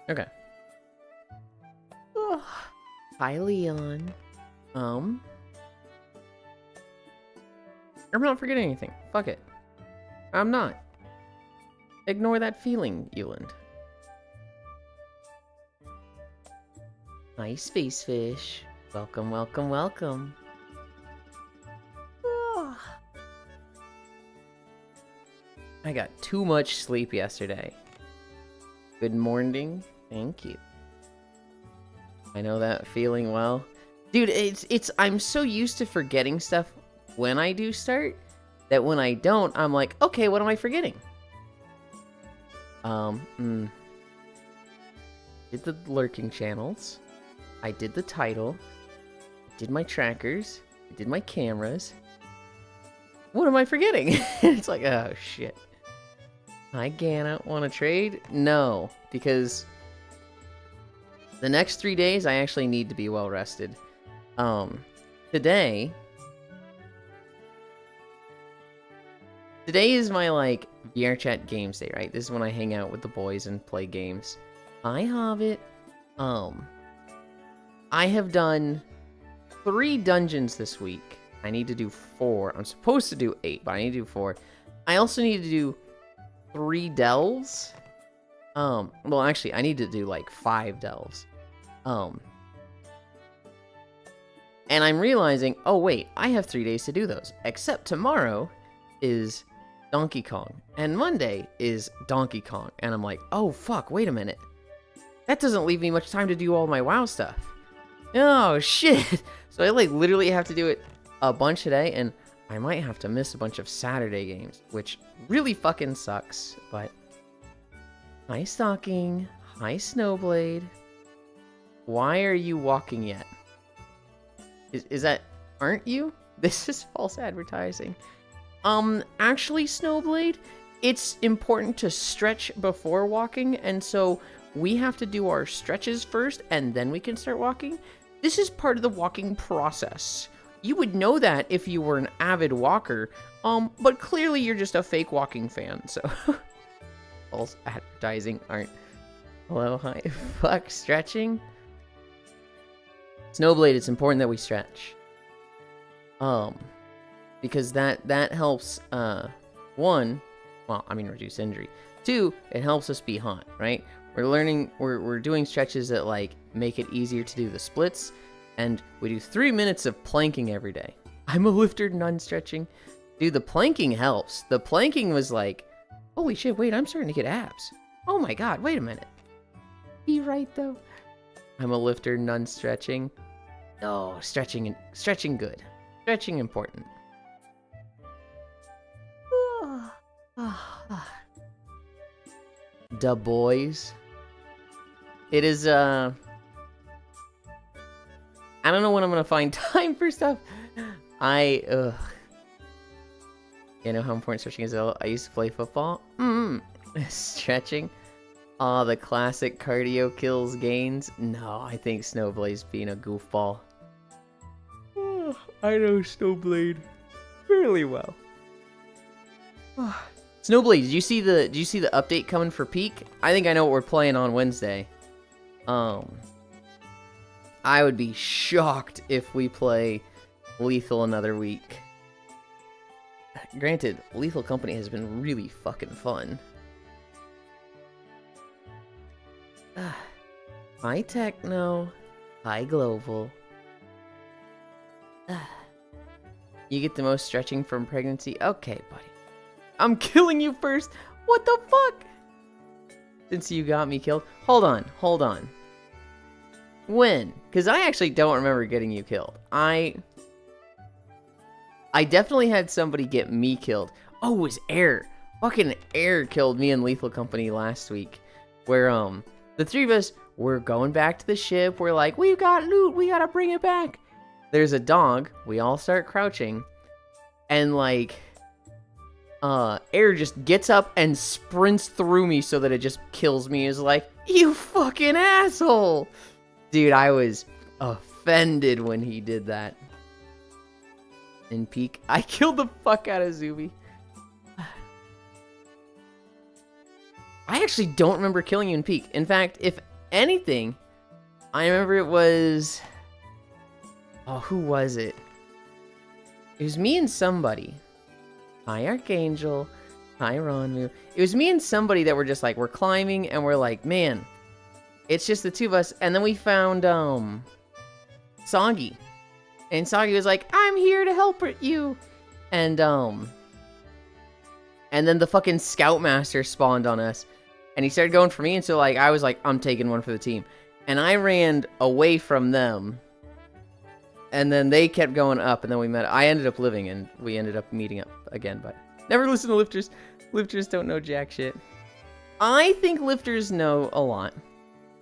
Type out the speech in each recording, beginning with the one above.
Okay. Oh, hi, Leon. I'm not forgetting anything. Fuck it. I'm not. Ignore that feeling, Euland. Hi, Space Fish. Welcome, welcome, welcome. Oh. I got too much sleep yesterday. Good morning. Thank you. I know that feeling well. Dude, I'm so used to forgetting stuff when I do start that when I don't, I'm like, okay, what am I forgetting? Did the lurking channels. I did the title. I did my trackers. I did my cameras. What am I forgetting? It's like, oh shit. Hi, Gana. Want to trade? No, because the next 3 days I actually need to be well rested. Today is my like VRChat games day, right? This is when I hang out with the boys and play games. Hi, Hobbit. I have done 3 dungeons this week. I need to do 4. I'm supposed to do 8, but I need to do 4. I also need to do 3 delves. Well, actually, I need to do like 5 delves. And I'm realizing, oh wait, I have 3 days to do those. Except tomorrow is Donkey Kong, and Monday is Donkey Kong. And I'm like, oh fuck, wait a minute. That doesn't leave me much time to do all my WoW stuff. Oh shit. So I like literally have to do it a bunch today, and I might have to miss a bunch of Saturday games, which really fucking sucks, but... Hi, Stalking. Hi, Snowblade. Why are you walking yet? Is that... Aren't you? This is false advertising. Actually, Snowblade, it's important to stretch before walking, and so we have to do our stretches first, and then we can start walking. This is part of the walking process. You would know that if you were an avid walker, but clearly you're just a fake walking fan, so... False advertising aren't... Hello, hi, fuck, stretching? Snowblade, it's important that we stretch. Because that helps, 1, well, I mean, reduce injury. 2, it helps us be hot, right? We're doing stretches that, like, make it easier to do the splits, and we do 3 minutes of planking every day. I'm a lifter, none stretching. Dude, the planking helps. The planking was like, holy shit, wait, I'm starting to get abs. Oh my god, wait a minute. Be right, though. I'm a lifter, none stretching. Oh, stretching good. Stretching important. Da boys. It is, I don't know when I'm gonna find time for stuff. You know how important stretching is? I used to play football. Stretching. Oh, the classic cardio kills gains. No, I think Snowblade's being a goofball. Oh, I know Snowblade fairly well. Snowblade, did you see the update coming for Peak? I think I know what we're playing on Wednesday. I would be shocked if we play Lethal another week. Granted, Lethal Company has been really fucking fun. Hi, Techno. Hi, Global. You get the most stretching from pregnancy? Okay, buddy. I'm killing you first. What the fuck? Since you got me killed. Hold on. When? Because I actually don't remember getting you killed. I definitely had somebody get me killed. Oh, it was Air. Fucking Air killed me in Lethal Company last week. Where, the 3 of us were going back to the ship. We're like, we've got loot. We gotta bring it back. There's a dog. We all start crouching. And, like, Air just gets up and sprints through me so that it just kills me. Is like, you fucking asshole. Dude, I was offended when he did that. In Peak, I killed the fuck out of Zuby. I actually don't remember killing you in Peak. In fact, if anything. I remember it was... Oh, who was it? It was me and somebody. Hi, Archangel. Hi, Ronmu. It was me and somebody that were just like, we're climbing, and we're like, man, it's just the two of us. And then we found, Soggy. And Soggy was like, I'm here to help you. And then the fucking Scoutmaster spawned on us. And he started going for me, and so, like, I was like, I'm taking one for the team. And I ran away from them. And then they kept going up, and then we met. I ended up living, and we ended up meeting up again, but never listen to lifters. Lifters don't know jack shit. I think lifters know a lot.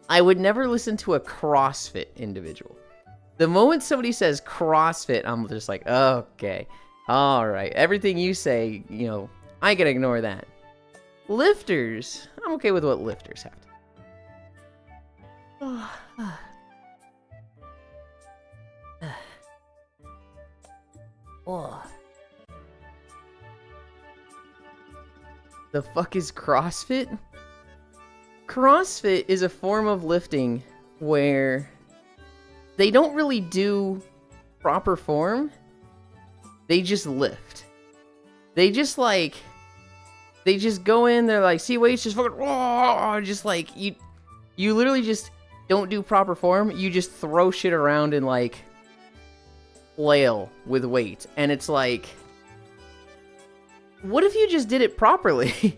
I would never listen to a CrossFit individual. The moment somebody says CrossFit, I'm just like, okay, all right. Everything you say, you know, I can ignore that. Lifters, I'm okay with what lifters have to. Oh. The fuck is CrossFit? CrossFit is a form of lifting where they don't really do proper form. They just lift. They just like... They just go in, they're like, see weights, just fucking... Just like, you literally just don't do proper form. You just throw shit around and like... flail with weight, and it's like, what if you just did it properly?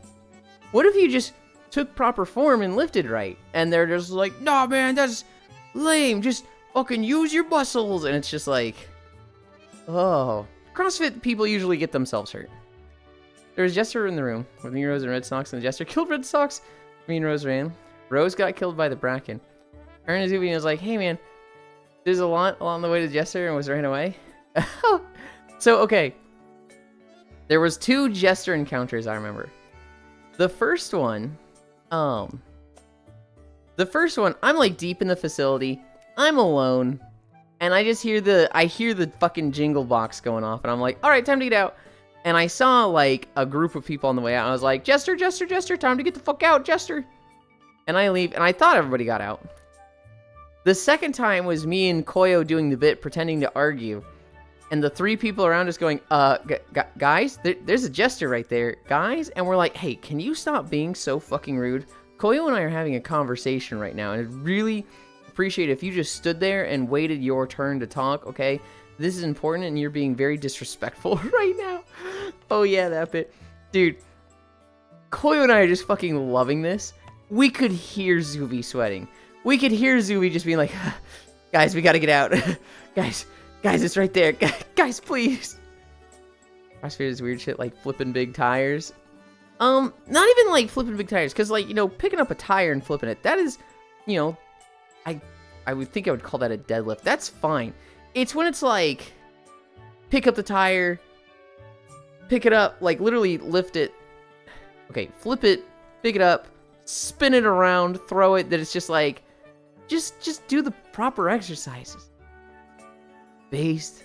What if you just took proper form and lifted right? And they're just like, nah man, that's lame, just fucking use your muscles. And it's just like, oh, CrossFit people usually get themselves hurt. There was Jester in the room with me, Rose, and Red Sox, and the Jester killed Red Sox. Me and Rose ran. Rose got killed by the Bracken. Aaron Azubi was like, hey man, there's a lot along the way to Jester, and was ran away. So, okay. There was 2 Jester encounters, I remember. The first one, I'm like deep in the facility. I'm alone. And I just hear the fucking jingle box going off, and I'm like, alright, time to get out. And I saw like a group of people on the way out, and I was like, Jester, Jester, Jester, time to get the fuck out, Jester. And I leave, and I thought everybody got out. The second time was me and Koyo doing the bit, pretending to argue. And the 3 people around us going, guys, there's a Jester right there, guys. And we're like, hey, can you stop being so fucking rude? Koyo and I are having a conversation right now, and I'd really appreciate it if you just stood there and waited your turn to talk, okay? This is important, and you're being very disrespectful right now. Oh yeah, that bit. Dude, Koyo and I are just fucking loving this. We could hear Zuby sweating. We could hear Zuby just being like, guys, we gotta get out. Guys, it's right there. Guys, please. CrossFit is weird shit like flipping big tires. Not even like flipping big tires, because like, you know, picking up a tire and flipping it, that is, you know, I would think I would call that a deadlift. That's fine. It's when it's like, pick up the tire, pick it up, like literally lift it. Okay, flip it, pick it up, spin it around, throw it, that it's just like, just do the proper exercises. Based.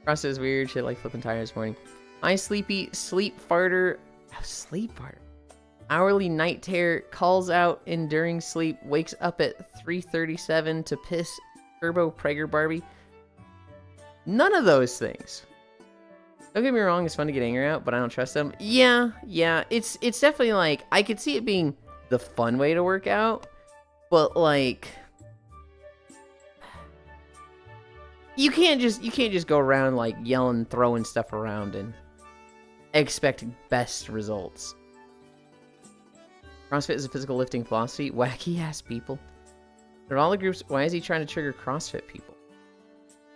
CrossFit is weird shit like flipping tires this morning. Sleep farter. Hourly night terror calls out in during sleep, wakes up at 3:37 to piss Turbo Prager Barbie. None of those things. Don't get me wrong, it's fun to get anger out, but I don't trust them. Yeah, it's definitely like, I could see it being the fun way to work out, but like, you can't just go around like yelling, throwing stuff around and expect best results. CrossFit is a physical lifting philosophy. Wacky ass people. They're all the groups. Why is he trying to trigger CrossFit people?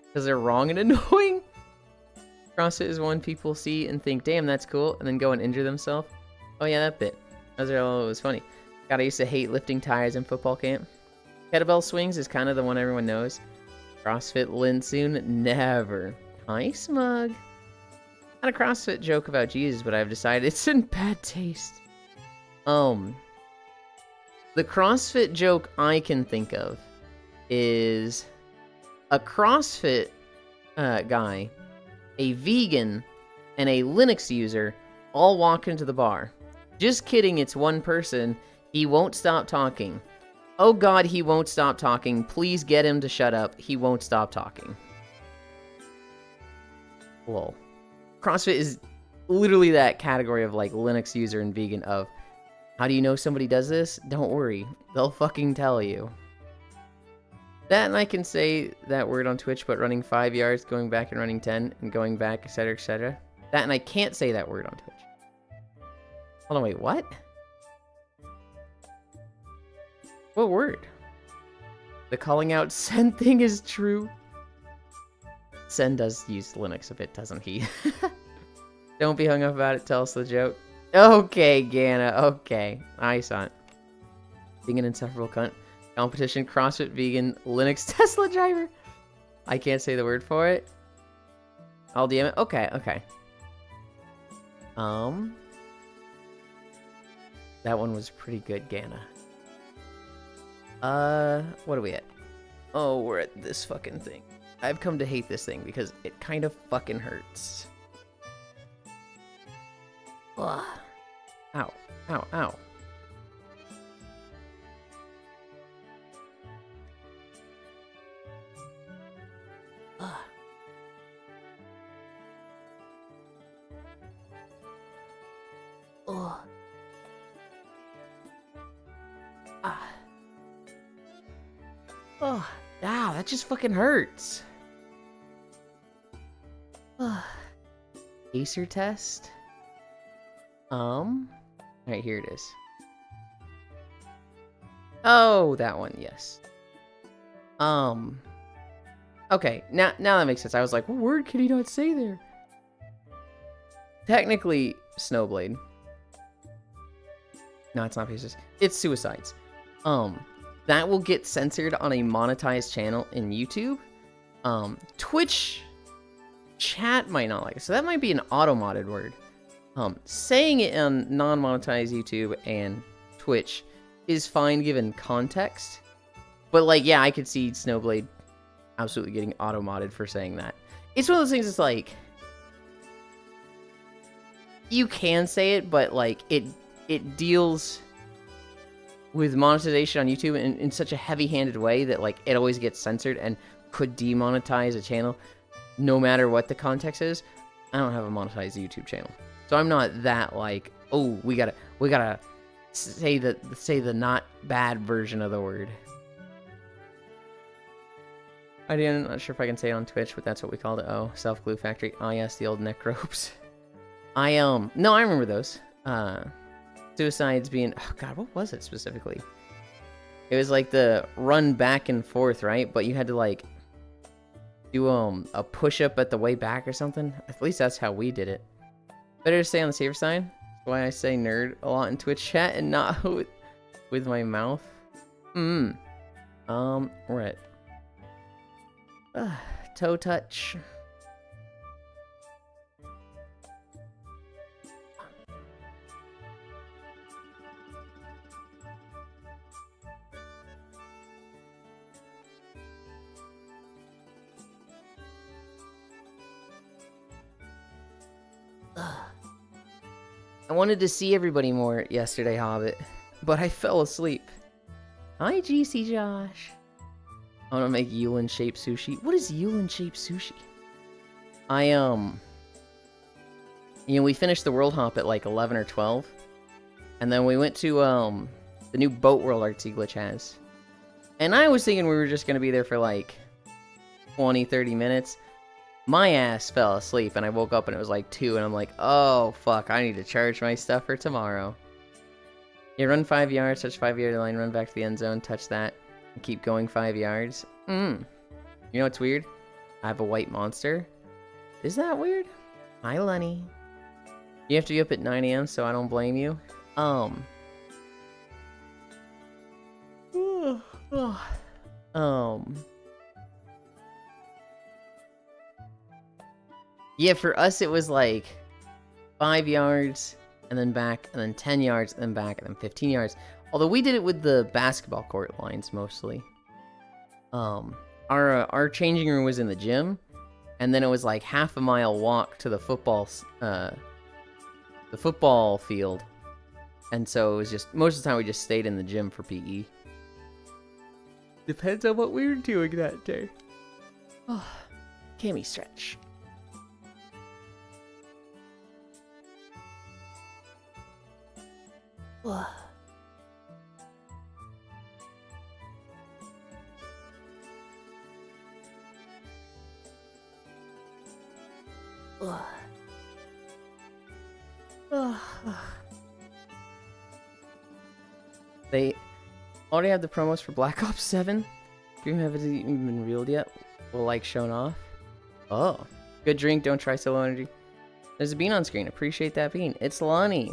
Because they're wrong and annoying. CrossFit is one people see and think, damn, that's cool, and then go and injure themselves. Oh yeah, that bit. Those are all, it was funny. God, I used to hate lifting tires in football camp. Kettlebell swings is kind of the one everyone knows. CrossFit Linsoon, never. Hi, Smug. I had a CrossFit joke about Jesus, but I've decided it's in bad taste. The CrossFit joke I can think of is a CrossFit guy, a vegan, and a Linux user all walk into the bar. Just kidding, it's one person. He won't stop talking. Oh god, he won't stop talking. Please get him to shut up. He won't stop talking. Lol. CrossFit is literally that category of like Linux user and vegan of, how do you know somebody does this? Don't worry. They'll fucking tell you. That, and I can say that word on Twitch, but running 5 yards, going back and running 10, and going back, etc., etc. That, and I can't say that word on Twitch. Hold on, wait, what? What word? The calling out Sen thing is true. Sen does use Linux a bit, doesn't he? Don't be hung up about it, tell us the joke. Okay, Gana, okay. I saw it. Being an insufferable cunt. Competition, CrossFit, vegan, Linux, Tesla driver. I can't say the word for it. I'll DM it. Okay, okay. That one was pretty good, Gana. What are we at? Oh, we're at this fucking thing. I've come to hate this thing because it kind of fucking hurts. Ugh. Ow, ow, ow. Ugh. Ugh. Ah. Oh, wow, that just fucking hurts. Acer test? Alright, here it is. Oh, that one, yes. Okay, now that makes sense. I was like, what word could he not say there? Technically, Snowblade. No, it's not pieces. It's suicides. That will get censored on a monetized channel in YouTube. Twitch chat might not like it, so that might be an auto-modded word. Saying it on non-monetized YouTube and Twitch is fine given context. But, like, yeah, I could see Snowblade absolutely getting auto-modded for saying that. It's one of those things that's like, you can say it, but, like, it deals with monetization on YouTube in such a heavy-handed way that, like, it always gets censored and could demonetize a channel no matter what the context is. I don't have a monetized YouTube channel, so I'm not that like, oh, we gotta say the not bad version of the word. I'm not sure if I can say it on Twitch, but that's what we called it. Oh, Self Glue Factory. Oh yes, the old neck ropes. No, I remember those. Suicides being, oh god, what was it specifically? It was like the run back and forth, right? But you had to like do a push-up at the way back or something. At least that's how we did it. Better to stay on the safer side. That's why I say nerd a lot in Twitch chat and not with my mouth. We're at toe touch. I wanted to see everybody more yesterday, Hobbit, but I fell asleep. Hi, GC Josh. I want to make Yulin-shaped sushi. What is Yulin-shaped sushi? We finished the World Hop at like 11 or 12, and then we went to the new Boat World Artsy Glitch has. And I was thinking we were just going to be there for like 20-30 minutes. My ass fell asleep, and I woke up and it was like 2, and I'm like, oh, fuck, I need to charge my stuff for tomorrow. Yeah, run 5 yards, touch 5-yard line, run back to the end zone, touch that, and keep going 5 yards. You know what's weird? I have a white monster. Is that weird? Hi, Lenny. You have to be up at 9 AM, so I don't blame you. Yeah, for us it was like 5 yards, and then back, and then 10 yards, and then back, and then 15 yards. Although we did it with the basketball court lines mostly. Our changing room was in the gym, and then it was like half a mile walk to the football field. And so it was just, most of the time we just stayed in the gym for PE. Depends on what we were doing that day. Oh, cami stretch. Ugh. Ugh. Ugh. They already have the promos for Black Ops 7. Dream haven't even been revealed yet. Well, like shown off. Oh, good drink. Don't try solo energy. There's a bean on screen. Appreciate that bean. It's Lonnie.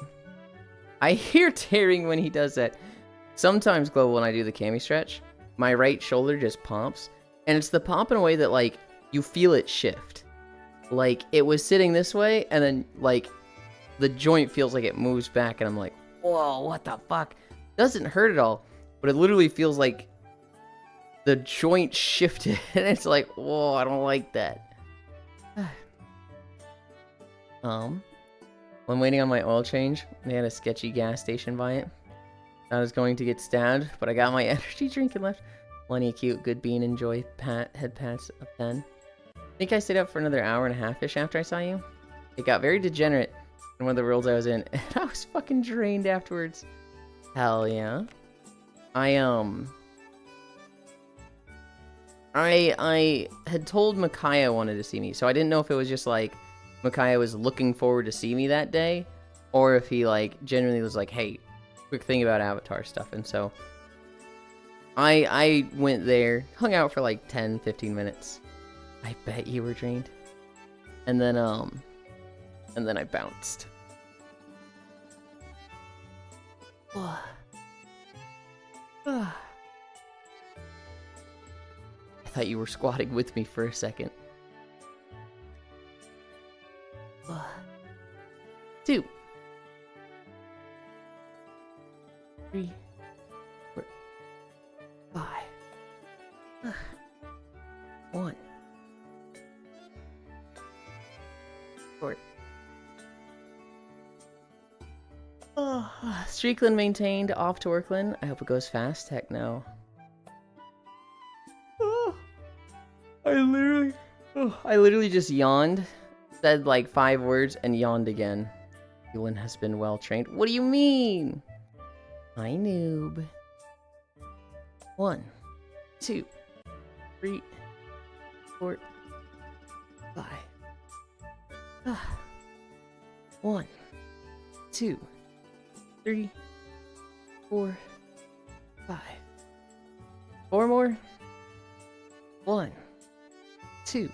I hear tearing when he does that. Sometimes, Global, when I do the cami stretch, my right shoulder just pumps. And it's the pump in a way that, like, you feel it shift. Like, it was sitting this way, and then, like, the joint feels like it moves back, and I'm like, whoa, what the fuck? Doesn't hurt at all, but it literally feels like the joint shifted, and it's like, whoa, I don't like that. When waiting on my oil change, they had a sketchy gas station by it. I was going to get stabbed, but I got my energy drink and left. Plenty of cute, good bean, enjoy, head pats of 10. I think I stayed up for another hour and a half-ish after I saw you. It got very degenerate in one of the worlds I was in, and I was fucking drained afterwards. Hell yeah. I had told Micaiah wanted to see me, so I didn't know if it was just like Micaiah was looking forward to see me that day, or if he like genuinely was like, hey, quick thing about Avatar stuff. And so I went there, hung out for like 10-15 minutes. I bet you were drained. And then I bounced. I thought you were squatting with me for a second. 2, 3, 4, 5. 1. 4. Streakland maintained, off to Workland. I hope it goes fast. Heck no. I literally just yawned, said like 5 words, and yawned again. Ewan has been well trained. What do you mean? Hi, noob. 1, 2, 3, 4, 5. 1, 2, 3, 4, 5. 4 more. 1, 2,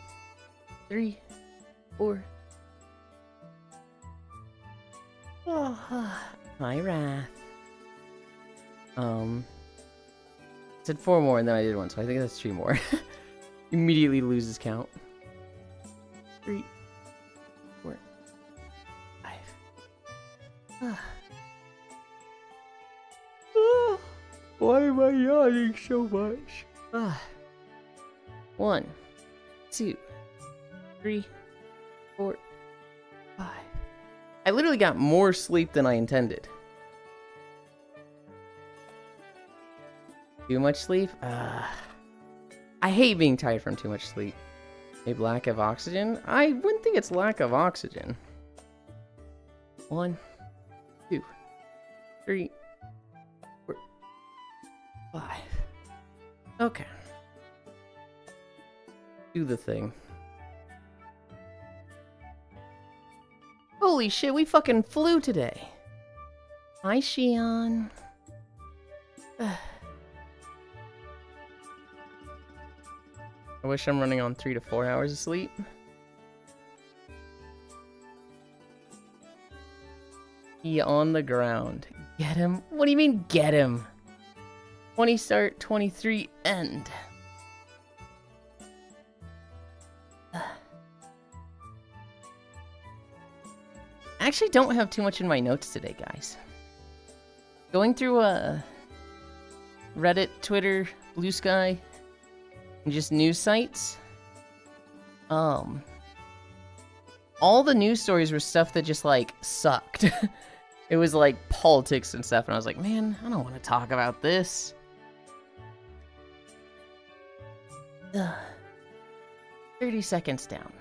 3, 4. My wrath. Said 4 more and then I did 1, so I think that's 3 more. Immediately loses count. 3, 4, 5. Why am I yawning so much? 1, 2, 3, 4, 5. I literally got more sleep than I intended. Too much sleep? I hate being tired from too much sleep. Maybe lack of oxygen? I wouldn't think it's lack of oxygen. 1, 2, 3, 4, 5. Okay. Do the thing. Holy shit, we fucking flew today. Hi, Shion. I wish I'm running on 3 to 4 hours of sleep. He on the ground. Get him? What do you mean, get him? 20 start, 23 end. I actually don't have too much in my notes today, guys. Going through Reddit, Twitter, Blue Sky, and just news sites. All the news stories were stuff that just like sucked. It was like politics and stuff, and I was like, man, I don't want to talk about this. Ugh. 30 seconds down.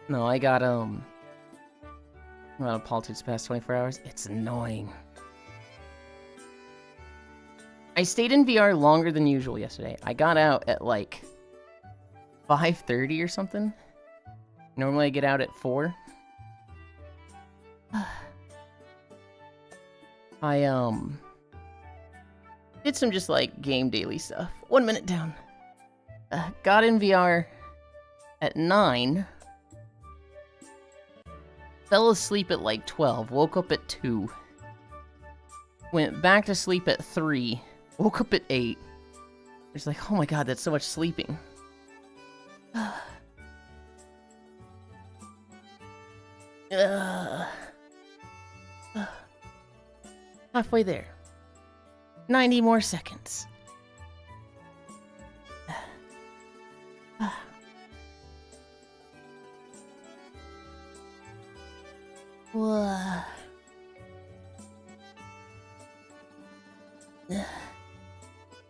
No, I got a politics past 24 hours. It's annoying. I stayed in VR longer than usual yesterday. I got out at like 5:30 or something. Normally I get out at 4. I did some just like game daily stuff. 1 minute down. Got in VR at 9. Fell asleep at like 12. Woke up at 2. Went back to sleep at 3. Woke up at 8. It's like, oh my god, that's so much sleeping. Halfway there. 90 more seconds.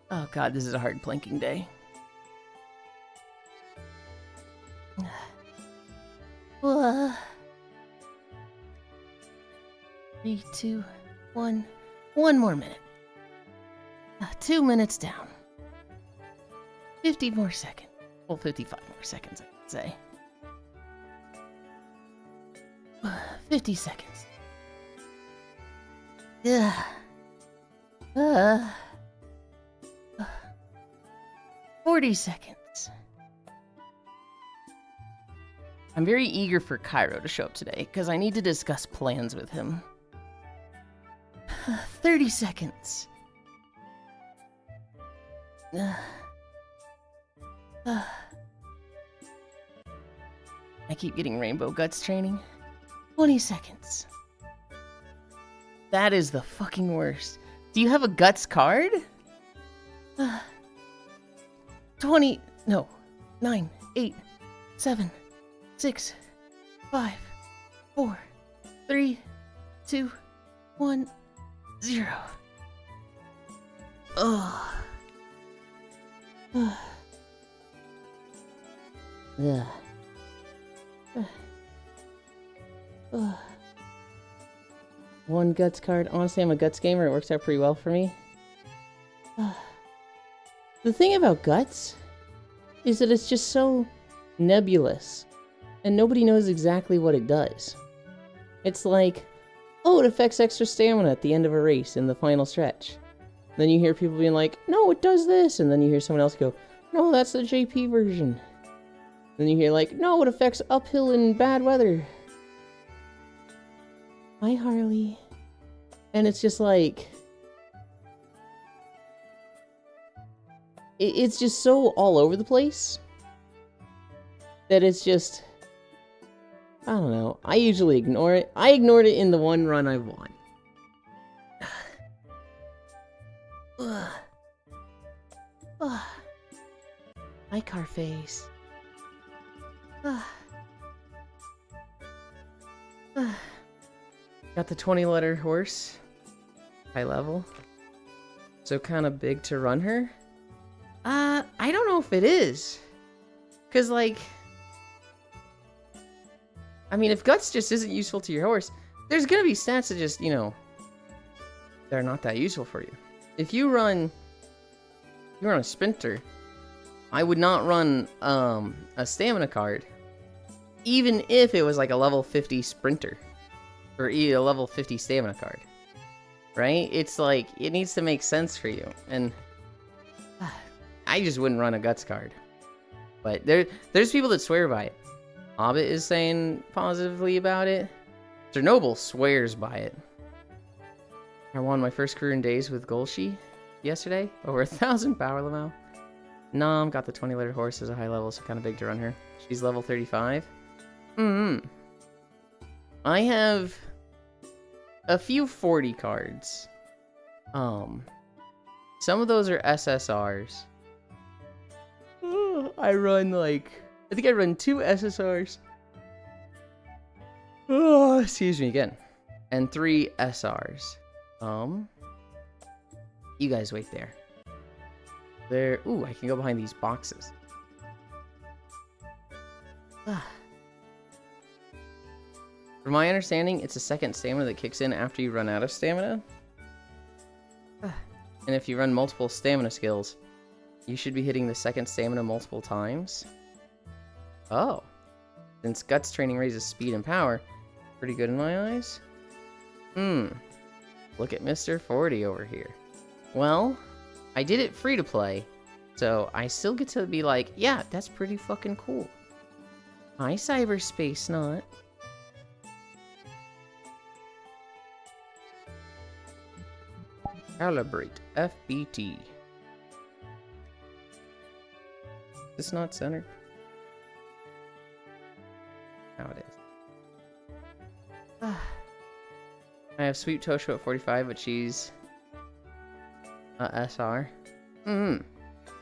Oh god, this is a hard planking day. 3, 2, 1. 1 more minute. 2 minutes down. 50 more seconds. Well, 55 more seconds, I could say. 50 seconds. 40 seconds. I'm very eager for Cairo to show up today, because I need to discuss plans with him. 30 seconds. I keep getting Rainbow Guts training. 20 seconds. That is the fucking worst. Do you have a Guts card? 20... No. 9, 8, 7, 6, 5, 4, 3, 2, 1, 0. Ugh. Yeah. One Guts card. Honestly, I'm a Guts gamer. It works out pretty well for me. The thing about Guts is that it's just so nebulous, and nobody knows exactly what it does. It's like, oh, it affects extra stamina at the end of a race in the final stretch. Then you hear people being like, no, it does this, and then you hear someone else go, no, that's the JP version. Then you hear like, no, it affects uphill in bad weather. Hi, Harley. And it's just like... It's just so all over the place that it's just... I don't know. I usually ignore it. I ignored it in the one run I've won. Hi, Carface. Got the 20-letter horse. High level. So kind of big to run her. I don't know if it is. Because, like... I mean, if Guts just isn't useful to your horse, there's gonna be stats that just, you know... they're not that useful for you. If you run a sprinter, I would not run a stamina card, even if it was like a level 50 sprinter, or a level 50 stamina card, right? It's like, it needs to make sense for you, and I just wouldn't run a Guts card. But there's people that swear by it. Hobbit is saying positively about it. Chernobyl swears by it. I won my first career in days with Golshi yesterday. Over 1,000 power level. Nom got the 20-letter horse as a high level, so kind of big to run her. She's level 35. I have a few 40 cards. Some of those are SSRs. I run like... I think I run 2 SSRs. Oh, excuse me again. And 3 SRs. You guys wait there. There. Ooh, I can go behind these boxes. From my understanding, it's a second stamina that kicks in after you run out of stamina. And if you run multiple stamina skills, you should be hitting the second stamina multiple times. Oh. Since Guts training raises speed and power, pretty good in my eyes. Look at Mr. 40 over here. Well, I did it free to play, so I still get to be like, yeah, that's pretty fucking cool. Hi, Cyberspace Not. Calibrate FBT. Is this not centered? Now it is. I have Sweet Tosho at 45, but she's SR. I mean,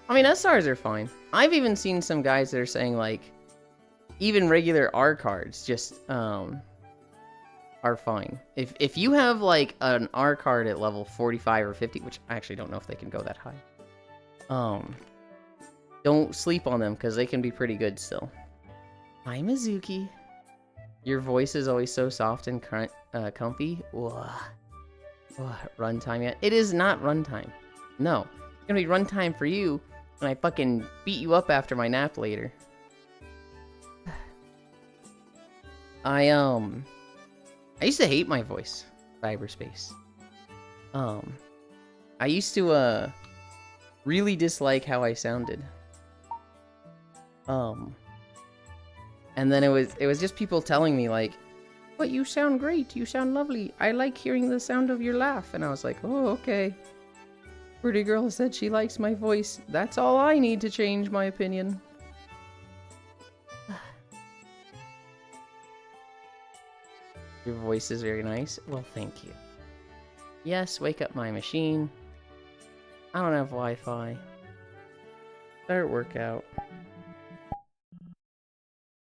SRs are fine. I've even seen some guys that are saying, like, even regular R cards just are fine. If you have, like, an R card at level 45 or 50, which I actually don't know if they can go that high, don't sleep on them, because they can be pretty good still. Hi, Mizuki. Your voice is always so soft and comfy. Runtime yet? It is not runtime. No. It's gonna be runtime for you when I fucking beat you up after my nap later. I used to hate my voice, Cyberspace. I used to, really dislike how I sounded. And then it was just people telling me, like, but you sound great, you sound lovely, I like hearing the sound of your laugh. And I was like, oh, okay. Pretty girl said she likes my voice. That's all I need to change my opinion. Your voice is very nice. Well, thank you. Yes, wake up my machine. I don't have Wi-Fi. Start workout.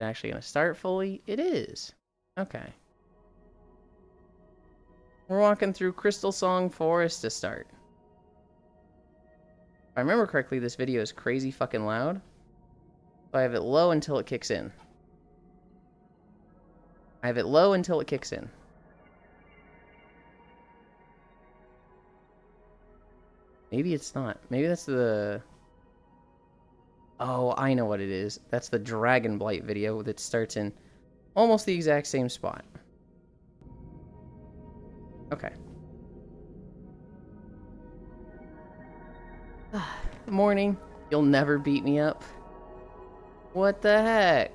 Actually gonna start fully? It is. Okay. We're walking through Crystal Song Forest to start. If I remember correctly, this video is crazy fucking loud. So I have it low until it kicks in. I have it low until it kicks in. Maybe it's not. Maybe that's the... Oh, I know what it is. That's the Dragon Blight video that starts in almost the exact same spot. Okay. Morning. You'll never beat me up. What the heck?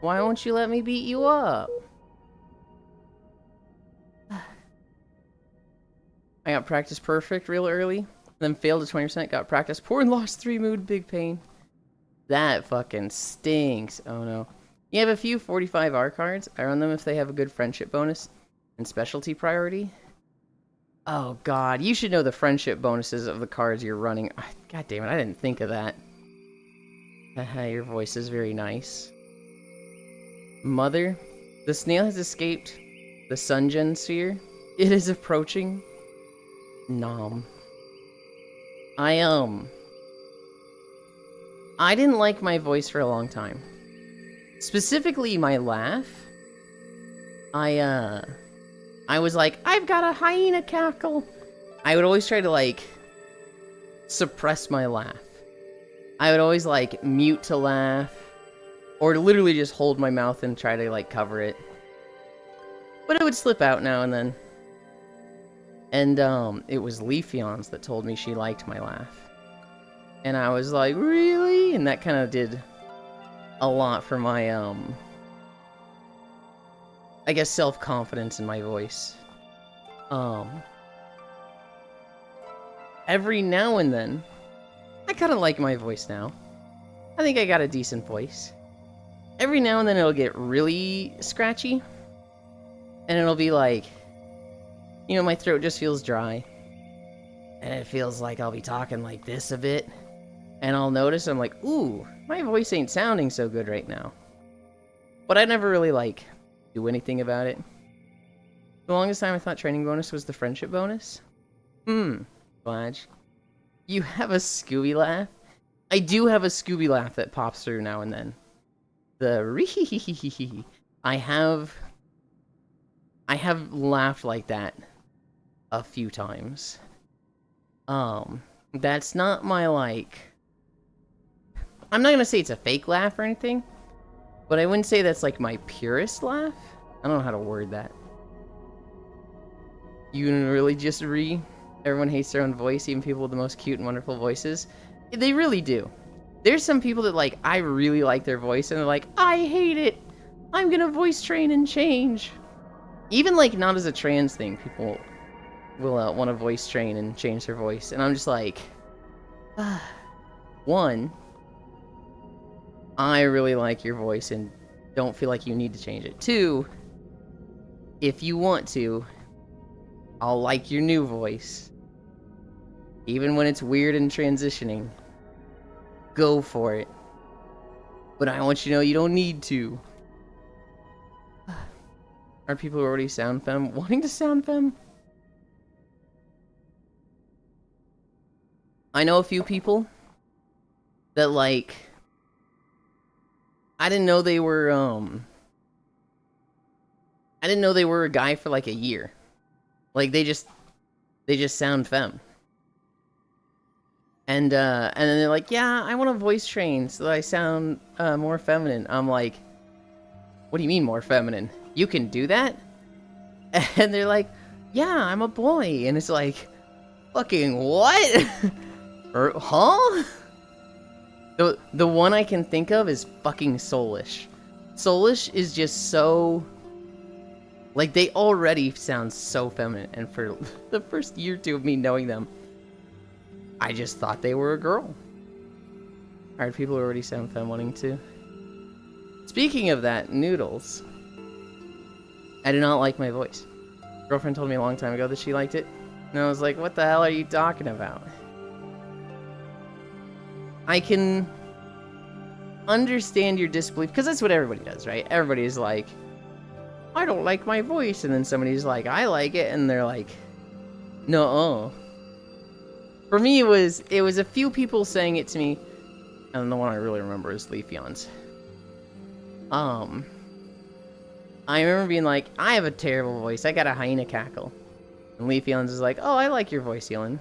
Why won't you let me beat you up? I got practice perfect real early. Then failed to 20%, got practice poor and lost 3 mood, big pain. That fucking stinks. Oh no. You have a few 45R cards. I run them if they have a good friendship bonus and specialty priority. Oh god, you should know the friendship bonuses of the cards you're running. God damn it, I didn't think of that. Your voice is very nice. Mother, the snail has escaped the Sungen sphere. It is approaching. Nom. I didn't like my voice for a long time. Specifically my laugh. I was like, I've got a hyena cackle. I would always try to, like, suppress my laugh. I would always, like, mute to laugh. Or literally just hold my mouth and try to, like, cover it. But it would slip out now and then. And, it was Leafeons that told me she liked my laugh. And I was like, really? And that kind of did a lot for my, I guess self-confidence in my voice. Every now and then, I kind of like my voice now. I think I got a decent voice. Every now and then it'll get really scratchy. And it'll be like, you know, my throat just feels dry. And it feels like I'll be talking like this a bit. And I'll notice, I'm like, ooh, my voice ain't sounding so good right now. But I never really, like, do anything about it. The longest time I thought training bonus was the friendship bonus. Flash. You have a Scooby laugh? I do have a Scooby laugh that pops through now and then. The ree. I have laughed like that a few times. That's not my like. I'm not gonna say it's a fake laugh or anything, but I wouldn't say that's like my purest laugh. I don't know how to word that. You really just everyone hates their own voice, even people with the most cute and wonderful voices. They really do. There's some people that like, I really like their voice, and they're like, I hate it. I'm gonna voice train and change. Even like not as a trans thing, people will want to voice train and change their voice, and I'm just like, one, I really like your voice and don't feel like you need to change it. Two, if you want to, I'll like your new voice. Even when it's weird and transitioning. Go for it. But I want you to know you don't need to. Are people who already sound femme wanting to sound femme? I know a few people that like, I didn't know they were a guy for like a year. Like they just sound femme. And then they're like, yeah, I want to voice train so that I sound more feminine. I'm like, what do you mean more feminine? You can do that? And they're like, yeah, I'm a boy. And it's like, fucking what? Huh? The one I can think of is fucking Soulish. Soulish is just so... like, they already sound so feminine. And for the first year or two of me knowing them, I just thought they were a girl. Alright, people already sound femme wanting to. Speaking of that, Noodles. I do not like my voice. Girlfriend told me a long time ago that she liked it. And I was like, what the hell are you talking about? I can understand your disbelief, because that's what everybody does, right? Everybody's like, I don't like my voice. And then somebody's like, I like it. And they're like, no-uh. For me, it was a few people saying it to me, and the one I really remember is Leafeon's. I remember being like, I have a terrible voice. I got a hyena cackle. And Leafeon's is like, oh, I like your voice, Yelin.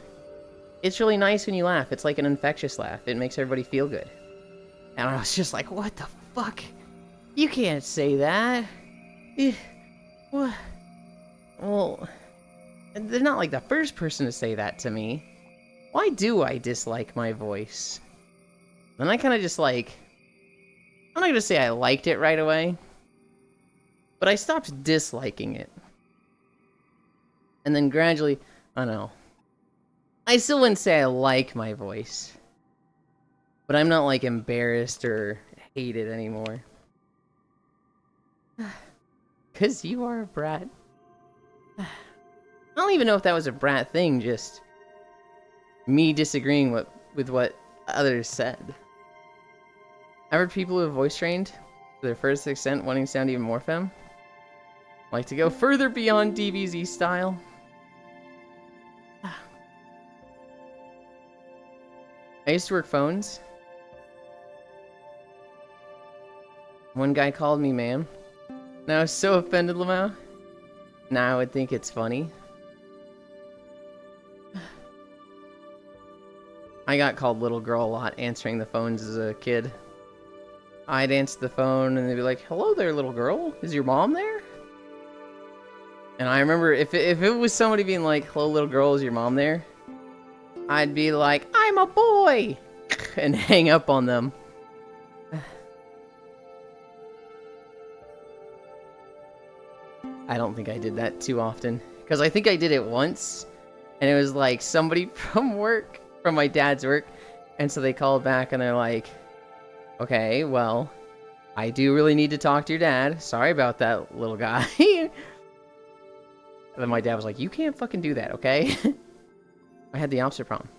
It's really nice when you laugh. It's like an infectious laugh. It makes everybody feel good. And I was just like, what the fuck? You can't say that. What? Well, they're not like the first person to say that to me. Why do I dislike my voice? Then I kind of just like... I'm not going to say I liked it right away. But I stopped disliking it. And then gradually... I don't know. I still wouldn't say I like my voice. But I'm not like embarrassed or hate it anymore. Because you are a brat. I don't even know if that was a brat thing, just... me disagreeing with what others said. I've heard people who have voice trained to their first extent wanting to sound even more femme. Like to go further beyond DBZ style. I used to work phones. One guy called me ma'am. And I was so offended, Lamau. Now I would think it's funny. I got called little girl a lot answering the phones as a kid. I'd answer the phone and they'd be like, hello there, little girl. Is your mom there? And I remember if it was somebody being like, hello, little girl, is your mom there? I'd be like, I'm a boy! And hang up on them. I don't think I did that too often. Because I think I did it once. And it was like somebody from work. From my dad's work. And so they called back and they're like, okay, well, I do really need to talk to your dad. Sorry about that, little guy. And then my dad was like, you can't fucking do that, okay? I had the opposite problem.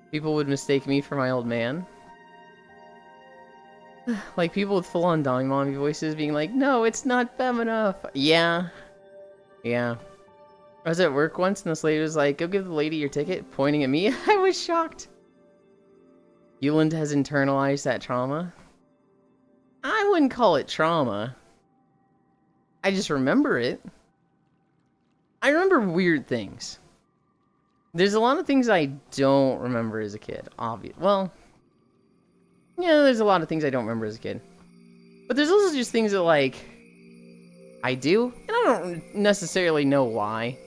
People would mistake me for my old man. Like people with full-on Dong Mommy voices being like, no, it's not femme enough. Yeah. Yeah. I was at work once and this lady was like, go give the lady your ticket, pointing at me. I was shocked. Yuland has internalized that trauma. I wouldn't call it trauma. I just remember it. I remember weird things. There's a lot of things I don't remember as a kid, obvious. Well, yeah, there's a lot of things I don't remember as a kid. But there's also just things that, like, I do, and I don't necessarily know why.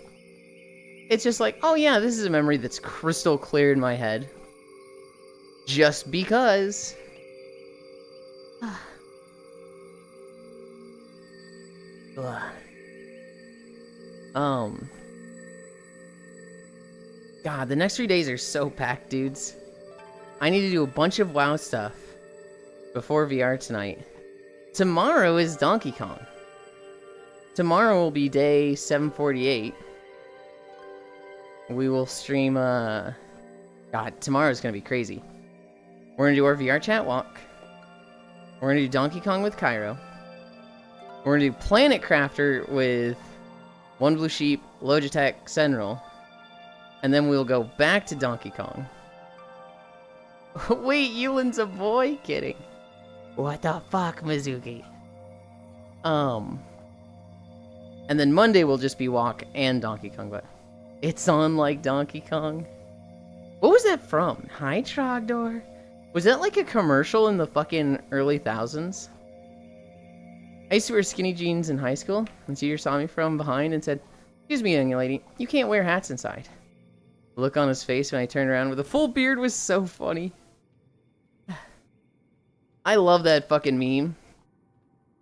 It's just like, oh yeah, this is a memory that's crystal clear in my head. Just because. God, the next 3 days are so packed, dudes. I need to do a bunch of WoW stuff before VR tonight. Tomorrow is Donkey Kong. Tomorrow will be day 748. We will stream, God, tomorrow's gonna be crazy. We're gonna do our VR chat walk. We're gonna do Donkey Kong with Cairo. We're gonna do Planet Crafter with One Blue Sheep, Logitech, Sentinel. And then we'll go back to Donkey Kong. Wait, Yulin's a boy? Kidding. What the fuck, Mizuki? And then Monday will just be Walk and Donkey Kong, but it's on like Donkey Kong. What was that from? Hi, Trogdor? Was that like a commercial in the fucking early thousands? I used to wear skinny jeans in high school, and Cedar saw me from behind and said, excuse me, young lady, you can't wear hats inside. The look on his face when I turned around with a full beard was so funny. I love that fucking meme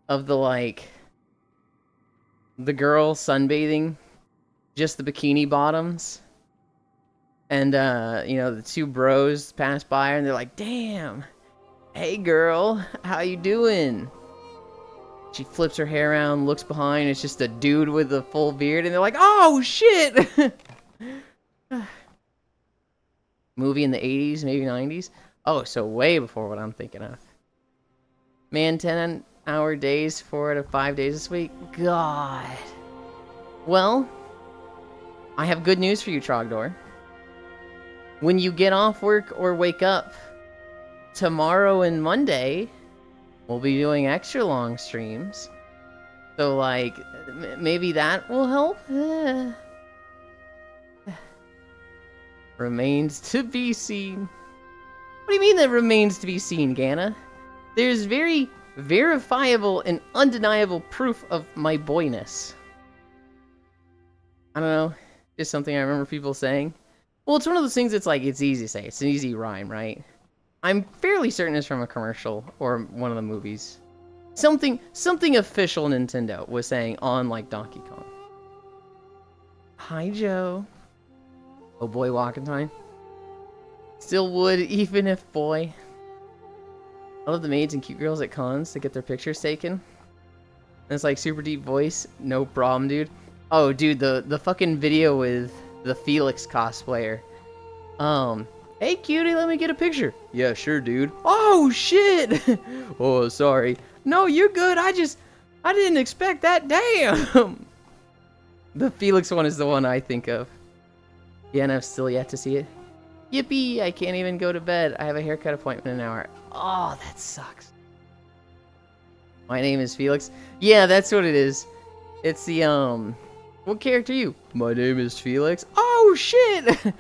of the, like, the girl sunbathing, just the bikini bottoms, and, you know, the two bros pass by and they're like, damn, hey girl, how you doing? She flips her hair around, looks behind, it's just a dude with a full beard, and they're like, oh shit! Movie in the 80s, maybe 90s? Oh, so way before what I'm thinking of. Man, 10-hour days, 4 out of 5 days this week? God. Well, I have good news for you, Trogdor. When you get off work or wake up, tomorrow and Monday, we'll be doing extra long streams. So, like, maybe that will help? Remains to be seen. What do you mean that remains to be seen, Ganna? There's very verifiable and undeniable proof of my boyness. I don't know. Just something I remember people saying. Well, it's one of those things that's like, it's easy to say. It's an easy rhyme, right? I'm fairly certain it's from a commercial or one of the movies. Something official Nintendo was saying on, like, Donkey Kong. Hi, Joe. Oh boy, walking time. Still would, even if boy. I love the maids and cute girls at cons to get their pictures taken. And it's like super deep voice. No problem, dude. Oh, dude, the fucking video with the Felix cosplayer. Hey, cutie, let me get a picture. Yeah, sure, dude. Oh, shit! Oh, sorry. No, you're good. I didn't expect that. Damn! The Felix one is the one I think of. Yeah, and I've still yet to see it. Yippee! I can't even go to bed. I have a haircut appointment in an hour. Oh, that sucks. My name is Felix. Yeah, that's what it is. It's the, what character are you? My name is Felix. Oh, shit!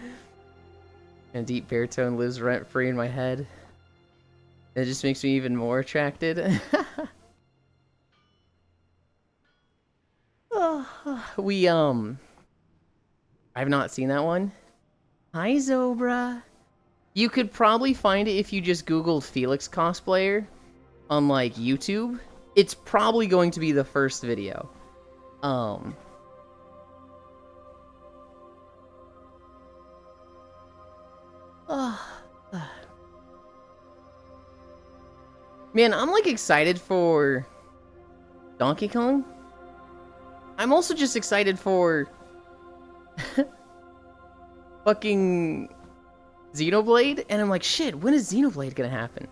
And deep baritone lives rent-free in my head. It just makes me even more attracted. I've not seen that one. Hi, Zobra. You could probably find it if you just Googled Felix cosplayer on, like, YouTube. It's probably going to be the first video. Man, I'm, like, excited for Donkey Kong. I'm also just excited for fucking Xenoblade, and I'm like, shit, when is Xenoblade gonna happen?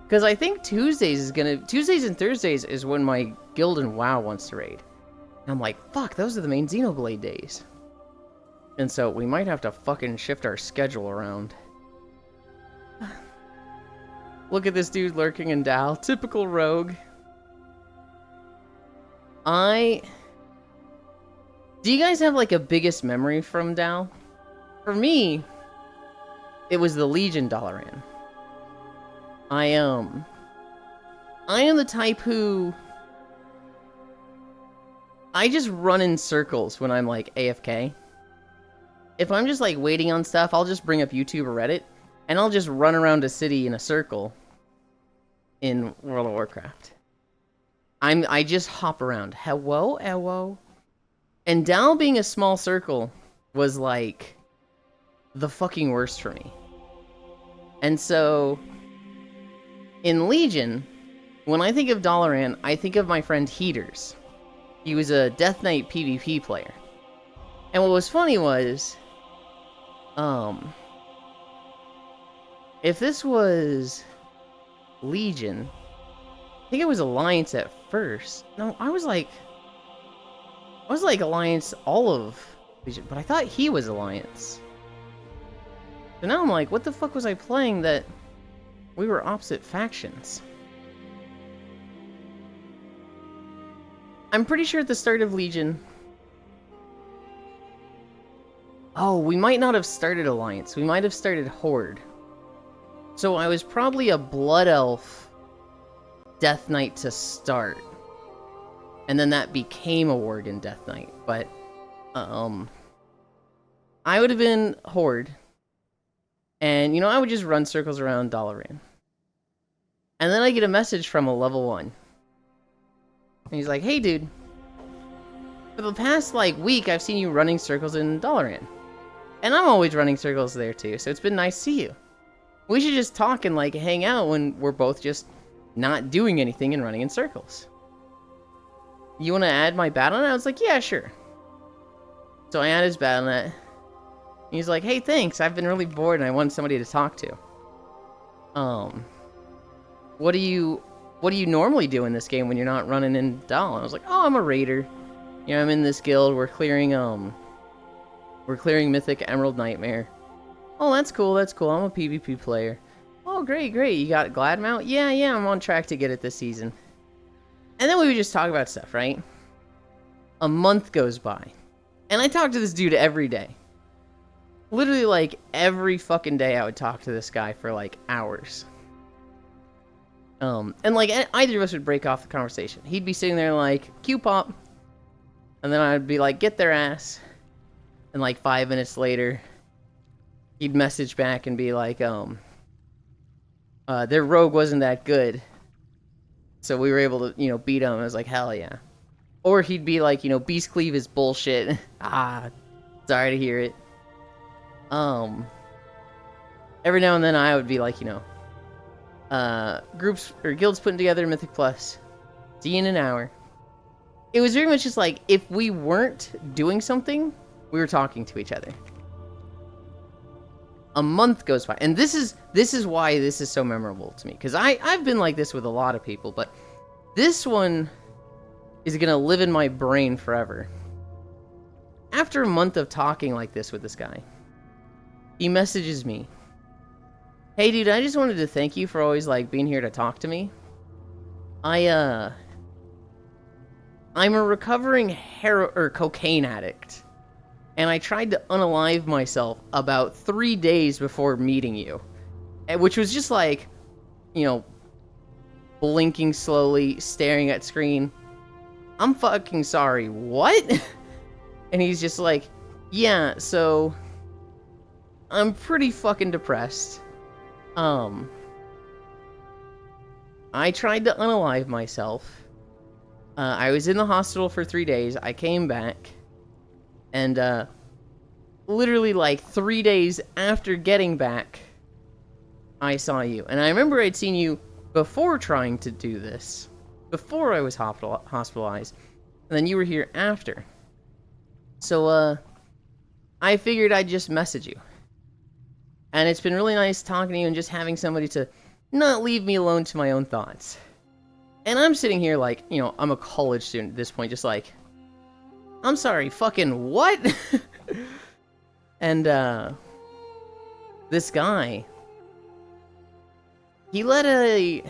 Because I think Tuesdays and Thursdays is when my guild in WoW wants to raid. And I'm like, fuck, those are the main Xenoblade days. And so we might have to fucking shift our schedule around. Look at this dude lurking in Dal. Typical rogue. Do you guys have like a biggest memory from Dal? For me, it was the Legion Dalaran. I am the type who... I just run in circles when I'm like AFK. If I'm just like waiting on stuff, I'll just bring up YouTube or Reddit, and I'll just run around a city in a circle in World of Warcraft. I just hop around. Hello, hello. And Dal being a small circle was like the fucking worst for me. And so in Legion, when I think of Dalaran, I think of my friend Heaters. He was a Death Knight PvP player. And what was funny was, if this was Legion, I think it was Alliance at first. No, I was like Alliance all of Legion, but I thought he was Alliance. So now I'm like, what the fuck was I playing that we were opposite factions? I'm pretty sure at the start of Legion... Oh, we might not have started Alliance. We might have started Horde. So I was probably a Blood Elf Death Knight to start. And then that became a Worgen Death Knight. But, I would have been Horde. And, you know, I would just run circles around Dalaran. And then I get a message from a level 1. And he's like, hey dude, for the past like week I've seen you running circles in Dalaran. And I'm always running circles there too, so it's been nice to see you. We should just talk and like hang out when we're both just not doing anything and running in circles. You want to add my Battle.net? I was like, yeah, sure. So I added his Battle.net. He's like, hey, thanks, I've been really bored and I want somebody to talk to. What do you normally do in this game when you're not running in Dal? And I was like, oh, I'm a raider. You know, I'm in this guild. We're clearing Mythic Emerald Nightmare. Oh, that's cool. That's cool. I'm a PvP player. Oh, great, great. You got Gladmount? Yeah, I'm on track to get it this season. And then we would just talk about stuff, right? A month goes by, and I talk to this dude every day. Literally, like every fucking day, I would talk to this guy for like hours. And like either of us would break off the conversation. He'd be sitting there like, Q-pop. And then I'd be like, get their ass. And like 5 minutes later, he'd message back and be like, their rogue wasn't that good. So we were able to, you know, beat him. I was like, hell yeah. Or he'd be like, you know, Beast Cleave is bullshit. Sorry to hear it. Every now and then I would be like, you know, groups or guilds putting together Mythic Plus. See you in an hour. It was very much just like, if we weren't doing something, we were talking to each other. A month goes by, and this is why this is so memorable to me, because I've been like this with a lot of people, but this one is gonna live in my brain forever. After a month of talking like this with this guy, he messages me, hey dude, I just wanted to thank you for always like being here to talk to me. I'm a recovering cocaine addict, and I tried to unalive myself about 3 days before meeting you, which was just like, you know, blinking slowly, staring at screen. I'm fucking sorry, what? And he's just like, yeah, so I'm pretty fucking depressed. I tried to unalive myself. I was in the hospital for 3 days. I came back, and literally like 3 days after getting back, I saw you. And I remember I'd seen you before trying to do this, before I was hospitalized, and then you were here after. So I figured I'd just message you. And it's been really nice talking to you and just having somebody to not leave me alone to my own thoughts. And I'm sitting here like, you know, I'm a college student at this point, just like, I'm sorry, fucking what? And this guy, he led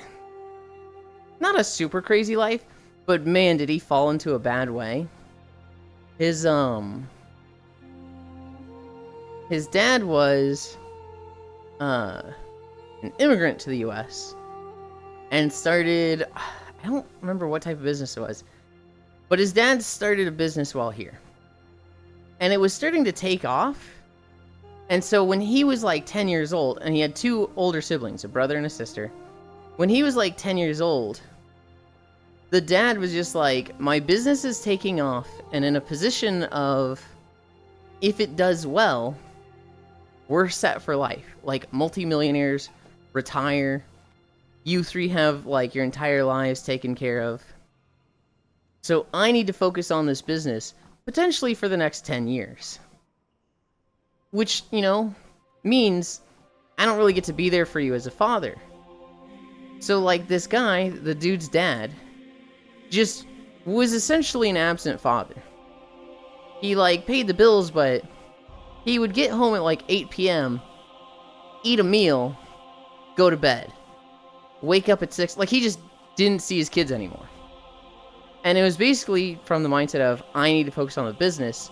not a super crazy life, but man, did he fall into a bad way. His dad was an immigrant to the US and started, I don't remember what type of business it was, but his dad started a business while here. And it was starting to take off. And so when he was like 10 years old, and he had two older siblings, a brother and a sister, when he was like 10 years old, the dad was just like, my business is taking off, and in a position of, if it does well, we're set for life. Like, multimillionaires, retire, you three have, like, your entire lives taken care of. So I need to focus on this business, potentially for the next 10 years. Which, you know, means I don't really get to be there for you as a father. So, like, this guy, the dude's dad, just was essentially an absent father. He, like, paid the bills, but he would get home at, like, 8 p.m., eat a meal, go to bed, wake up at 6. Like, he just didn't see his kids anymore. And it was basically from the mindset of, I need to focus on the business.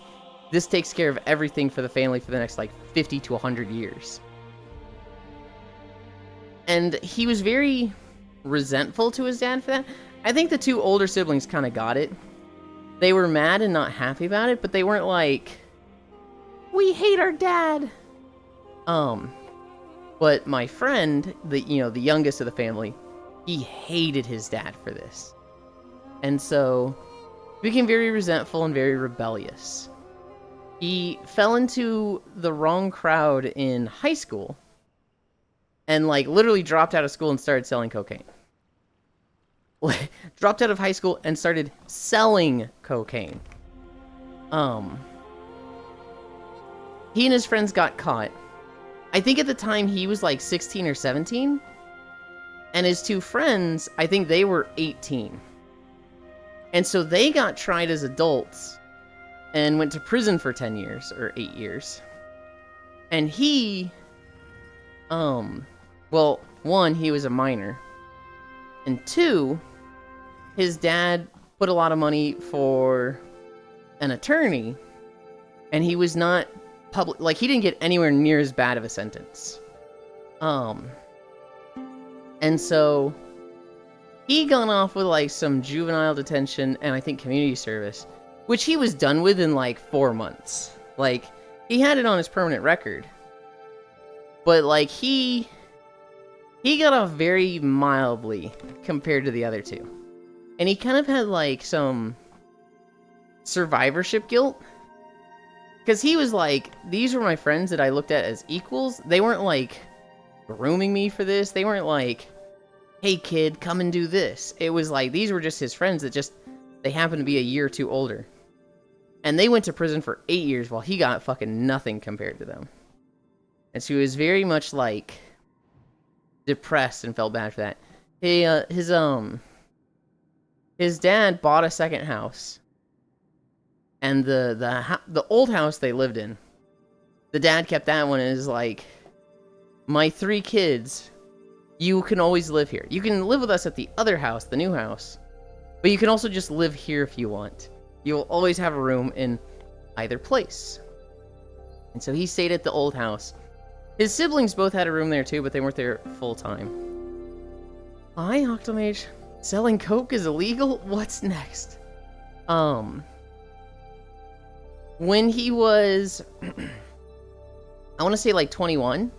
This takes care of everything for the family for the next, like, 50 to 100 years. And he was very resentful to his dad for that. I think the two older siblings kind of got it. They were mad and not happy about it, but they weren't like, we hate our dad. But my friend, the youngest of the family, he hated his dad for this. And so he became very resentful and very rebellious. He fell into the wrong crowd in high school and, like, literally dropped out of school and started selling cocaine. Dropped out of high school and started selling cocaine. He and his friends got caught. I think at the time he was like 16 or 17. And his two friends, I think they were 18. And so they got tried as adults and went to prison for 10 years or 8 years. And he, well, one, he was a minor. And two, his dad put a lot of money for an attorney, and he was not public, like, he didn't get anywhere near as bad of a sentence. And so he got off with, like, some juvenile detention and I think community service, which he was done with in, like, 4 months. Like, he had it on his permanent record. But, like, he got off very mildly compared to the other two. And he kind of had, like, some survivorship guilt. Because he was like, these were my friends that I looked at as equals. They weren't, like, grooming me for this. They weren't like, hey, kid, come and do this. It was like, these were just his friends that just, they happened to be a year or two older. And they went to prison for 8 years while he got fucking nothing compared to them. And so he was very much, like, depressed and felt bad for that. His dad bought a second house, and the old house they lived in, the dad kept that one and is like, my 3 kids, you can always live here. You can live with us at the other house, the new house, but you can also just live here if you want. You'll always have a room in either place. And so he stayed at the old house. His siblings both had a room there too, but they weren't there full time. Hi, Octomage. Selling coke is illegal? What's next? When he was, I want to say like 21,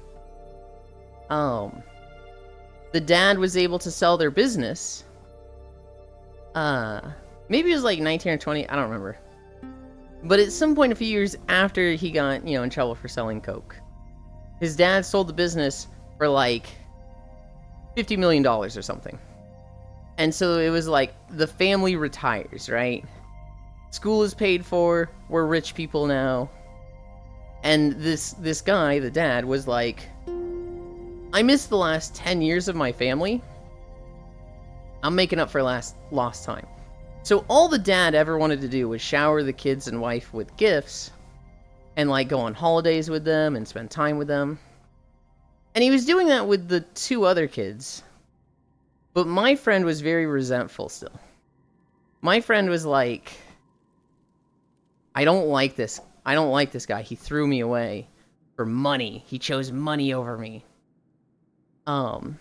the dad was able to sell their business. Maybe it was like 19 or 20, I don't remember. But at some point a few years after he got, in trouble for selling coke, his dad sold the business for like $50 million or something. And so it was like, the family retires, right? School is paid for, we're rich people now. And this guy, the dad, was like, I missed the last 10 years of my family. I'm making up for lost time. So all the dad ever wanted to do was shower the kids and wife with gifts and like go on holidays with them and spend time with them. And he was doing that with the 2 other kids. But my friend was very resentful still. My friend was like, I don't like this guy. He threw me away for money. He chose money over me. And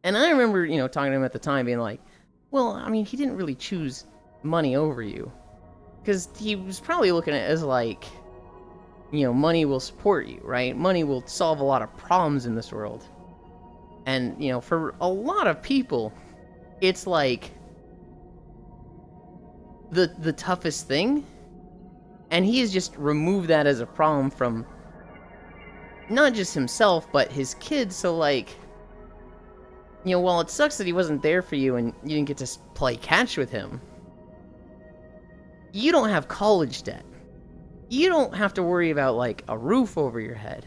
I remember, talking to him at the time being like, well, I mean, he didn't really choose money over you. Because he was probably looking at it as like, money will support you, right? Money will solve a lot of problems in this world. And, for a lot of people, it's like the toughest thing. And he has just removed that as a problem from not just himself, but his kids. So, like, while it sucks that he wasn't there for you and you didn't get to play catch with him, you don't have college debt. You don't have to worry about, like, a roof over your head.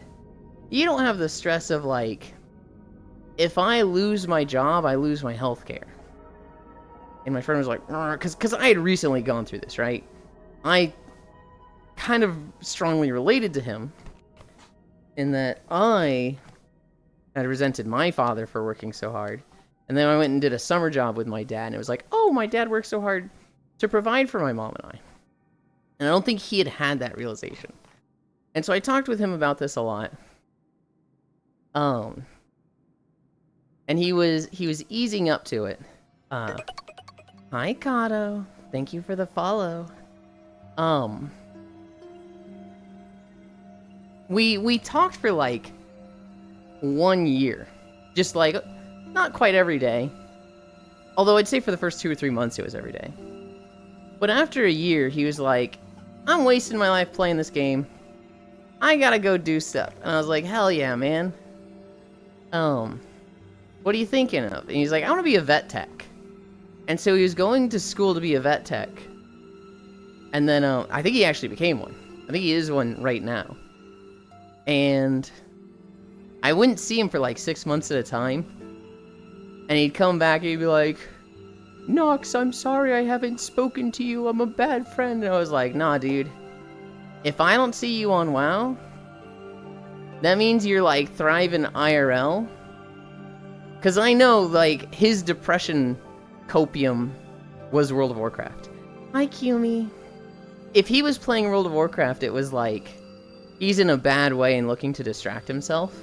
You don't have the stress of, like, if I lose my job, I lose my health care. And my friend was like, because I had recently gone through this, right? I kind of strongly related to him in that I had resented my father for working so hard. And then I went and did a summer job with my dad, and it was like, oh, my dad worked so hard to provide for my mom and I. And I don't think he had that realization. And so I talked with him about this a lot. And he was easing up to it. Hi, Kato. Thank you for the follow. We talked for like 1 year. Just like, not quite every day. Although I'd say for the first 2 or 3 months it was every day. But after a year, he was like, I'm wasting my life playing this game. I gotta go do stuff. And I was like, hell yeah, man. What are you thinking of? And he's like, I want to be a vet tech. And so he was going to school to be a vet tech. And then, I think he actually became one. I think he is one right now. And I wouldn't see him for like 6 months at a time. And he'd come back and he'd be like, Nox, I'm sorry I haven't spoken to you. I'm a bad friend. And I was like, nah, dude. If I don't see you on WoW, that means you're like thriving IRL. Because I know, like, his depression copium was World of Warcraft. Hi, Kumi. If he was playing World of Warcraft, it was like he's in a bad way and looking to distract himself.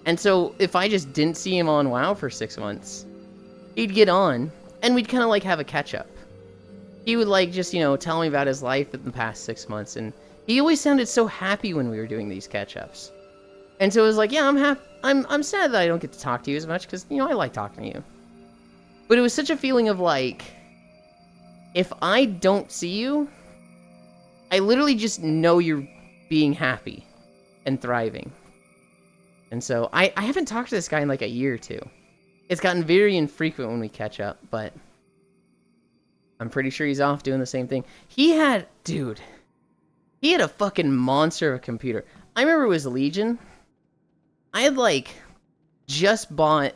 And so if I just didn't see him on WoW for 6 months, he'd get on, and we'd kind of like have a catch-up. He would like just, tell me about his life in the past 6 months, and he always sounded so happy when we were doing these catch-ups. And so it was like, yeah, I'm sad that I don't get to talk to you as much, because, I like talking to you. But it was such a feeling of like, if I don't see you, I literally just know you're being happy and thriving. And so I haven't talked to this guy in like a year or two. It's gotten very infrequent when we catch up, but I'm pretty sure he's off doing the same thing. He had a fucking monster of a computer. I remember it was Legion. I had like just bought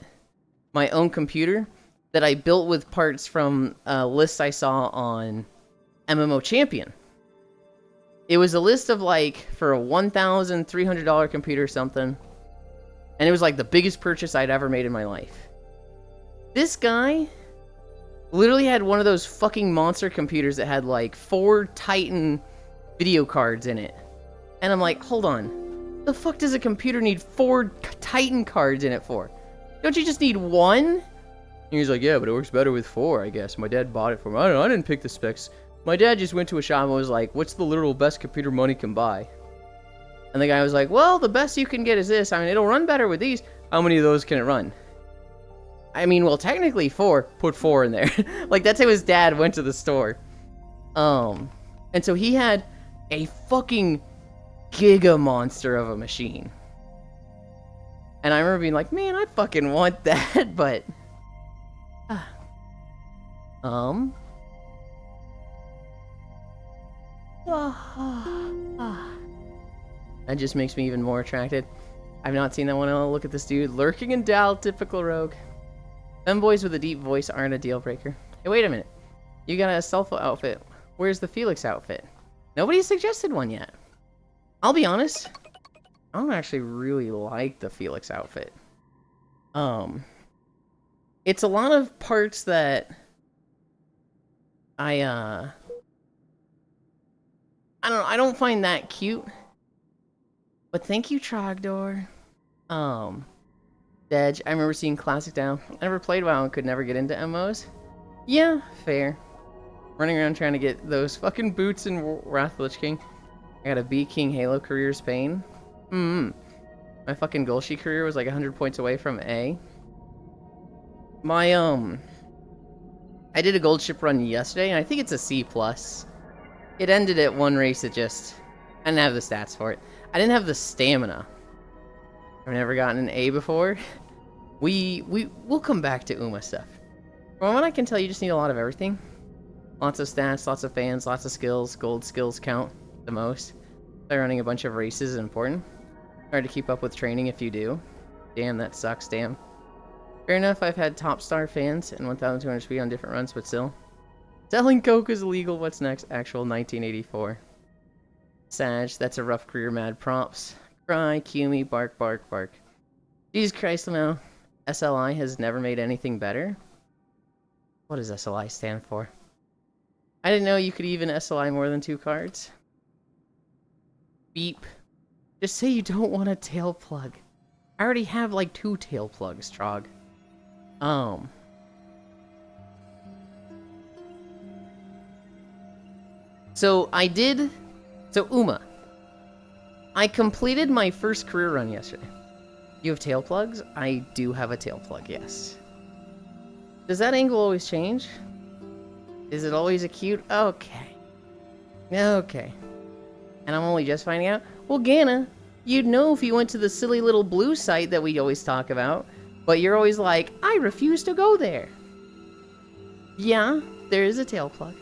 my own computer that I built with parts from a list I saw on MMO Champion. It was a list of like, for a $1,300 computer or something. And it was like the biggest purchase I'd ever made in my life. This guy literally had one of those fucking monster computers that had like 4 Titan video cards in it. And I'm like, hold on. The fuck does a computer need 4 Titan cards in it for? Don't you just need 1? And he's like, yeah, but it works better with 4, I guess. My dad bought it for me. I don't know, I didn't pick the specs. My dad just went to a shop and was like, what's the literal best computer money can buy? And the guy was like, well, the best you can get is this. I mean, it'll run better with these. How many of those can it run? I mean, well, technically 4. Put 4 in there. Like, that's how his dad went to the store. And so he had a fucking giga monster of a machine. And I remember being like, man, I fucking want that, but... That just makes me even more attracted. I've not seen that one. Oh, look at this dude. Lurking in Dal, typical rogue. Femboys with a deep voice aren't a deal breaker. Hey, wait a minute. You got a Selfo outfit. Where's the Felix outfit? Nobody suggested one yet. I'll be honest, I don't actually really like the Felix outfit. It's a lot of parts that I don't know, I don't find that cute. But thank you, Trogdor. Dedge, I remember seeing Classic Down. I never played WoW and could never get into MMOs. Yeah, fair. Running around trying to get those fucking boots in Wrath of the Lich King. I got a B King Halo career Spain. My fucking Golshi career was like 100 points away from A. My, I did a gold ship run yesterday, and I think it's a C+. It ended at one race, I didn't have the stats for it. I didn't have the stamina. I've never gotten an A before. We'll come back to Uma stuff. From what I can tell, you just need a lot of everything. Lots of stats, lots of fans, lots of skills. Gold skills count the most. So running a bunch of races is important. Hard to keep up with training if you do. Damn, that sucks, damn. Fair enough, I've had top star fans and 1,200 speed on different runs, but still. Selling coke is illegal, what's next? Actual 1984. Sag, that's a rough career, mad props. Cry, cue me, bark, bark, bark. Jesus Christ, Lamau. SLI has never made anything better? What does SLI stand for? I didn't know you could even SLI more than 2 cards. Beep. Just say you don't want a tail plug. I already have like 2 tail plugs, Trog. So Uma. I completed my first career run yesterday. You have tail plugs? I do have a tail plug, yes. Does that angle always change? Is it always acute? Okay. Okay. And I'm only just finding out? Well, Gana, you'd know if you went to the silly little blue site that we always talk about, but you're always like, I refuse to go there. Yeah, there is a tail plug.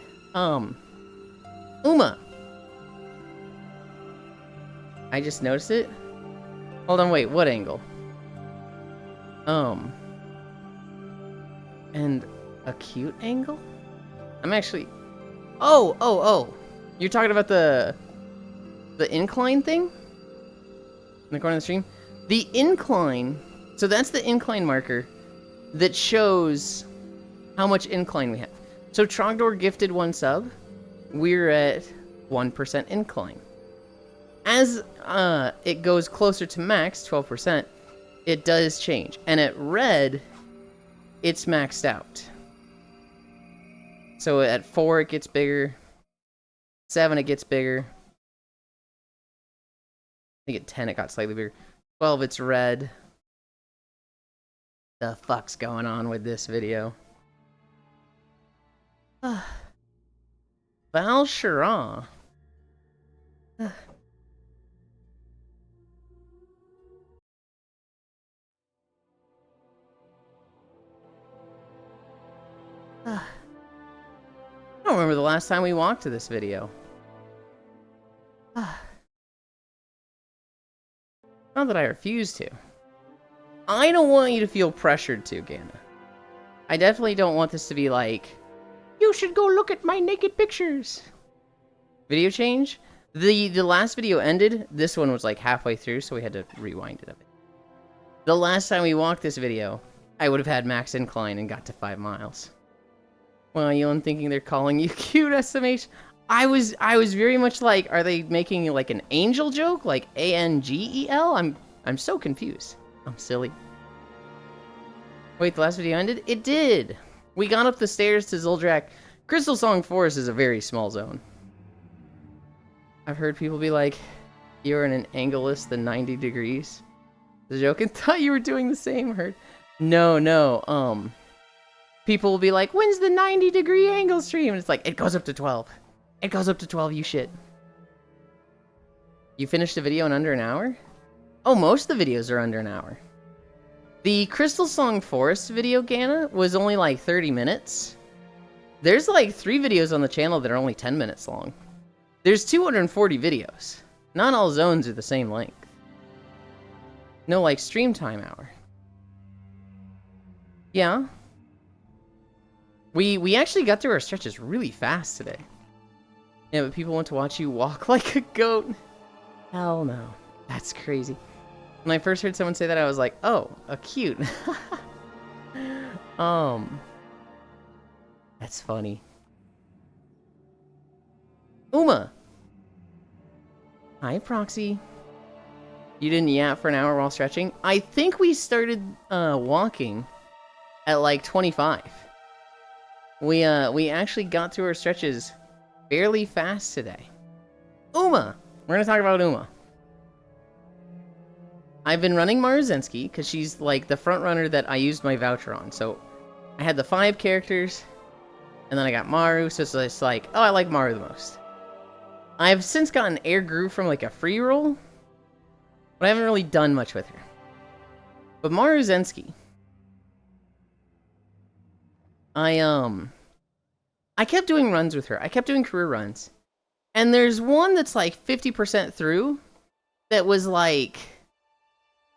Uma. I just noticed it. Hold on, wait, what angle? And acute angle? I'm actually... Oh! You're talking about the incline thing? In the corner of the stream? The incline... So that's the incline marker that shows how much incline we have. So Trogdor gifted 1 sub. We're at 1% incline. As it goes closer to max, 12%, it does change. And at red, it's maxed out. So at 4, it gets bigger. 7, it gets bigger. I think at 10, it got slightly bigger. 12, it's red. The fuck's going on with this video? Val'Sharah. I don't remember the last time we walked to this video. Not that I refuse to. I don't want you to feel pressured to, Gana. I definitely don't want this to be like, you should go look at my naked pictures. Video change? The last video ended. This one was like halfway through, so we had to rewind it a bit. The last time we walked this video, I would have had max incline and got to 5 miles. Well, Elon thinking they're calling you cute, SMH. I was very much like, are they making like an angel joke? Like ANGEL? I'm so confused. I'm silly. Wait, the last video ended? It did! We got up the stairs to Zuldrak. Crystal Song Forest is a very small zone. I've heard people be like, you're in an angle less than 90 degrees. The joke, and thought you were doing the same, heard. No, people will be like, when's the 90-degree angle stream? And it's like, it goes up to 12. It goes up to 12, you shit. You finished the video in under an hour? Oh, most of the videos are under an hour. The Crystal Song Forest video, Gana, was only like 30 minutes. There's like 3 videos on the channel that are only 10 minutes long. There's 240 videos. Not all zones are the same length. No, like, stream time hour. Yeah. We actually got through our stretches really fast today. Yeah, but people want to watch you walk like a goat. Hell no. That's crazy. When I first heard someone say that, I was like, oh, a cute. That's funny. Uma! Hi, Proxy. You didn't yap for an hour while stretching? I think we started walking at like 25. We actually got through our stretches fairly fast today. Uma! We're gonna talk about Uma. I've been running Maruzensky because she's like the front runner that I used my voucher on. So I had the 5 characters, and then I got Maru, so it's like, oh, I like Maru the most. I've since gotten Air Gru from like a free roll, but I haven't really done much with her. But Maruzensky, I kept doing runs with her. I kept doing career runs. And there's one that's like 50% through that was like,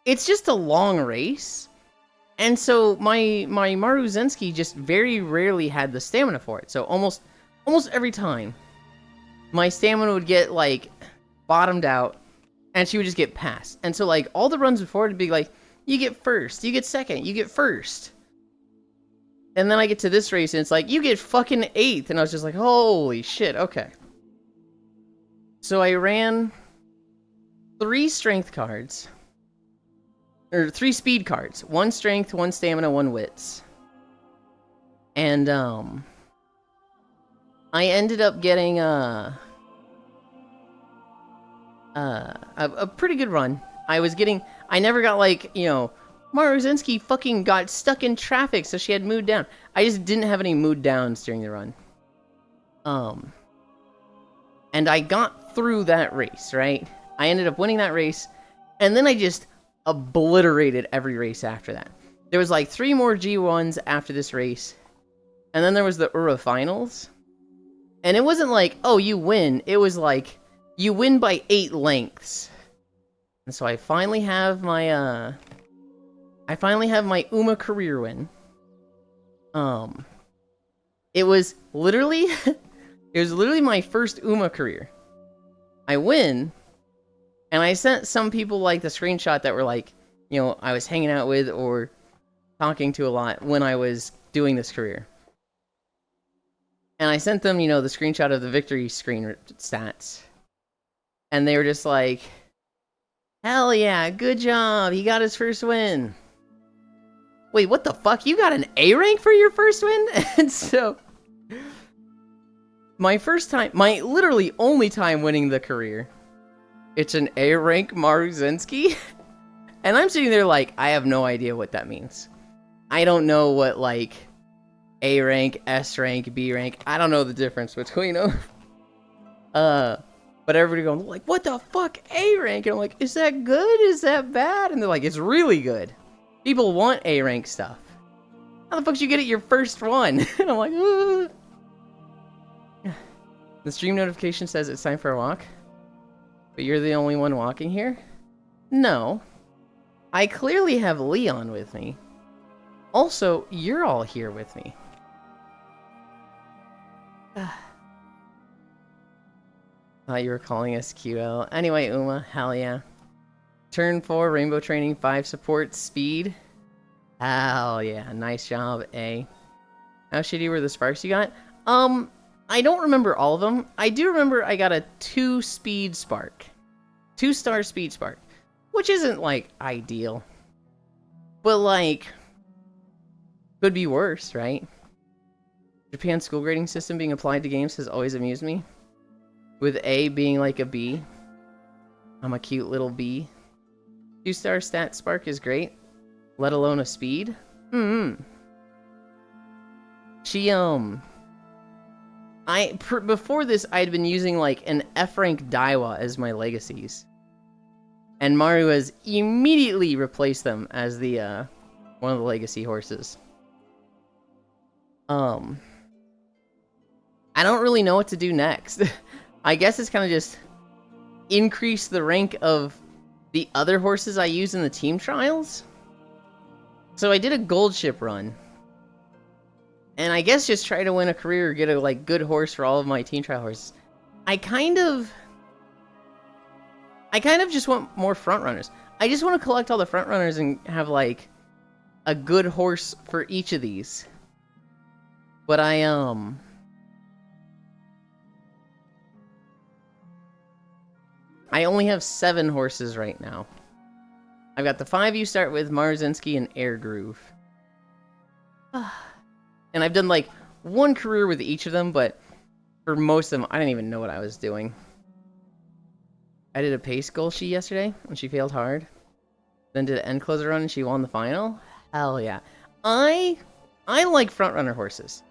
it's just a long race. And so my Maruzensky just very rarely had the stamina for it. So almost every time my stamina would get like bottomed out and she would just get passed. And so like all the runs before it'd be like, you get first, you get second, you get first. And then I get to this race and it's like, you get fucking 8th. And I was just like, holy shit, okay. So I ran 3 strength cards. Or 3 speed cards. 1 strength, 1 stamina, 1 wits. And, I ended up getting, a pretty good run. I never got like, you know, Maruzensky fucking got stuck in traffic, so she had mood down. I just didn't have any mood downs during the run. And I got through that race, right? I ended up winning that race, and then I just obliterated every race after that. There was like 3 more G1s after this race, and then there was the Ura Finals. And it wasn't like, oh, you win. It was like, you win by 8 lengths. And so I finally have my, Uma career win. It was literally my first Uma career. I win, and I sent some people like the screenshot that were like, you know, I was hanging out with or talking to a lot when I was doing this career. And I sent them, you know, the screenshot of the victory screen stats. And they were just like, hell yeah, good job, he got his first win. Wait, what the fuck? You got an A rank for your first win? And so, my first time, my literally only time winning the career, it's an A rank Maruzensky. And I'm sitting there like, I have no idea what that means. I don't know what, like, A rank, S rank, B rank, I don't know the difference between them. But everybody going, like, what the fuck, A rank? And I'm like, is that good? Is that bad? And they're like, it's really good. People want A rank stuff. How the fuck did you get it your first one? And I'm like, ugh. The stream notification says it's time for a walk. But you're the only one walking here? No. I clearly have Leon with me. Also, you're all here with me. Thought you were calling us QL. Anyway, Uma, hell yeah. Turn 4, Rainbow Training 5 support speed. Hell yeah, nice job, A. How shitty were the sparks you got? I don't remember all of them. I do remember I got a 2 speed spark. 2-star speed spark. Which isn't, like, ideal. But, like, could be worse, right? Japan's school grading system being applied to games has always amused me. With A being like a B. I'm a cute little B. 2-star stat spark is great. Let alone a speed. She, before this, I'd been using, like, an F-rank Daiwa as my legacies. And Maru has immediately replaced them as the, one of the legacy horses. I don't really know what to do next. I guess it's kind of just increase the rank of the other horses I use in the team trials. So I did a gold ship run. And I guess just try to win a career or get a like good horse for all of my team trial horses. I I kind of just want more front runners. I just want to collect all the front runners and have like a good horse for each of these. But I only have 7 horses right now. I've got the 5 you start with, Marzinski and Air Groove. And I've done like 1 career with each of them, but for most of them, I didn't even know what I was doing. I did a pace goal sheet yesterday, and she failed hard. Then did an end closer run, and she won the final. Hell yeah. I like front runner horses.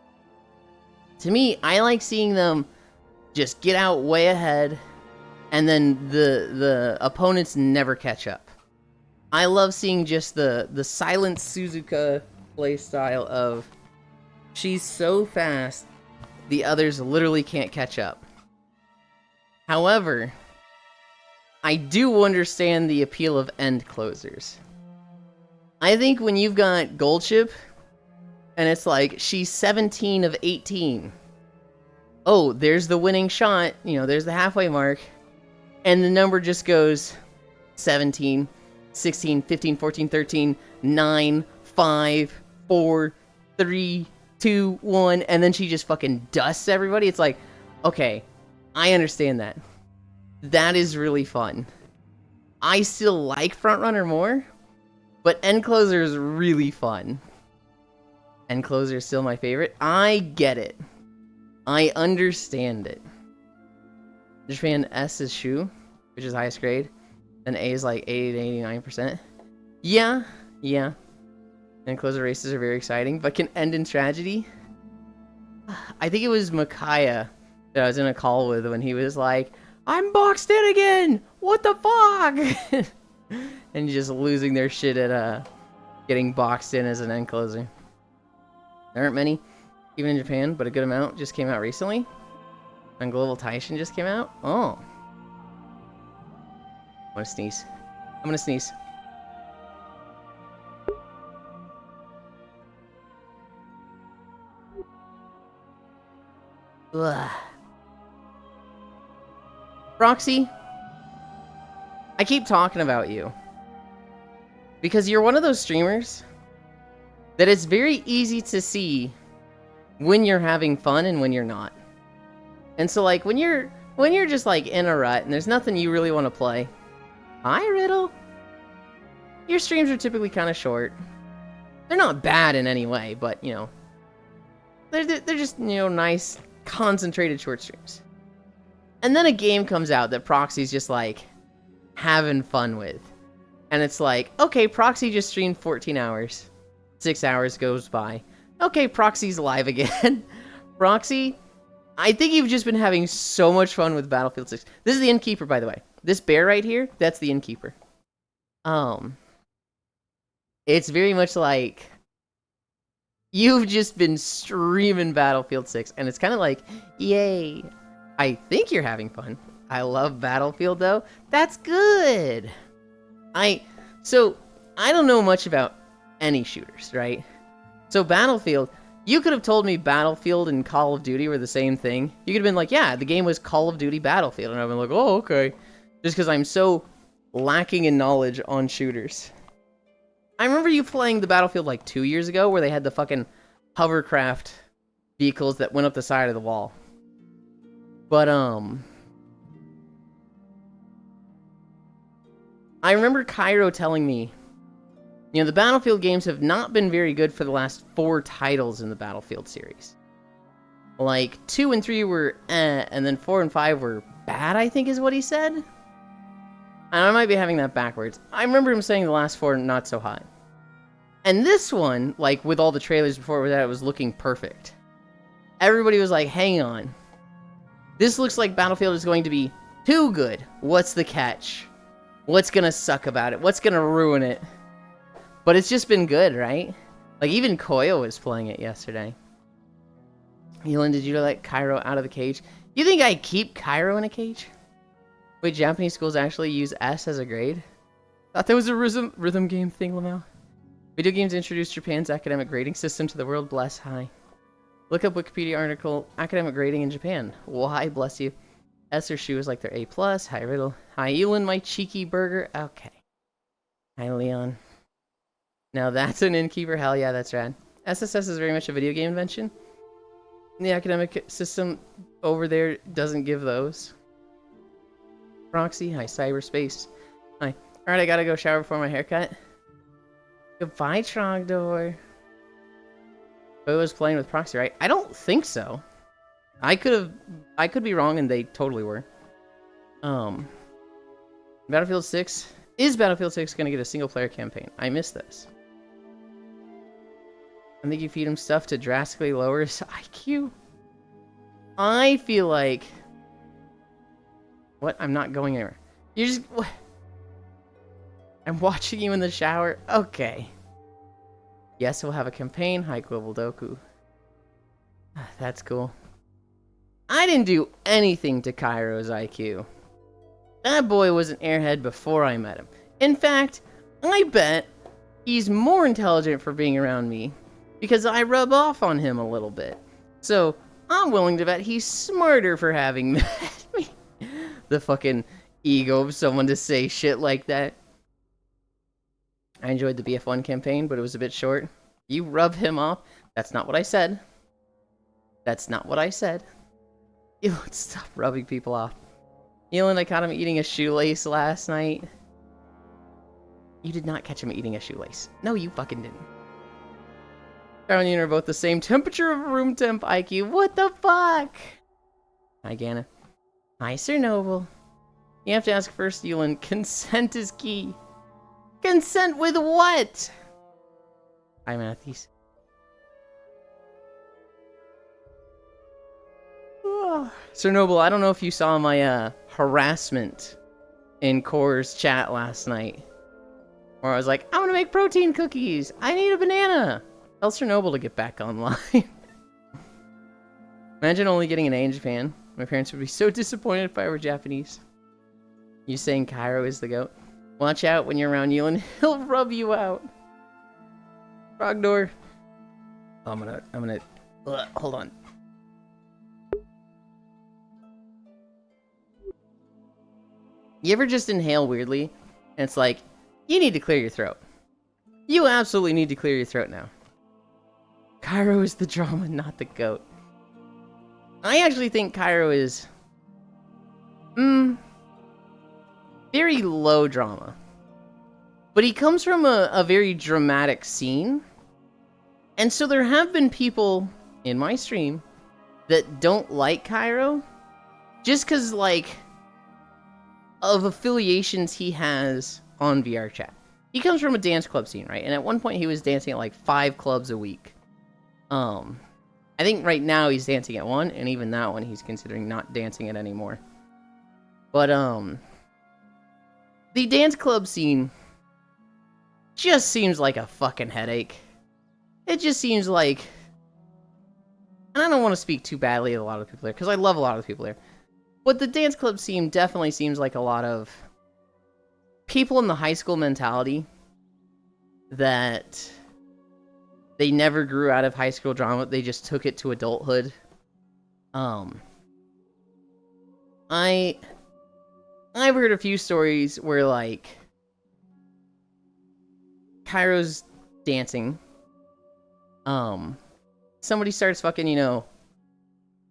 To me, I like seeing them just get out way ahead, and then the opponents never catch up. I love seeing just the silent Suzuka play style of she's so fast, the others literally can't catch up. However, I do understand the appeal of end closers. I think when you've got Gold Chip, and it's like, she's 17 of 18. Oh, there's the winning shot, you know, there's the halfway mark, and the number just goes 17, 16, 15, 14, 13, 9, 5, 4, 3, 2, 1, and then she just fucking dusts everybody. It's like, okay, I understand that. That is really fun. I still like Frontrunner more, but End Closer is really fun. End Closer is still my favorite. I get it. I understand it. Japan S is Shu, which is highest grade. And A is like 80 to 89%. Yeah. End Closer races are very exciting, but can end in tragedy. I think it was Micaiah that I was in a call with when he was like, I'm boxed in again! What the fuck? And just losing their shit at getting boxed in as an end closer. There aren't many, even in Japan, but a good amount just came out recently. And Global Taishin just came out. Oh. I'm gonna sneeze. I'm gonna sneeze. Ugh. Roxy, I keep talking about you because you're one of those streamers that it's very easy to see when you're having fun and when you're not. And so like when you're just like in a rut and there's nothing you really want to play. Hi, Riddle. Your streams are typically kind of short. They're not bad in any way, but you know, they're just, you know, nice concentrated short streams. And then a game comes out that Proxy's just like having fun with. And it's like, okay, Proxy just streamed 14 hours. 6 hours goes by. Okay, Proxy's live again. Proxy, I think you've just been having so much fun with Battlefield 6. This is the Innkeeper, by the way. This bear right here, that's the Innkeeper. It's very much like you've just been streaming Battlefield 6, and it's kind of like, yay. I think you're having fun. I love Battlefield, though. That's good. So, I don't know much about any shooters, right? So, Battlefield, you could have told me Battlefield and Call of Duty were the same thing. You could have been like, yeah, the game was Call of Duty Battlefield. And I've been like, oh, okay. Just because I'm so lacking in knowledge on shooters. I remember you playing the Battlefield like 2 years ago where they had the fucking hovercraft vehicles that went up the side of the wall. But, I remember Cairo telling me, you know, the Battlefield games have not been very good for the last 4 titles in the Battlefield series. Like, 2 and 3 were and then 4 and 5 were bad, I think is what he said. And I might be having that backwards. I remember him saying the last 4 not so high. And this one, like, with all the trailers before that, it was looking perfect. Everybody was like, hang on. This looks like Battlefield is going to be too good. What's the catch? What's gonna suck about it? What's gonna ruin it? But it's just been good, right? Like, even Koyo was playing it yesterday. Elin, did you let Cairo out of the cage? You think I keep Cairo in a cage? Wait, Japanese schools actually use S as a grade? Thought that was a rhythm game thing, Lamau. Video games introduced Japan's academic grading system to the world. Bless. Hi. Look up Wikipedia article, academic grading in Japan. Why, bless you. Esther Shoe is like their A+. Hi, Riddle. Hi, Elin, my cheeky burger. Okay. Hi, Leon. Now that's an innkeeper. Hell yeah, that's rad. SSS is very much a video game invention. The academic system over there doesn't give those. Proxy, hi, cyberspace. Hi. Alright, I gotta go shower before my haircut. Goodbye, Trogdor. Bo was playing with Proxy, right? I don't think so. I could be wrong, and they totally were. Battlefield 6. Is Battlefield 6 gonna get a single-player campaign? I missed this. I think you feed him stuff to drastically lower his IQ. I feel like... What? I'm not going anywhere. You just... What? I'm watching you in the shower? Okay. Yes, we'll have a campaign. Hi, Global Doku. That's cool. I didn't do anything to Cairo's IQ. That boy was an airhead before I met him. In fact, I bet he's more intelligent for being around me because I rub off on him a little bit. So, I'm willing to bet he's smarter for having met me. The fucking ego of someone to say shit like that. I enjoyed the BF1 campaign, but it was a bit short. You rub him off? That's not what I said. That's not what I said. You stop rubbing people off. Elin, I caught him eating a shoelace last night. You did not catch him eating a shoelace. No, you fucking didn't. Carol and you are both the same temperature of room temp IQ. What the fuck? Hi, Ganna. Hi, Sir Noble. You have to ask first, Elin. Consent is key. Consent with what? Hi, Matthews. Sir Noble, I don't know if you saw my harassment in Core's chat last night. Where I was like, I'm gonna make protein cookies. I need a banana. Tell Sir Noble to get back online. Imagine only getting an A in Japan. My parents would be so disappointed if I were Japanese. You saying Cairo is the goat? Watch out when you're around Elin. He'll rub you out. Frogdor. Oh, I'm gonna... hold on. You ever just inhale weirdly? And it's like, you need to clear your throat. You absolutely need to clear your throat now. Cairo is the drama, not the goat. I actually think Cairo is... very low drama. But he comes from a very dramatic scene. And so there have been people in my stream that don't like Cairo. Just because, like, of affiliations he has on VR chat. He comes from a dance club scene, right? And at one point he was dancing at like 5 clubs a week. I think right now he's dancing at 1, and even that one he's considering not dancing it anymore. But, the dance club scene just seems like a fucking headache. It just seems like... And I don't want to speak too badly of a lot of people there, because I love a lot of the people there. But the dance club scene definitely seems like a lot of people in the high school mentality that they never grew out of high school drama. They just took it to adulthood. I've heard a few stories where, like, Cairo's dancing. Somebody starts fucking, you know,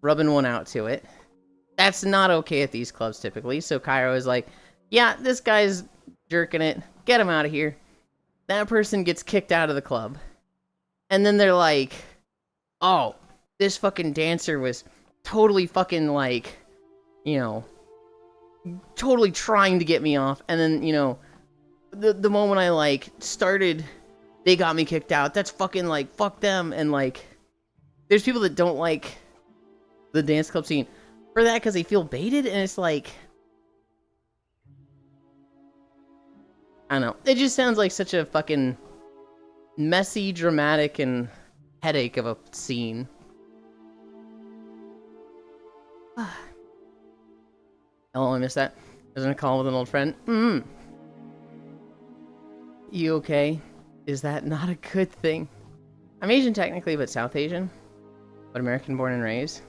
rubbing one out to it. That's not okay at these clubs typically. So Cairo is like, yeah, this guy's jerking it. Get him out of here. That person gets kicked out of the club. And then they're like, oh, this fucking dancer was totally fucking, like, you know, totally trying to get me off. And then, you know, the moment I, like, started, they got me kicked out. That's fucking, like, fuck them. And, like, there's people that don't like the dance club scene for that because they feel baited. And it's like, I don't know. It just sounds like such a fucking messy, dramatic, and headache of a scene. Oh, I missed that. I was on a call with an old friend. You okay? Is that not a good thing? I'm Asian technically, but South Asian. But American born and raised.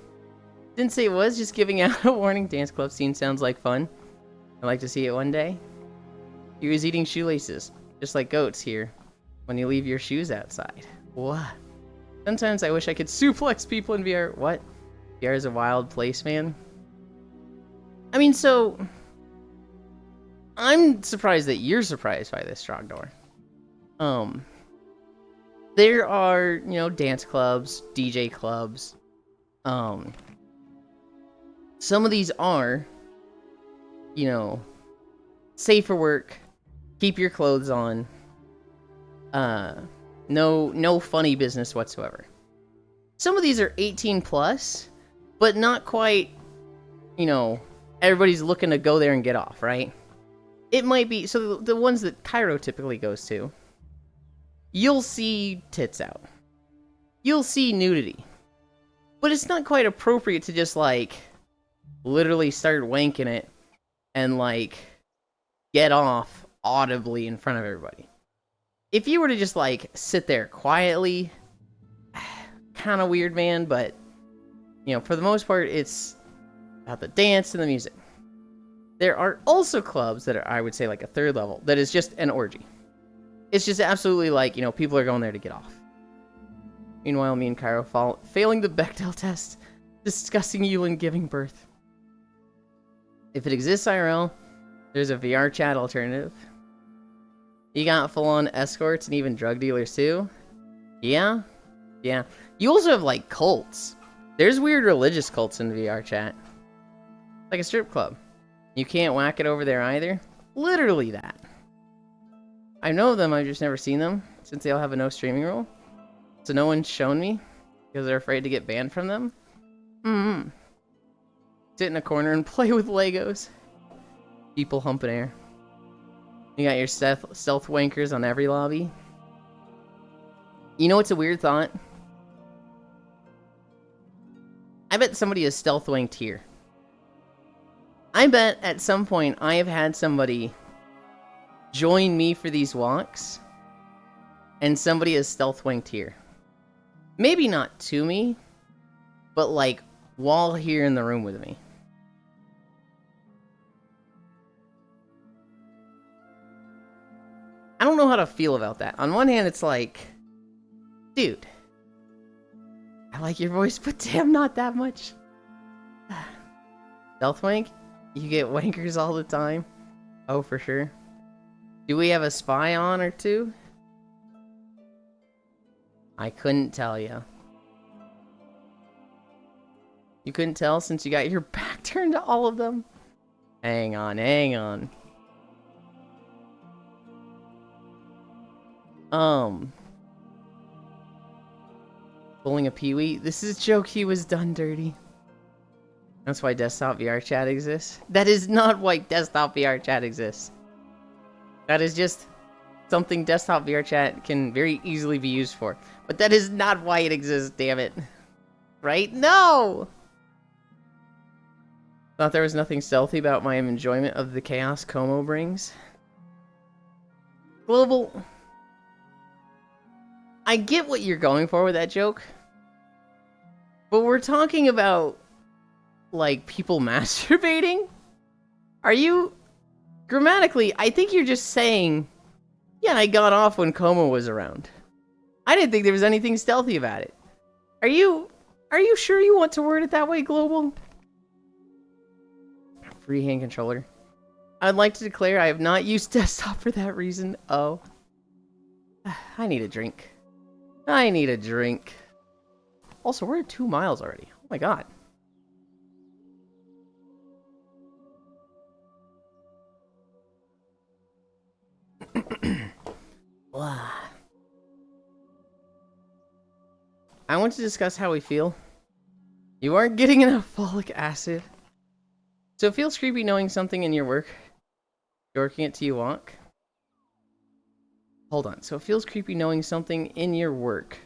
Didn't say it was, just giving out a warning. Dance club scene sounds like fun. I'd like to see it one day. He was eating shoelaces, just like goats here, when you leave your shoes outside. What? Sometimes I wish I could suplex people in VR. What? VR is a wild place, man. I mean, so... I'm surprised that you're surprised by this, Strogdor. There are, you know, dance clubs, DJ clubs. Some of these are, you know, safe for work, keep your clothes on, no funny business whatsoever. Some of these are 18 plus, but not quite, you know, everybody's looking to go there and get off, right? It might be, so the ones that Cairo typically goes to, you'll see tits out. You'll see nudity. But it's not quite appropriate to just, like, literally start wanking it and, like, get off audibly in front of everybody. If you were to just, like, sit there quietly, kind of weird, man, but, you know, for the most part, it's about the dance and the music. There are also clubs that are, I would say, like a third level, that is just an orgy. It's just absolutely like, you know, people are going there to get off. Meanwhile, me and Cairo failing the Bechdel test, discussing Yulin giving birth. If it exists IRL, there's a VR chat alternative. You got full-on escorts and even drug dealers too. Yeah. You also have, like, cults. There's weird religious cults in VR chat. Like a strip club. You can't whack it over there either. Literally that. I know them, I've just never seen them, since they all have a no streaming rule. So no one's shown me, because they're afraid to get banned from them. Sit in a corner and play with Legos. People humping air. You got your stealth wankers on every lobby. You know what's a weird thought? I bet somebody is stealth wanked here. I bet at some point I have had somebody join me for these walks, and somebody is stealth wanked here. Maybe not to me, but like while here in the room with me. I don't know how to feel about that. On one hand, it's like, dude, I like your voice, but damn, not that much. Stealth wank? You get wankers all the time? Oh, for sure. Do we have a spy on or two? I couldn't tell you. You couldn't tell since you got your back turned to all of them? Hang on. Pulling a peewee? This is a joke, he was done dirty. That's why desktop VR chat exists? That is not why desktop VR chat exists. That is just something desktop VR chat can very easily be used for. But that is not why it exists, damn it. Right? No! Thought there was nothing stealthy about my enjoyment of the chaos Como brings. Global... I get what you're going for with that joke. But we're talking about... like, people masturbating? Are you... Grammatically, I think you're just saying, yeah, I got off when Como was around. I didn't think there was anything stealthy about it. Are you sure you want to word it that way, Global? Freehand controller. I'd like to declare I have not used desktop for that reason. Oh. I need a drink. Also, we're at 2 miles already. Oh my god. I want to discuss how we feel. You aren't getting enough folic acid. So it feels creepy knowing something in your work. Jerking it till you walk. Hold on. So it feels creepy knowing something in your work.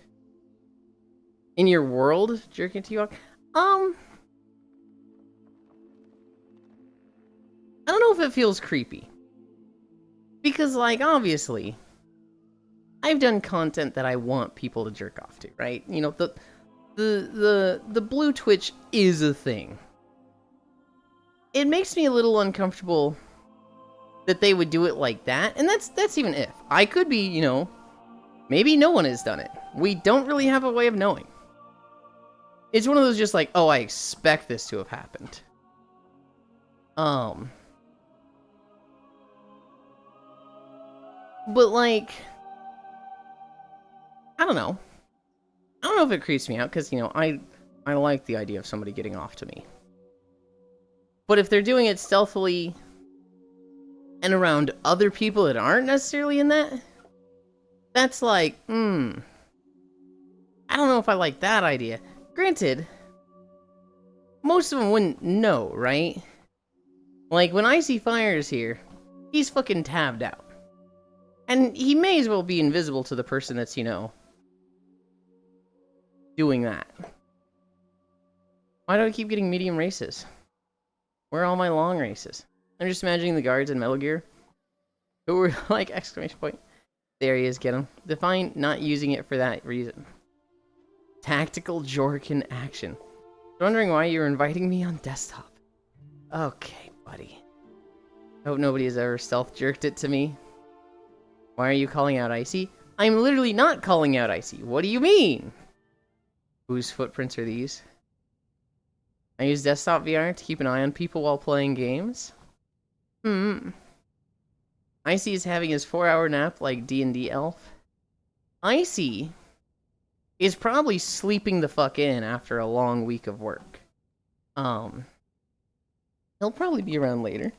In your world? Jerking it till you walk? I don't know if it feels creepy. Because, like, obviously, I've done content that I want people to jerk off to, right? You know, the blue twitch is a thing. It makes me a little uncomfortable that they would do it like that, and that's even if. I could be, you know, maybe no one has done it. We don't really have a way of knowing. It's one of those just like, oh, I expect this to have happened. But like, I don't know. I don't know if it creeps me out, because, you know, I like the idea of somebody getting off to me. But if they're doing it stealthily and around other people that aren't necessarily in that, that's like, I don't know if I like that idea. Granted, most of them wouldn't know, right? Like, when Icy Fire is here, he's fucking tabbed out. And he may as well be invisible to the person that's, you know, doing that. Why do I keep getting medium races? Where are all my long races? I'm just imagining the guards in Metal Gear who were like, exclamation point. There he is, get him. Define not using it for that reason. Tactical Jorkin action. Wondering why you're inviting me on desktop. Okay, buddy. Hope nobody has ever stealth jerked it to me. Why are you calling out Icy? I'm literally not calling out Icy. What do you mean? Whose footprints are these? I use desktop VR to keep an eye on people while playing games. Icy is having his 4-hour nap like D&D elf. Icy is probably sleeping the fuck in after a long week of work. He'll probably be around later.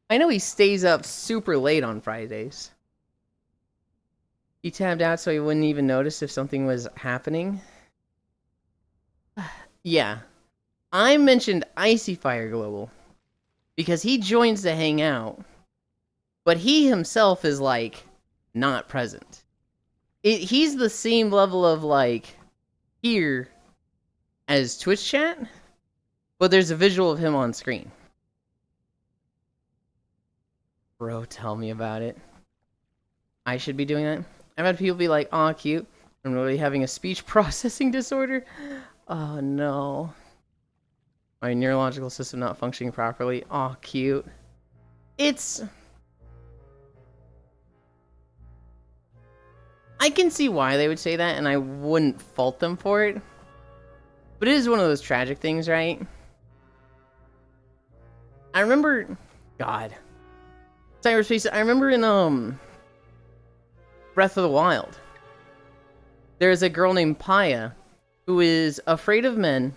I know he stays up super late on Fridays. He tabbed out so he wouldn't even notice if something was happening. Yeah. I mentioned Icy Fire Global because he joins to hang out, but he himself is, like, not present. He's the same level of, like, here as Twitch chat, but there's a visual of him on screen. Bro, tell me about it. I should be doing that. I've had people be like, aw, cute. I'm really having a speech processing disorder. Oh, no. My neurological system not functioning properly. Aw, cute. It's... I can see why they would say that, and I wouldn't fault them for it. But it is one of those tragic things, right? I remember... God. Cyberspace, I remember in, Breath of the Wild. There's a girl named Paya who is afraid of men,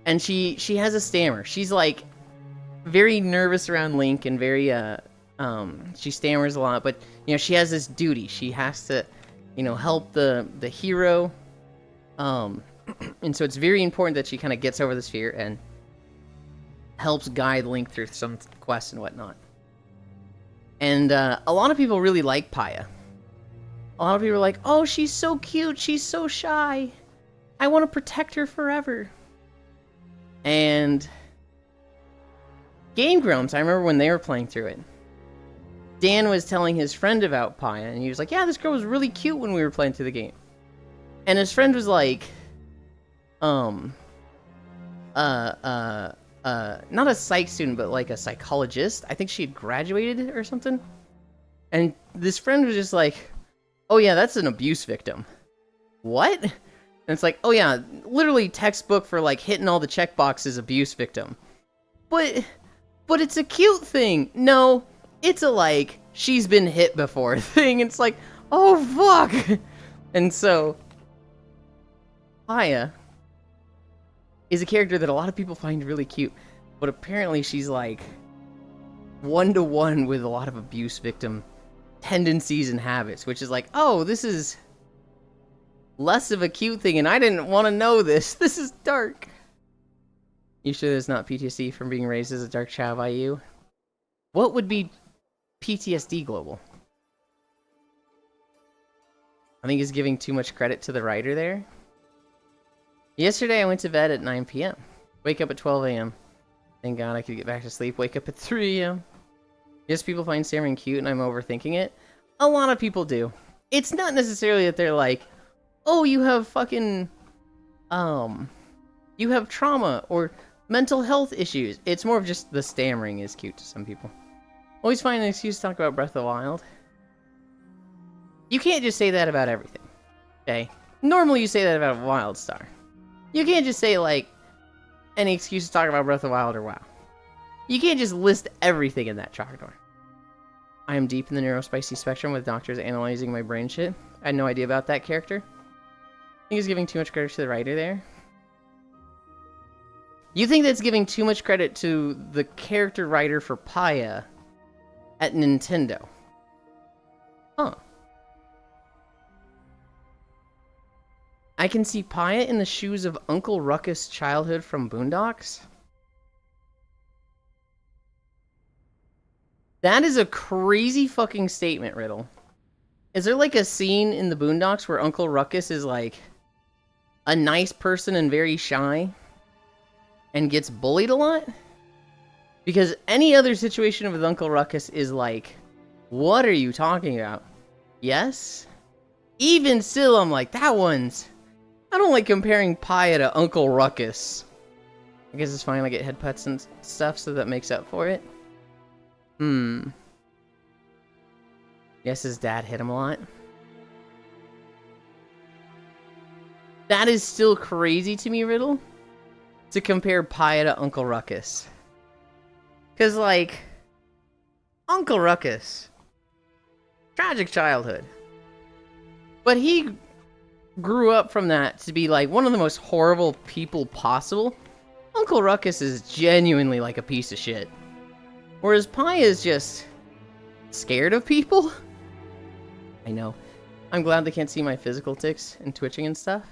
and she has a stammer. She's, like, very nervous around Link and very, she stammers a lot, but, you know, she has this duty. She has to, you know, help the hero, and so it's very important that she kind of gets over this fear and helps guide Link through some quests and whatnot. And a lot of people really like Paya. A lot of people are like, oh, she's so cute, she's so shy. I want to protect her forever. And Game Grumps, I remember when they were playing through it, Dan was telling his friend about Paya, and he was like, yeah, this girl was really cute when we were playing through the game. And his friend was like, not a psych student, but like a psychologist. I think she had graduated or something. And this friend was just like, oh yeah, that's an abuse victim. What? And it's like, oh yeah, literally textbook for like hitting all the checkboxes abuse victim. But it's a cute thing. No, it's a like, she's been hit before thing. It's like, oh fuck. And so, Paya is a character that a lot of people find really cute, but apparently she's like one-to-one with a lot of abuse victim tendencies and habits, which is like, oh, this is less of a cute thing, and I didn't want to know this. This is dark. You sure there's not PTSD from being raised as a dark child by you? What would be PTSD global? I think he's giving too much credit to the writer there. Yesterday I went to bed at 9 p.m. Wake up at 12 a.m. Thank God I could get back to sleep. Wake up at 3 a.m. Yes, people find stammering cute and I'm overthinking it. A lot of people do. It's not necessarily that they're like, oh, you have fucking You have trauma or mental health issues. It's more of just the stammering is cute to some people. Always find an excuse to talk about Breath of the Wild. You can't just say that about everything, okay? Normally you say that about WildStar. You can't just say, like, any excuse to talk about Breath of the Wild or WoW. You can't just list everything in that Trogdor. I am deep in the neurospicy spectrum with doctors analyzing my brain shit. I had no idea about that character. I think he's giving too much credit to the writer there. You think that's giving too much credit to the character writer for Paya at Nintendo? Huh. I can see Paya in the shoes of Uncle Ruckus' childhood from Boondocks. That is a crazy fucking statement, Riddle. Is there like a scene in the Boondocks where Uncle Ruckus is like a nice person and very shy and gets bullied a lot? Because any other situation with Uncle Ruckus is like, what are you talking about? Yes? Even still, I'm like, that one's... I don't like comparing Paya to Uncle Ruckus. I guess it's fine, I get head pets and stuff, so that makes up for it. Yes, his dad hit him a lot. That is still crazy to me, Riddle, to compare Paya to Uncle Ruckus. Because, like, Uncle Ruckus, tragic childhood. But he grew up from that to be, like, one of the most horrible people possible. Uncle Ruckus is genuinely, like, a piece of shit. Whereas Paya is just scared of people. I know. I'm glad they can't see my physical tics and twitching and stuff.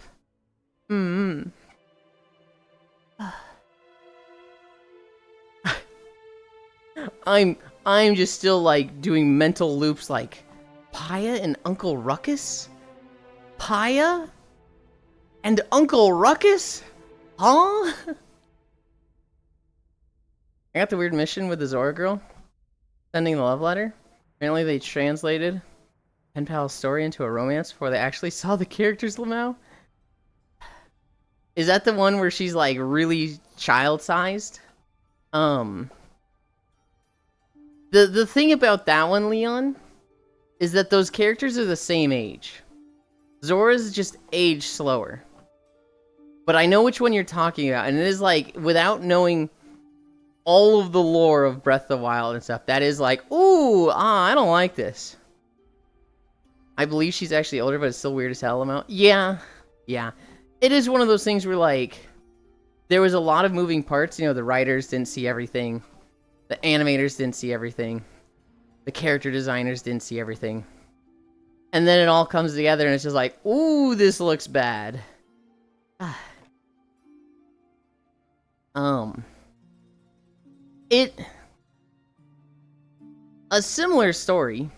I'm just still like doing mental loops like Paya and Uncle Ruckus? Paya and Uncle Ruckus? Huh? I got the weird mission with the Zora girl sending the love letter. Apparently they translated Pen Pal's story into a romance before they actually saw the characters, Lamau. Is that the one where she's like really child-sized? The thing about that one, Leon, is that those characters are the same age. Zora's just aged slower. But I know which one you're talking about, and it is like, without knowing all of the lore of Breath of the Wild and stuff, that is like, ooh, I don't like this. I believe she's actually older, but it's still weird as hell amount. Yeah. It is one of those things where, like, there was a lot of moving parts. You know, the writers didn't see everything. The animators didn't see everything. The character designers didn't see everything. And then it all comes together and it's just like, ooh, this looks bad. A similar story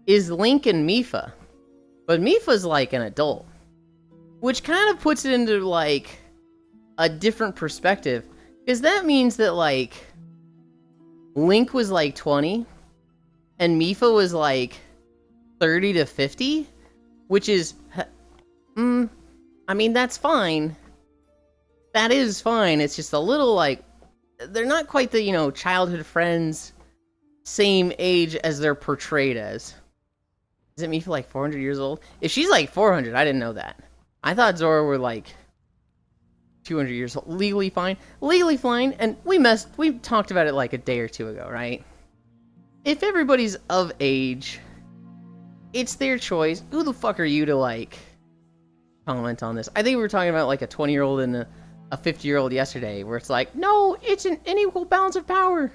is Link and Mipha. But Mipha's like an adult. Which kind of puts it into, like, a different perspective. Because that means that, like, Link was, like, 20. And Mipha was, like, 30 to 50. Which is... I mean, that's fine. That is fine. It's just a little, like... They're not quite the, you know, childhood friends... same age as they're portrayed as. Is it Mipha, like, 400 years old? If she's, like, 400, I didn't know that. I thought Zora were like 200 years old. Legally fine. Legally fine. And we talked about it like a day or two ago, right? If everybody's of age, it's their choice. Who the fuck are you to like comment on this? I think we were talking about like a 20-year-old and a 50-year-old yesterday, where it's like, no, it's an unequal balance of power.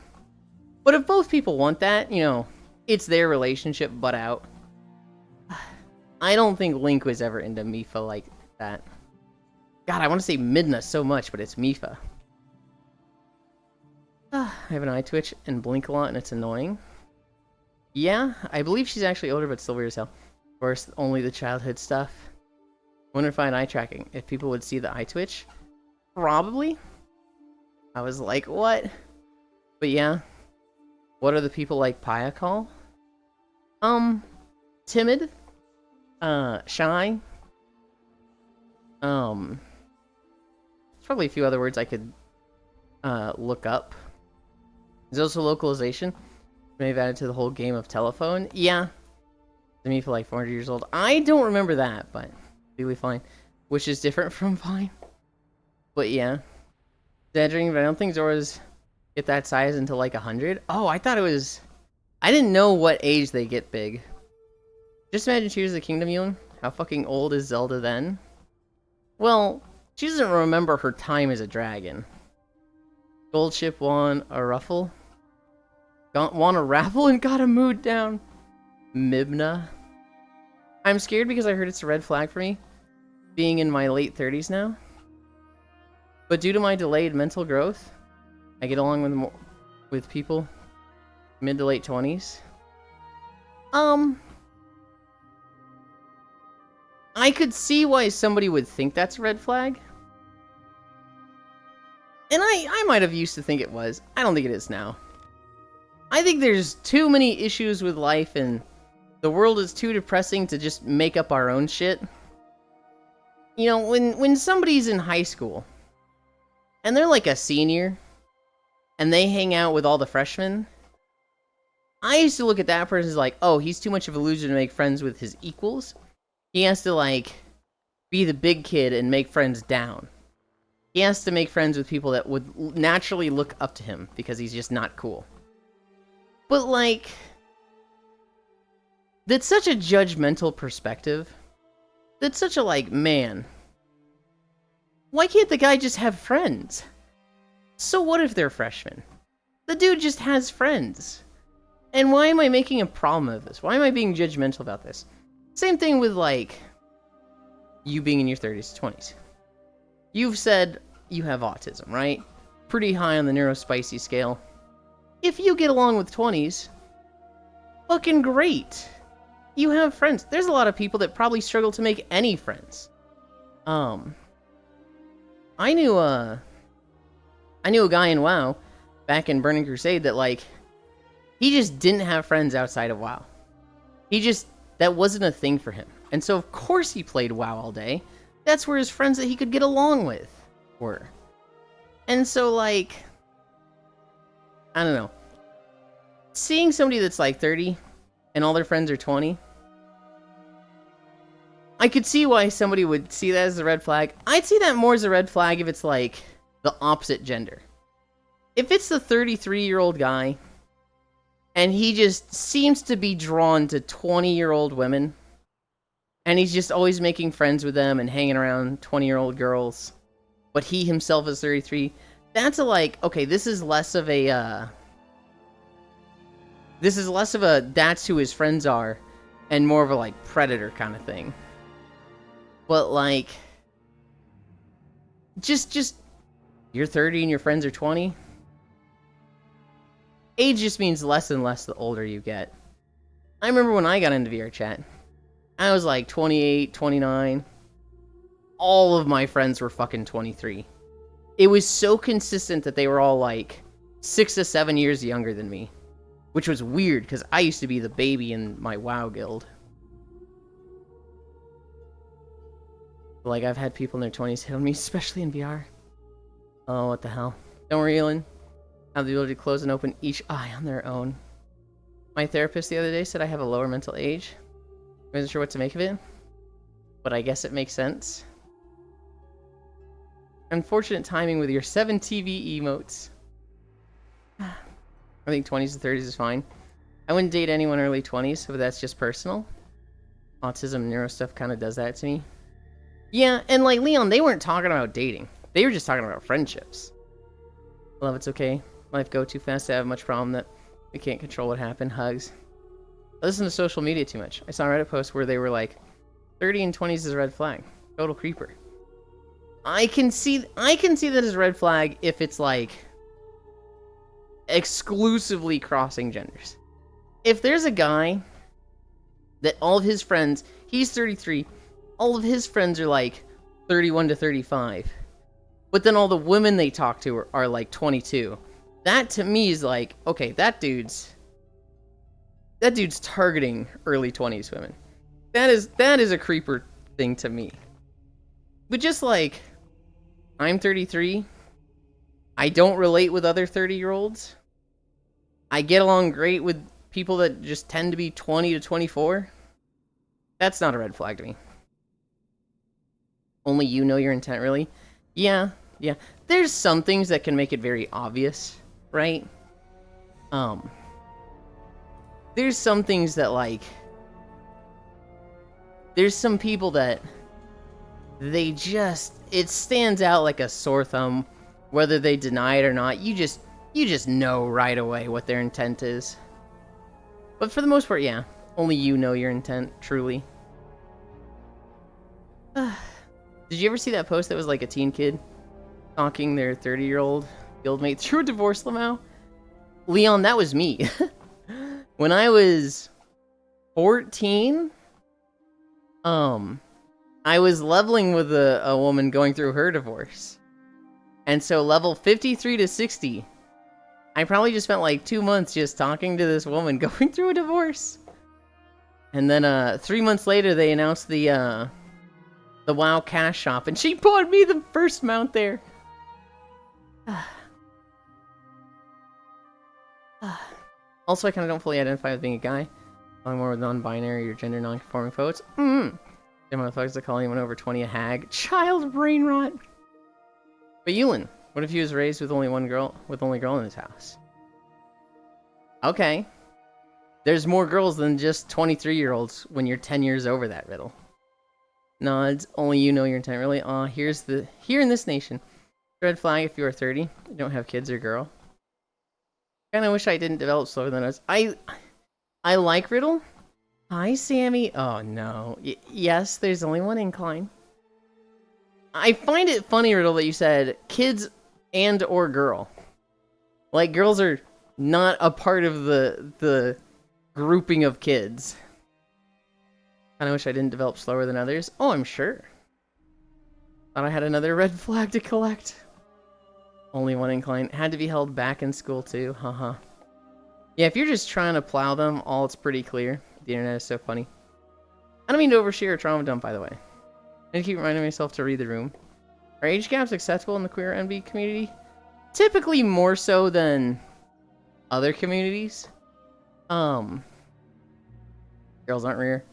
But if both people want that, you know, it's their relationship, butt out. I don't think Link was ever into Mipha like that. God, I want to say Midna so much, but it's Mipha. I have an eye twitch and blink a lot, and it's annoying. Yeah, I believe she's actually older, but still weird as hell. Of course, only the childhood stuff. Wonder if I had eye tracking. If people would see the eye twitch? Probably. I was like, what? But yeah. What are the people like Paya call? Timid. Shy. There's probably a few other words I could look up. There's also localization. Maybe added to the whole game of telephone. Yeah. To me for like 400 years old. I don't remember that, but really fine. Which is different from fine. But yeah. Exaggerating, but I don't think Zoras get that size until like 100. Oh, I thought it was... I didn't know what age they get big. Just imagine Tears of the Kingdom, Ewan. How fucking old is Zelda then? Well, she doesn't remember her time as a dragon. Gold ship won a ruffle. Won a raffle and got a mood down. Mibna. I'm scared because I heard it's a red flag for me. Being in my late 30s now. But due to my delayed mental growth, I get along with people mid to late 20s. I could see why somebody would think that's a red flag. And I might have used to think it was. I don't think it is now. I think there's too many issues with life and the world is too depressing to just make up our own shit. You know, when somebody's in high school and they're like a senior and they hang out with all the freshmen, I used to look at that person as like, oh, he's too much of a loser to make friends with his equals. He has to, like, be the big kid and make friends down. He has to make friends with people that would naturally look up to him because he's just not cool. But, like, that's such a judgmental perspective. That's such a, like, man, why can't the guy just have friends? So what if they're freshmen? The dude just has friends. And why am I making a problem of this? Why am I being judgmental about this? Same thing with, like, you being in your 30s to 20s. You've said you have autism, right? Pretty high on the neurospicy scale. If you get along with 20s, fucking great. You have friends. There's a lot of people that probably struggle to make any friends. I knew a guy in WoW back in Burning Crusade that, like, he just didn't have friends outside of WoW. That wasn't a thing for him. And so, of course, he played WoW all day. That's where his friends that he could get along with were. And so, like, I don't know. Seeing somebody that's like 30 and all their friends are 20, I could see why somebody would see that as a red flag. I'd see that more as a red flag if it's like the opposite gender. If it's the 33-year-old guy and he just seems to be drawn to 20-year-old women, and he's just always making friends with them and hanging around 20-year-old girls, but he himself is 33, that's a, like, okay, this is less of a that's who his friends are, and more of a, like, predator kind of thing. But, like, just, you're 30 and your friends are 20? Age just means less and less the older you get. I remember when I got into VR chat, I was like 28, 29. All of my friends were fucking 23. It was so consistent that they were all like 6 to 7 years younger than me. Which was weird, because I used to be the baby in my WoW guild. Like, I've had people in their 20s hit on me, especially in VR. Oh, what the hell. Don't worry, Elin. I have the ability to close and open each eye on their own. My therapist the other day said I have a lower mental age. I wasn't sure what to make of it, but I guess it makes sense. Unfortunate timing with your 7 TV emotes. I think 20s to 30s is fine. I wouldn't date anyone early 20s, but that's just personal. Autism, neuro stuff kind of does that to me. Yeah, and like Leon, they weren't talking about dating. They were just talking about friendships. Love, it's okay. Life go too fast to have much problem that we can't control what happened. Hugs. I listen to social media too much. I saw a Reddit post where they were like, 30 and 20s is a red flag. Total creeper. I can see that as a red flag if it's like exclusively crossing genders. If there's a guy that all of his friends, he's 33, all of his friends are like 31 to 35, but then all the women they talk to are like 22. That to me is like, okay, that dude's targeting early 20s women. That is a creeper thing to me. But just like, I'm 33. I don't relate with other 30-year-olds. I get along great with people that just tend to be 20 to 24. That's not a red flag to me. Only you know your intent, really? Yeah. There's some things that can make it very obvious, right? There's some things that, like... There's some people that... They just... It stands out like a sore thumb, whether they deny it or not. You just know right away what their intent is. But for the most part, yeah. Only you know your intent, truly. Did you ever see that post that was like a teen kid stalking their 30-year-old guildmate through a divorce limo? Leon, that was me. When I was 14, I was leveling with a woman going through her divorce. And so level 53 to 60, I probably just spent like 2 months just talking to this woman going through a divorce. And then 3 months later, they announced the WoW cash shop, and she bought me the first mount there. Also, I kind of don't fully identify with being a guy. I'm more with non-binary or gender non-conforming folks. Them motherfuckers that call anyone over 20 a hag. Child brain rot. But Yulin, what if he was raised with only one girl, in his house? Okay. There's more girls than just 23-year-olds when you're 10 years over that riddle. Nods, only you know your intent, really. Here in this nation. Red flag if you are 30, you don't have kids or girl. Kinda wish I didn't develop slower than us. I like riddle. Hi, Sammy. Oh, no. Yes, there's only one incline. I find it funny, Riddle, that you said kids and or girl. Like, girls are not a part of the grouping of kids. Kinda wish I didn't develop slower than others. Oh, I'm sure. Thought I had another red flag to collect. Only one incline. Had to be held back in school, too. Haha. Yeah, if you're just trying to plow them, all it's pretty clear. The internet is so funny. I don't mean to overshare or trauma dump, by the way. I need to keep reminding myself to read the room. Are age gaps acceptable in the queer NB community? Typically more so than other communities. Girls aren't rare.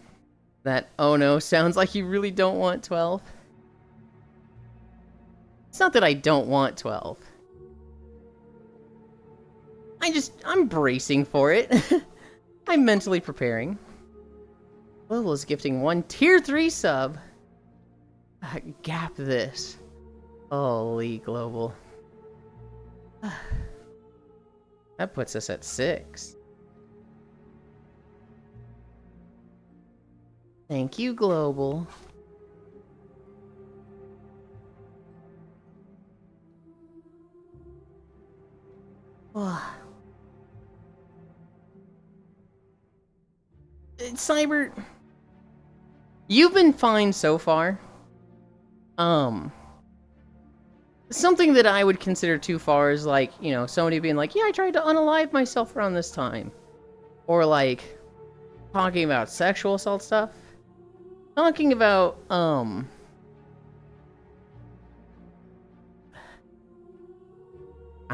That, oh no, sounds like you really don't want 12. It's not that I don't want 12. I'm bracing for it. I'm mentally preparing. Lil is gifting 1 tier 3 sub. Gap this. Holy global. That puts us at 6. Thank you, global. Cyber, you've been fine so far. Something that I would consider too far is like, you know, somebody being like, yeah, I tried to unalive myself around this time. Or like, talking about sexual assault stuff. Talking about, I'm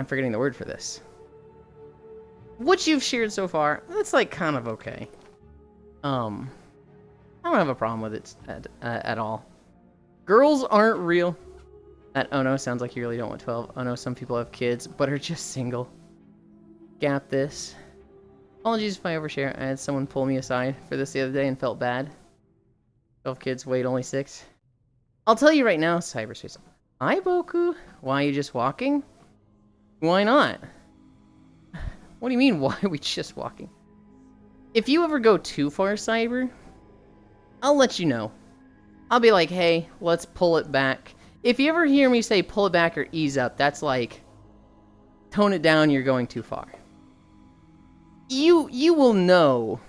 forgetting the word for this. What you've shared so far, that's like kind of okay. I don't have a problem with it at all. Girls aren't real. That oh no sounds like you really don't want 12. Oh no, some people have kids, but are just single. Gap this. Apologies if I overshare. I had someone pull me aside for this the other day and felt bad. 12 kids, wait, only 6. I'll tell you right now, cyberspace. Hi, Boku. Why are you just walking? Why not? What do you mean, why are we just walking? If you ever go too far, Cyber, I'll let you know. I'll be like, hey, let's pull it back. If you ever hear me say pull it back or ease up, that's like, tone it down, you're going too far. You will know.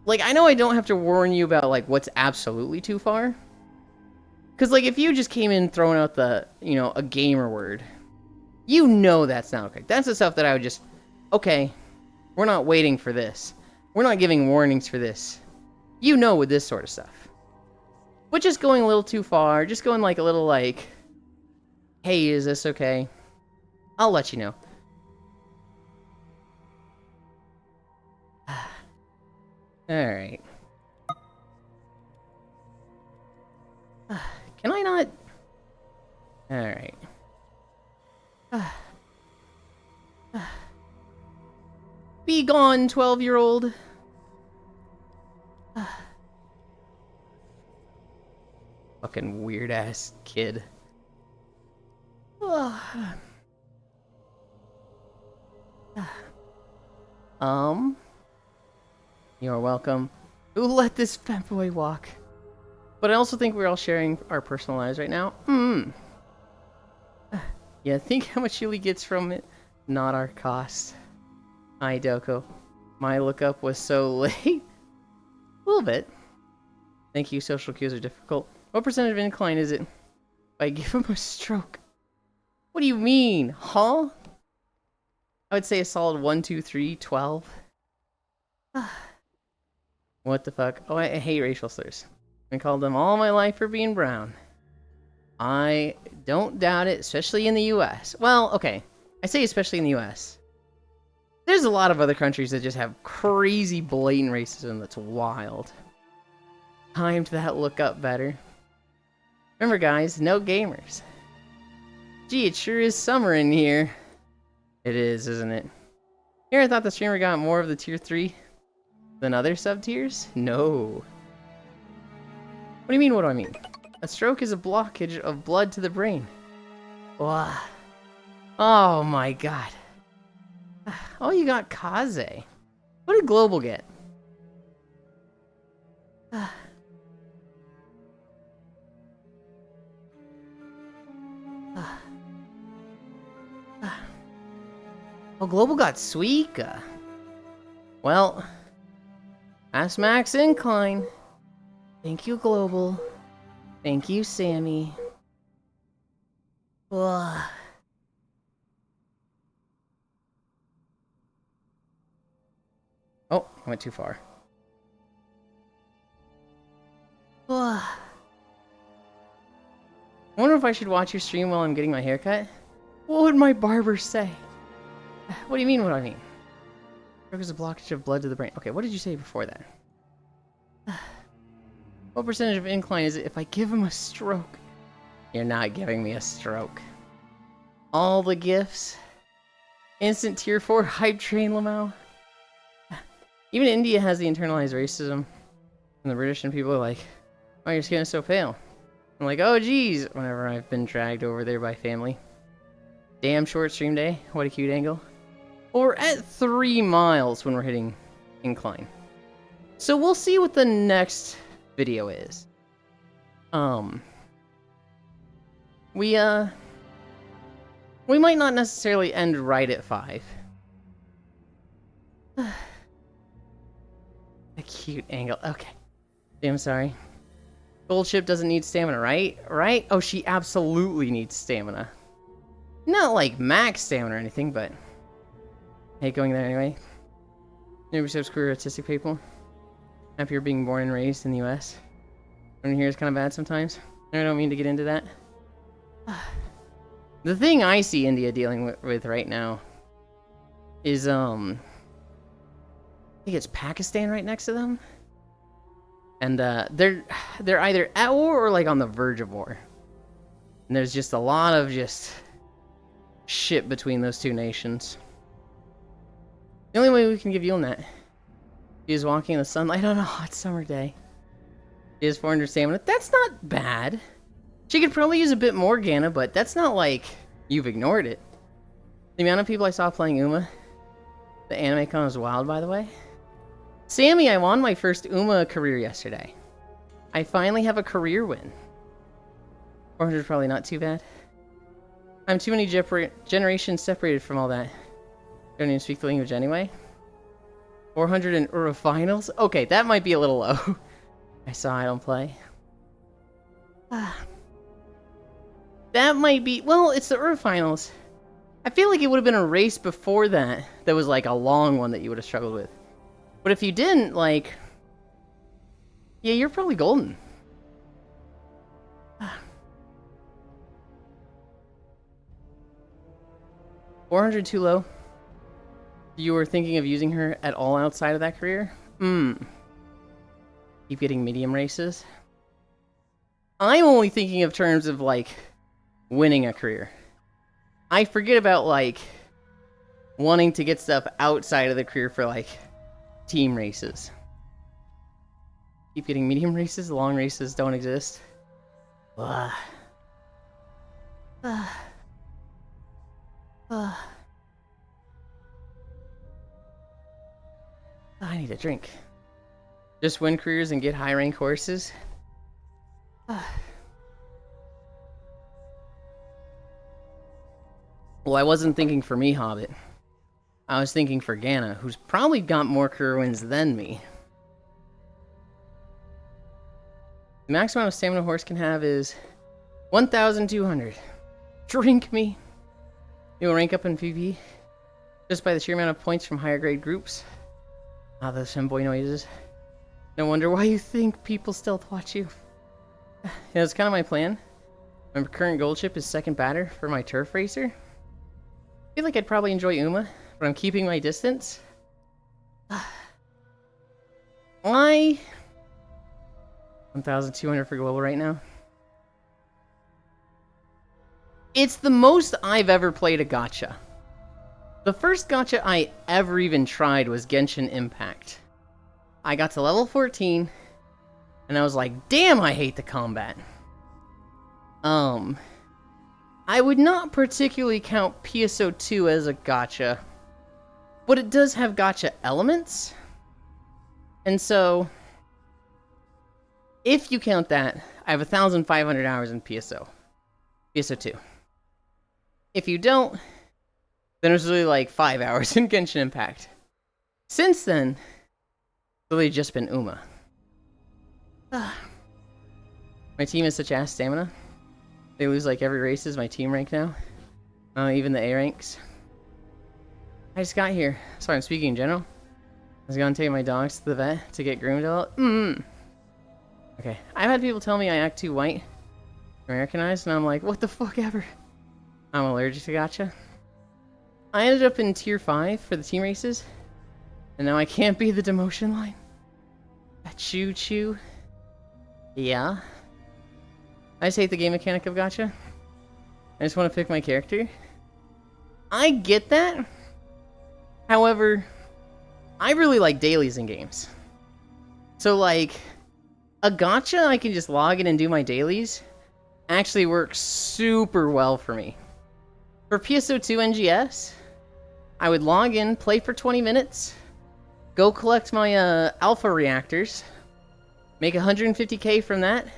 Like, I know I don't have to warn you about, like, what's absolutely too far. Because, like, if you just came in throwing out the, you know, a gamer word, you know that's not okay. That's the stuff that I would just, okay, we're not waiting for this. We're not giving warnings for this. You know with this sort of stuff. But just going a little too far, just going, like, a little, like, Hey, is this okay? I'll let you know. Alright. Can I not? Alright. Be gone, 12-year-old. Fucking weird-ass kid. You're welcome. Who let this fat boy walk? But I also think we're all sharing our personal lives right now. Yeah, think how much Yuli gets from it. Not our cost. Hi, Doko. My lookup was so late. A little bit. Thank you, social cues are difficult. What percentage of incline is it? If I give him a stroke. What do you mean? Huh? I would say a solid 1, 2, 3, 12. What the fuck? Oh, I hate racial slurs. I called them all my life for being brown. I don't doubt it, especially in the US. Well, okay. I say especially in the US. There's a lot of other countries that just have crazy blatant racism that's wild. Timed that look up better. Remember guys, no gamers. Gee, it sure is summer in here. It is, isn't it? Here I thought the streamer got more of the tier 3 than other sub-tiers? No. What do you mean, what do I mean? A stroke is a blockage of blood to the brain. Wow. Oh my god. Oh, you got Kaze. What did Global get? Oh, Global got Suika. Well, that's max incline. Thank you, Global. Thank you, Sammy. Ugh. Oh, I went too far. Ugh. I wonder if I should watch your stream while I'm getting my haircut. What would my barber say? What do you mean, what do I mean? Stroke is a blockage of blood to the brain. Okay, what did you say before that? What percentage of incline is it if I give him a stroke? You're not giving me a stroke. All the gifts. Instant tier 4 hype train Lamau. Even India has the internalized racism. And the British and people are like, oh, your skin is so pale. I'm like, oh geez, whenever I've been dragged over there by family. Damn short stream day. What a cute angle. Or at 3 miles when we're hitting incline. So we'll see what the next video is. We might not necessarily end right at 5. A cute angle. Okay. I'm sorry. Gold ship doesn't need stamina, right? Right? Oh, she absolutely needs stamina. Not like max stamina or anything, but I hate going there anyway. Newbie subs queer autistic people. Happier being born and raised in the US. Everyone here is kind of bad sometimes. I don't mean to get into that. The thing I see India dealing with right now is, I think it's Pakistan right next to them. And, they're either at war or, like, on the verge of war. And there's just a lot of just shit between those two nations. The only way we can give Yule that is walking in the sunlight on a hot summer day. She has 400 stamina. That's not bad. She could probably use a bit more Gana, but that's not like you've ignored it. The amount of people I saw playing Uma. The anime con was wild, by the way. Sammy, I won my first Uma career yesterday. I finally have a career win. 400 is probably not too bad. I'm too many generations separated from all that. Don't even speak the language anyway. 400 in Ura finals? Okay, that might be a little low. I saw I don't play. That might be... Well, it's the Ura finals. I feel like it would have been a race before that that was like a long one that you would have struggled with. But if you didn't, like... Yeah, you're probably golden. 400 too low. You were thinking of using her at all outside of that career? Keep getting medium races. I'm only thinking of terms of, like, winning a career. I forget about, like, wanting to get stuff outside of the career for, like, team races. Keep getting medium races, long races don't exist. I need a drink. Just win careers and get high rank horses. Well, I wasn't thinking for me, Hobbit. I was thinking for Ganna, who's probably got more career wins than me. The max amount of stamina a horse can have is 1,200. Drink me. You will rank up in PvP just by the sheer amount of points from higher grade groups. Ah, those femboy noises. No wonder why you think people stealth watch you. Yeah, that's kind of my plan. My current gold chip is second batter for my turf racer. I feel like I'd probably enjoy Uma, but I'm keeping my distance. Why? 1,200 for global right now. It's the most I've ever played a gacha. The first gacha I ever even tried was Genshin Impact. I got to level 14, and I was like, damn, I hate the combat. I would not particularly count PSO2 as a gacha, but it does have gacha elements. And so, if you count that, I have 1,500 hours in PSO2. If you don't, then it was really like 5 hours in Genshin Impact. Since then, it's really just been Uma. My team has such ass stamina. They lose like every race is my team rank now. Even the A ranks. I just got here. Sorry, I'm speaking in general. I was gonna take my dogs to the vet to get groomed out. Okay, I've had people tell me I act too white, Americanized, and I'm like, what the fuck ever. I'm allergic to gacha. I ended up in tier 5 for the team races, and now I can't be the demotion line. Choo choo. Yeah. I just hate the game mechanic of gacha. I just want to pick my character. I get that. However, I really like dailies in games. So like, a gacha I can just log in and do my dailies actually works super well for me. For PSO2 NGS, I would log in, play for 20 minutes, go collect my alpha reactors, make 150k from that,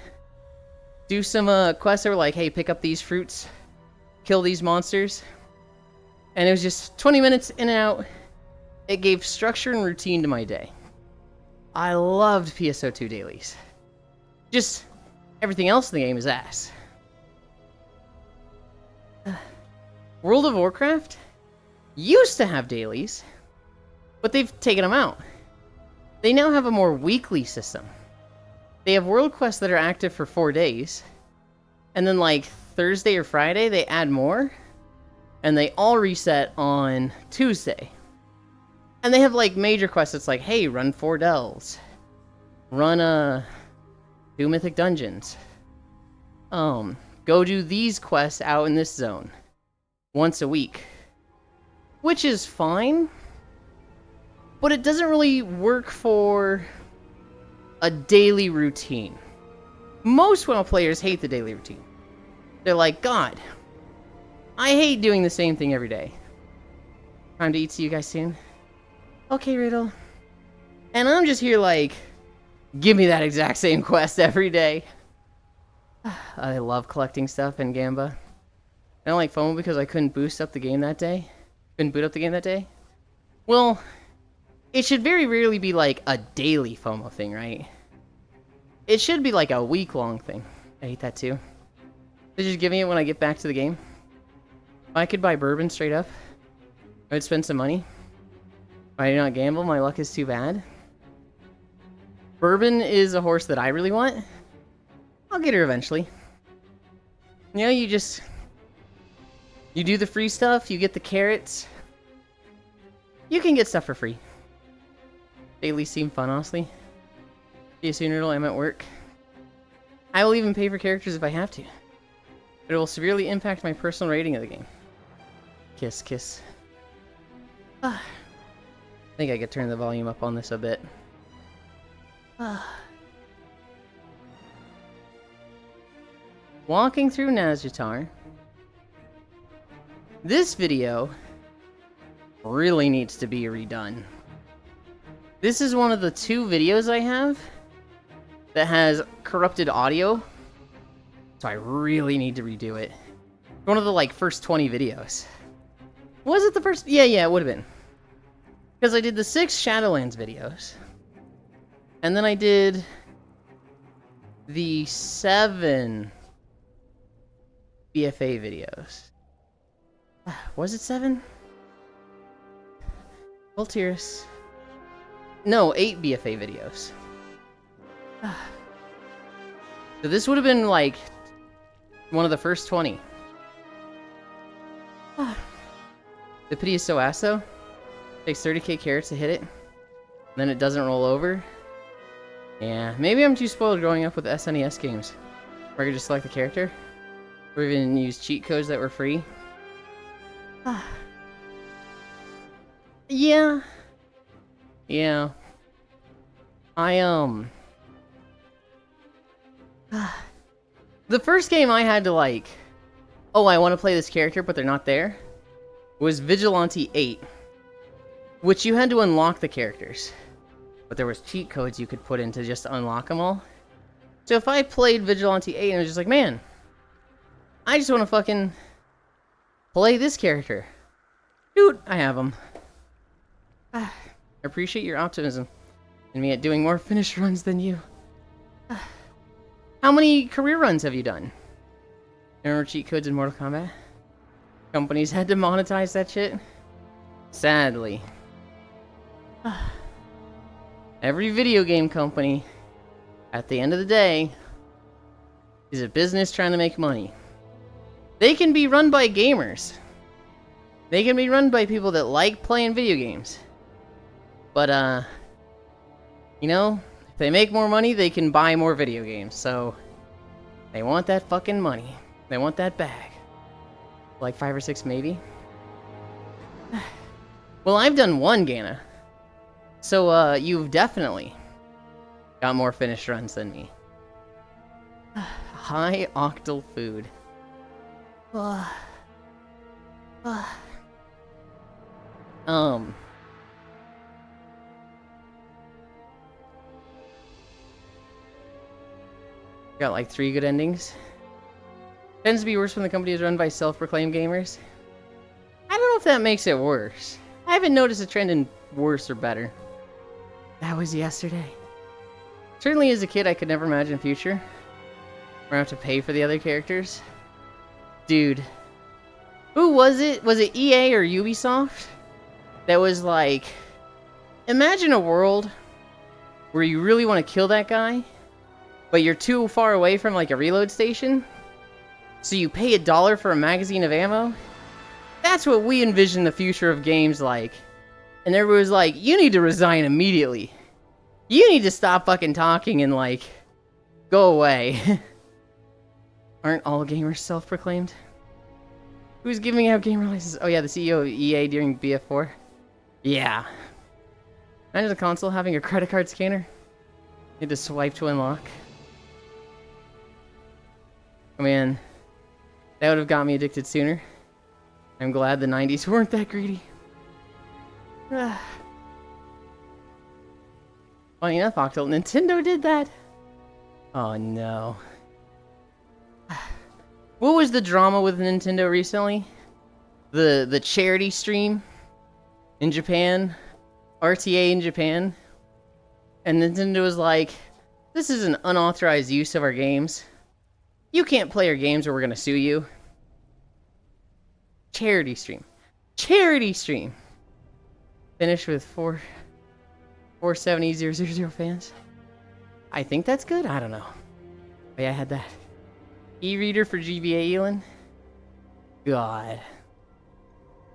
do some quests that were like, hey, pick up these fruits, kill these monsters, and it was just 20 minutes in and out. It gave structure and routine to my day. I loved PSO2 dailies. Just everything else in the game is ass. World of Warcraft used to have dailies, but they've taken them out. They now have a more weekly system. They have world quests that are active for 4 days, and then like Thursday or Friday they add more, and they all reset on Tuesday. And they have like major quests that's like, hey, run 4 delves, run 2 mythic dungeons, go do these quests out in this zone once a week, which is fine, but it doesn't really work for a daily routine. Most WoW players hate the daily routine. They're like, God, I hate doing the same thing every day. Time to eat, see you guys soon. Okay, Riddle. And I'm just here like, give me that exact same quest every day. I love collecting stuff in Gamba. I don't like FOMO because I couldn't boost up the game that day. Couldn't boot up the game that day. Well, it should very rarely be like a daily FOMO thing, right? It should be like a week-long thing. I hate that too. They're just giving it when I get back to the game. If I could buy bourbon straight up, I would spend some money. If I do not gamble, my luck is too bad. Bourbon is a horse that I really want. I'll get her eventually. You know, you You do the free stuff, you get the carrots. You can get stuff for free. Dailies seem fun, honestly. See you soon, Noodle. I'm at work. I will even pay for characters if I have to. But it will severely impact my personal rating of the game. Kiss, kiss. I think I could turn the volume up on this a bit. Walking through Nazjatar. This video really needs to be redone. This is one of the 2 videos I have that has corrupted audio. So I really need to redo it. One of the, like, first 20 videos. Was it the first? Yeah, it would have been. Because I did the 6 Shadowlands videos. And then I did the 7 BFA videos. Was it 7? Voltirus. No, 8 BFA videos. So this would have been like one of the first 20. The pity is so ass though. Takes 30k carrots to hit it. And then it doesn't roll over. Yeah, maybe I'm too spoiled growing up with SNES games. Where I could just select the character. Or even use cheat codes that were free. Yeah. Yeah. The first game I had to like, oh, I want to play this character, but they're not there, was Vigilante 8. Which you had to unlock the characters. But there was cheat codes you could put in to just unlock them all. So if I played Vigilante 8 and I was just like, man, I just want to fucking play this character. Dude, I have him. I appreciate your optimism in me at doing more finish runs than you. How many career runs have you done? Remember cheat codes in Mortal Kombat? Companies had to monetize that shit? Sadly. Every video game company, at the end of the day, is a business trying to make money. They can be run by gamers. They can be run by people that like playing video games. But, you know, if they make more money, they can buy more video games. So, they want that fucking money. They want that bag. Like 5 or 6 maybe. Well, I've done 1 Gana. So, you've definitely got more finished runs than me. High octal food. Got like 3 good endings. Tends to be worse when the company is run by self-proclaimed gamers. I don't know if that makes it worse. I haven't noticed a trend in worse or better. That was yesterday. Certainly as a kid I could never imagine a future where I have to pay for the other characters. Dude. Who was it? Was it EA or Ubisoft? That was like, imagine a world where you really want to kill that guy, but you're too far away from like a reload station, so you pay $1 for a magazine of ammo. That's what we envision the future of games like. And everybody was like, you need to resign immediately. You need to stop fucking talking and like, go away. Aren't all gamers self-proclaimed? Who's giving out gamer licenses? Oh yeah, the CEO of EA during BF4. Yeah. Imagine the console having a credit card scanner. You had to swipe to unlock. Oh man, that would have got me addicted sooner. I'm glad the 90s weren't that greedy. Funny enough, Octal, Nintendo did that. Oh no. What was the drama with Nintendo recently? The charity stream in Japan, RTA in Japan, and Nintendo was like, this is an unauthorized use of our games. You can't play our games or we're gonna sue you. Charity stream. Charity stream. Finished with 470,000 fans. I think that's good. I don't know. But yeah, I had that. E-reader for GBA Elon. God.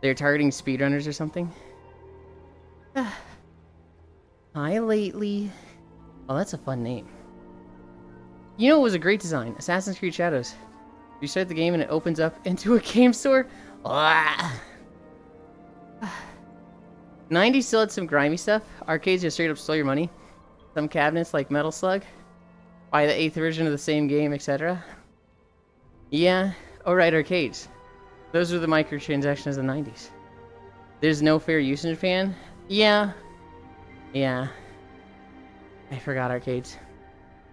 They're targeting speedrunners or something. Hi, Lately. Oh, that's a fun name. You know, it was a great design. Assassin's Creed Shadows. You start the game and it opens up into a game store. 90 still had some grimy stuff. Arcades just straight up stole your money. Some cabinets like Metal Slug. Buy the 8th version of the same game, etc. Yeah. Oh, right, arcades. Those were the microtransactions of the 90s. There's no fair use in Japan? Yeah. Yeah. I forgot arcades.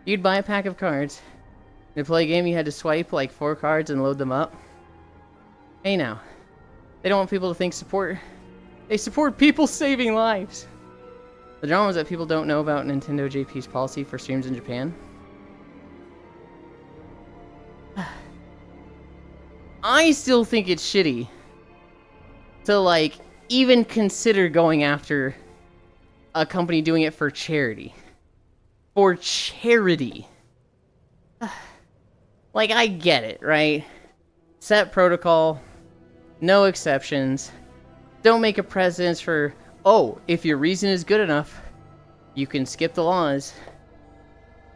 You'd buy a pack of cards. To play a game, you had to swipe like 4 cards and load them up. Hey now. They don't want people to think support. They support people saving lives. The drama is that people don't know about Nintendo JP's policy for streams in Japan. I still think it's shitty to, like, even consider going after a company doing it for charity. For charity. Like, I get it, right? Set protocol. No exceptions. Don't make a precedence for, oh, if your reason is good enough, you can skip the laws.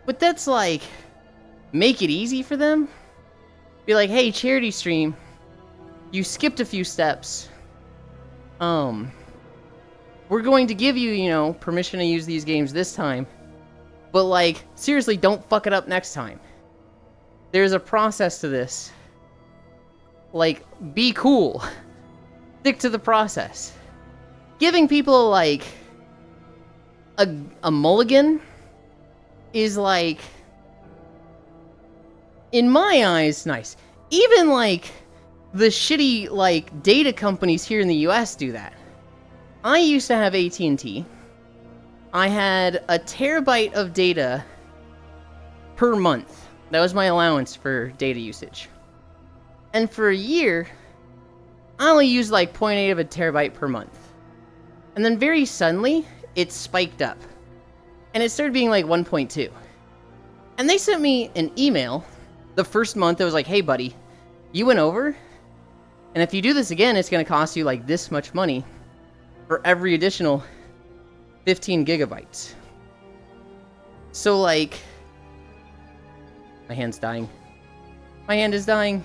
But that's like, make it easy for them? Be like, hey, charity stream, you skipped a few steps. We're going to give you, you know, permission to use these games this time. But, like, seriously, don't fuck it up next time. There's a process to this. Like, be cool. Stick to the process. Giving people, like, a mulligan is, like, in my eyes, nice. Even, like, the shitty, like, data companies here in the US do that. I used to have AT&T. I had a terabyte of data per month. That was my allowance for data usage. And for a year, I only used like 0.8 of a terabyte per month. And then very suddenly, it spiked up. And it started being like 1.2. And they sent me an email the first month that was like, hey buddy, you went over, and if you do this again, it's going to cost you like this much money for every additional 15 gigabytes. So like, my hand's dying. My hand is dying.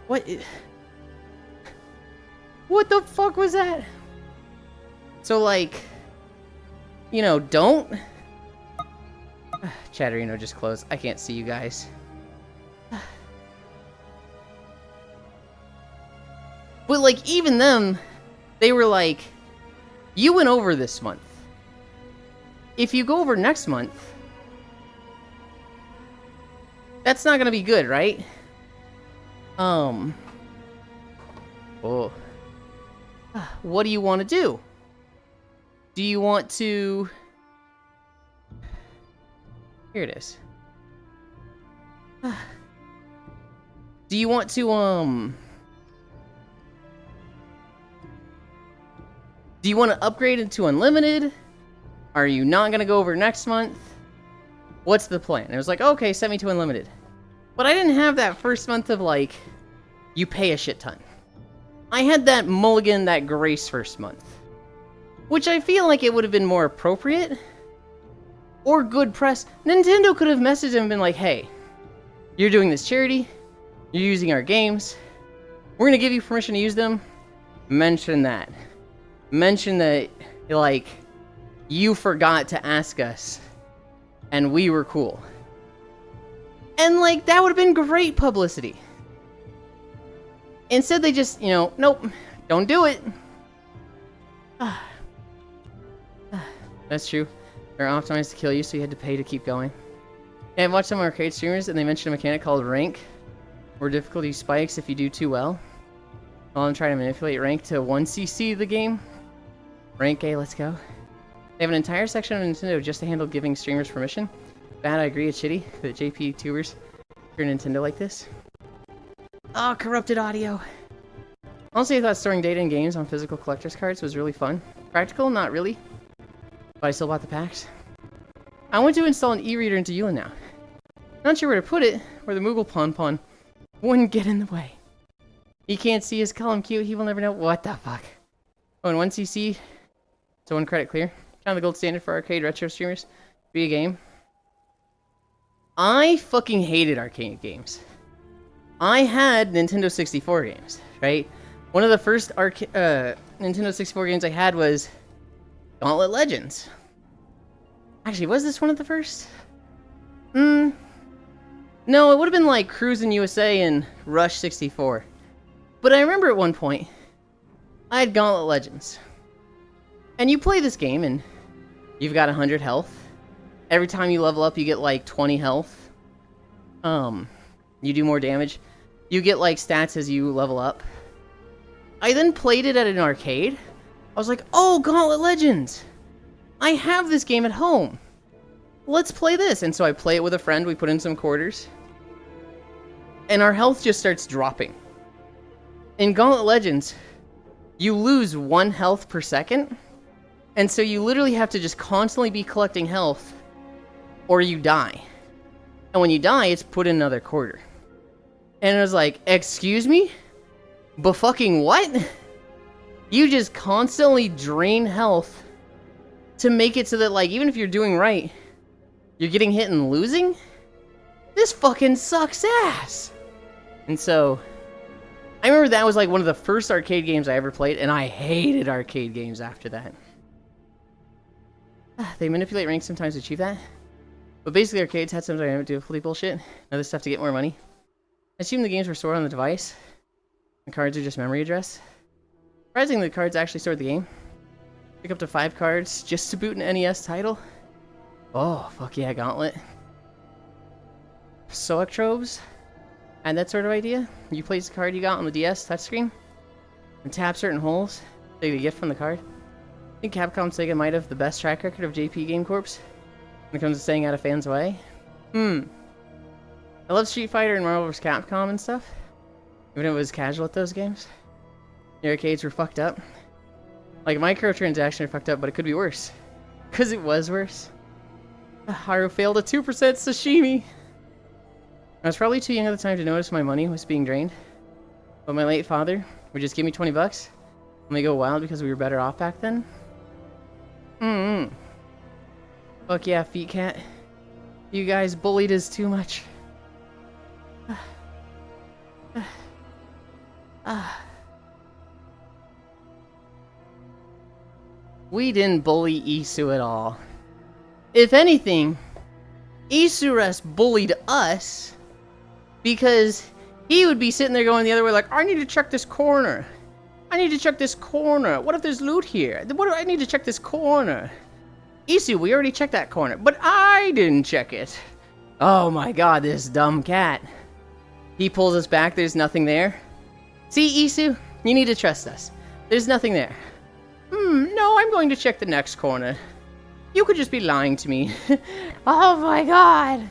What the fuck was that? So like, you know, don't... Chatterino just closed. I can't see you guys. But like, even them, they were like, you went over this month. If you go over next month, that's not gonna be good, right? Oh. What do you want to do? Do you want to... Here it is. Do you want to, do you want to upgrade into unlimited? Are you not gonna go over next month? What's the plan? And it was like, okay, send me to unlimited. But I didn't have that first month of like, you pay a shit ton. I had that mulligan, that grace first month. Which I feel like it would have been more appropriate. Or good press. Nintendo could have messaged him and been like, hey, you're doing this charity. You're using our games. We're gonna give you permission to use them. Mention that. Mention that, like, you forgot to ask us. And we were cool. And, like, that would have been great publicity. Instead, they just, you know, nope, don't do it. That's true. They're optimized to kill you, so you had to pay to keep going. Yeah, I've watched some arcade streamers, and they mentioned a mechanic called rank, where difficulty spikes if you do too well. While I'm trying to manipulate rank to 1cc the game. Rank A, let's go. They have an entire section of Nintendo just to handle giving streamers permission. Bad, I agree, it's shitty that JP tubers hear Nintendo like this. Oh, corrupted audio. Honestly, I thought storing data in games on physical collector's cards was really fun. Practical? Not really. But I still bought the packs. I want to install an e-reader into Yulin now. Not sure where to put it, where the Moogle Pon wouldn't get in the way. He can't see us, call him cute, he will never know. What the fuck? Oh, and once you see, so 1 credit clear. Kind of the gold standard for arcade retro streamers. Be a game. I fucking hated arcade games. I had Nintendo 64 games, right? One of the first Nintendo 64 games I had was Gauntlet Legends. Actually, was this one of the first? No, it would have been like Cruisin' USA and Rush 64. But I remember at one point, I had Gauntlet Legends. And you play this game and you've got 100 health. Every time you level up, you get like 20 health. You do more damage. You get like stats as you level up. I then played it at an arcade. I was like, oh, Gauntlet Legends! I have this game at home. Let's play this. And so I play it with a friend. We put in some quarters. And our health just starts dropping. In Gauntlet Legends, you lose 1 health per second. And so you literally have to just constantly be collecting health or you die. And when you die, it's put in another quarter. And I was like, excuse me? But fucking what? You just constantly drain health to make it so that, like, even if you're doing right, you're getting hit and losing? This fucking sucks ass! And so, I remember that was like one of the first arcade games I ever played, and I hated arcade games after that. They manipulate ranks sometimes to achieve that. But basically arcades had some dynamic difficulty bullshit, and other stuff to get more money. I assume the games were stored on the device. The cards are just memory address. Surprisingly, the cards actually stored the game. Pick up to 5 cards just to boot an NES title. Oh, fuck yeah, Gauntlet. Zoetroves? And that sort of idea. You place the card you got on the DS touchscreen and tap certain holes. Take the gift from the card. I think Capcom Sega might have the best track record of JP Game Corps when it comes to staying out of fans' way. I love Street Fighter and Marvel vs. Capcom and stuff. Even if it was casual at those games. The arcades were fucked up. Like, microtransactions are fucked up, but it could be worse. Because it was worse. Haru failed a 2% sashimi. I was probably too young at the time to notice my money was being drained. But my late father would just give me 20 bucks. And they go wild because we were better off back then. Fuck yeah, Feet Cat. You guys bullied us too much. We didn't bully Isu at all. If anything, Isurus bullied us because he would be sitting there going the other way like, I need to check this corner. I need to check this corner. What if there's loot here? What do I need to check this corner? Isu, we already checked that corner, but I didn't check it. Oh my god, this dumb cat. He pulls us back, there's nothing there. See, Isu, you need to trust us. There's nothing there. No, I'm going to check the next corner. You could just be lying to me. Oh my god.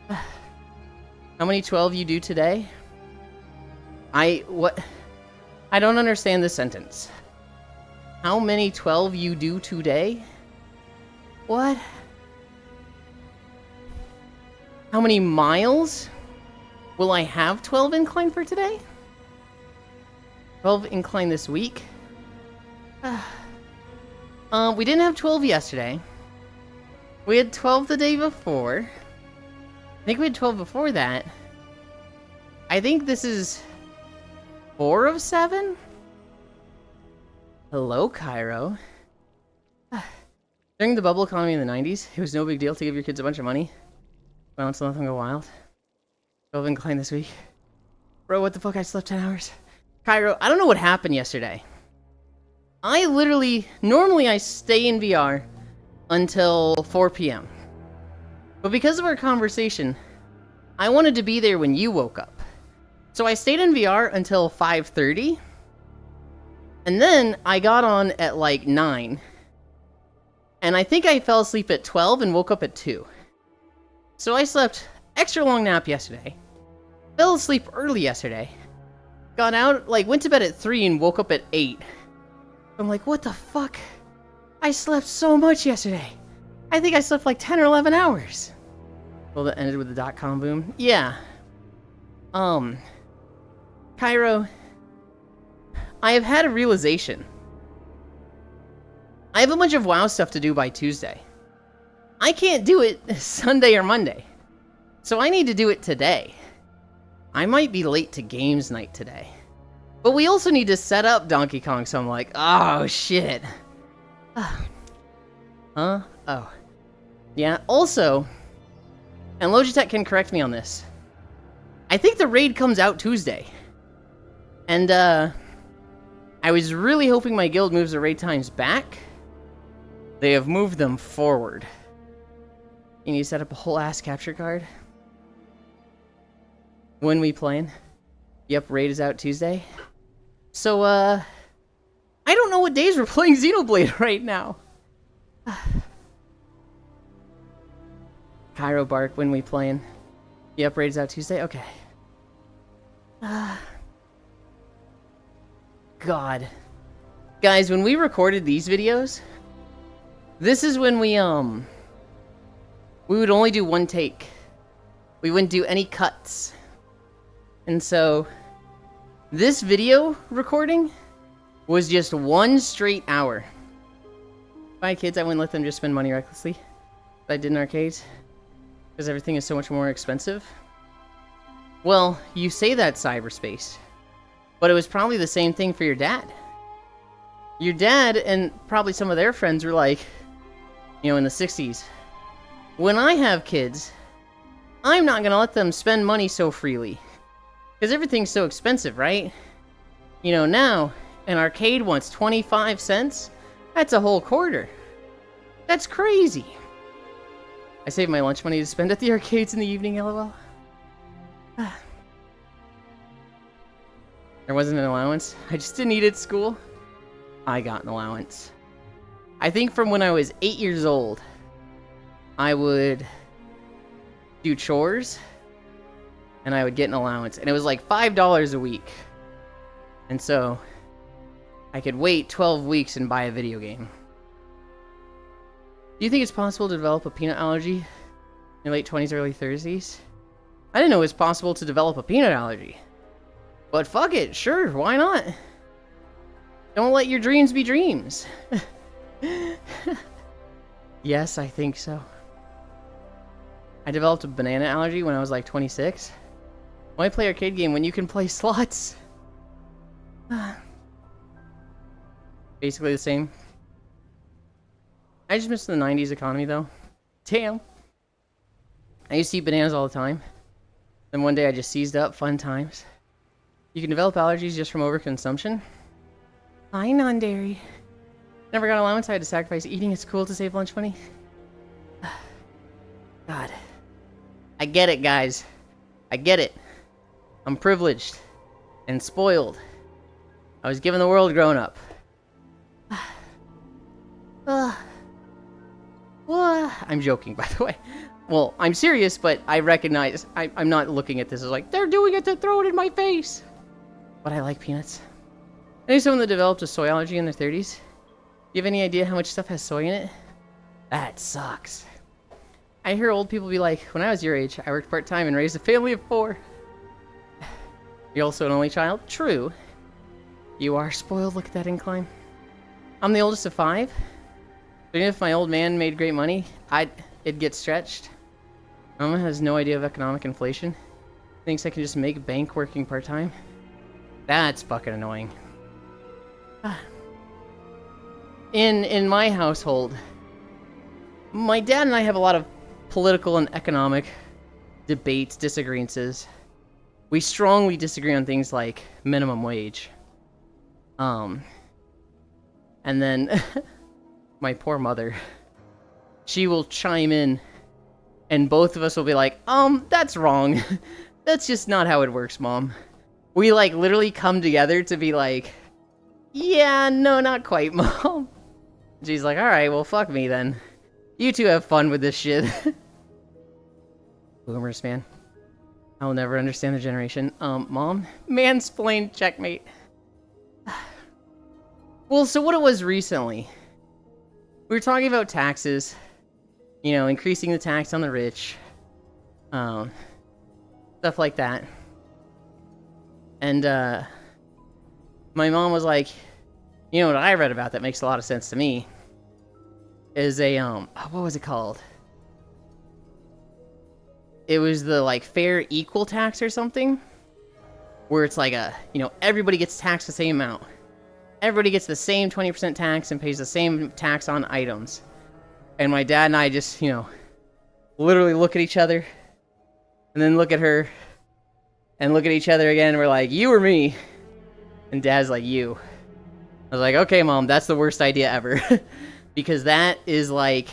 How many 12 you do today? What? I don't understand this sentence. How many 12 you do today? What? How many miles will I have 12 incline for today? 12 incline this week? We didn't have 12 yesterday. We had 12 the day before. I think we had 12 before that. I think this is 4 of 7? Hello, Cairo. During the bubble economy in the 90s, it was no big deal to give your kids a bunch of money. Well, to let them go wild. 12 incline this week. Bro, what the fuck? I slept 10 hours. Cairo, I don't know what happened yesterday. I literally, normally I stay in VR until 4 p.m. But because of our conversation, I wanted to be there when you woke up. So I stayed in VR until 5:30. And then I got on at like 9. And I think I fell asleep at 12 and woke up at 2. So I slept extra long nap yesterday. Fell asleep early yesterday. Got out, went to bed at 3 and woke up at 8. I'm like, what the fuck? I slept so much yesterday. I think I slept like 10 or 11 hours. Well, that ended with the .com boom. Yeah. Kind Cairo, I have had a realization. I have a bunch of WoW stuff to do by Tuesday. I can't do it Sunday or Monday. So I need to do it today. I might be late to games night today. But we also need to set up Donkey Kong, so I'm like, oh shit. Huh? Oh. Yeah, also, and Logitech can correct me on this, I think the raid comes out Tuesday. And, I was really hoping my guild moves the raid times back. They have moved them forward. You need to set up a whole ass capture card. When we playing? Yep, raid is out Tuesday. So, I don't know what days we're playing Xenoblade right now. Cairo Bark, when we playing? Yep, raid is out Tuesday? Okay. God. Guys, when we recorded these videos, this is when we would only do one take. We wouldn't do any cuts. And so, this video recording was just 1 straight hour. My kids, I wouldn't let them just spend money recklessly. But I did in arcades. Because everything is so much more expensive. Well, you say that, Cyberspace. But it was probably the same thing for your dad. Your dad and probably some of their friends were like, you know, in the 60s. When I have kids, I'm not gonna let them spend money so freely. Because everything's so expensive, right? You know, now, an arcade wants 25 cents? That's a whole quarter. That's crazy. I save my lunch money to spend at the arcades in the evening, lol. There wasn't an allowance. I just didn't eat at school. I got an allowance. I think from when I was 8 years old, I would do chores, and I would get an allowance. And it was like $5 a week. And so, I could wait 12 weeks and buy a video game. Do you think it's possible to develop a peanut allergy in your late 20s, early 30s? I didn't know it was possible to develop a peanut allergy. But fuck it, sure, why not? Don't let your dreams be dreams. Yes, I think so. I developed a banana allergy when I was like 26. Why play arcade game when you can play slots? Basically the same. I just miss the 90s economy though. Damn. I used to eat bananas all the time. Then one day I just seized up. Fun times. You can develop allergies just from overconsumption. Hi, non-dairy. Never got allowance, I had to sacrifice eating at school to save lunch money. God. I get it, guys. I get it. I'm privileged. And spoiled. I was given the world growing up. I'm joking, by the way. Well, I'm serious, but I recognize... I'm not looking at this as like, they're doing it to throw it in my face! But I like peanuts. I knew someone that developed a soy allergy in their 30s. Do you have any idea how much stuff has soy in it? That sucks. I hear old people be like, when I was your age, I worked part-time and raised a family of 4. You're also an only child? True. You are spoiled, look at that incline. I'm the oldest of 5. But even if my old man made great money, it'd get stretched. Mama has no idea of economic inflation. Thinks I can just make bank working part-time. That's fucking annoying. In my household, my dad and I have a lot of political and economic debates, disagreements. We strongly disagree on things like minimum wage. And then my poor mother, she will chime in and both of us will be like, that's wrong. That's just not how it works, Mom. We like literally come together to be like, yeah, no, not quite, Mom. She's like, alright, well fuck me then. You two have fun with this shit. Boomers, man. I'll never understand the generation. Mom? Mansplain, checkmate. Well, so what it was recently, we were talking about taxes, you know, increasing the tax on the rich, stuff like that. And my mom was like, you know what I read about that makes a lot of sense to me is a what was it called? It was the like fair equal tax or something, where it's like everybody gets taxed the same amount. Everybody gets the same 20% tax and pays the same tax on items. And my dad and I just, literally look at each other and then look at her and look at each other again. And we're like, you or me? And Dad's like, you. I was like, okay, Mom, that's the worst idea ever. Because that is like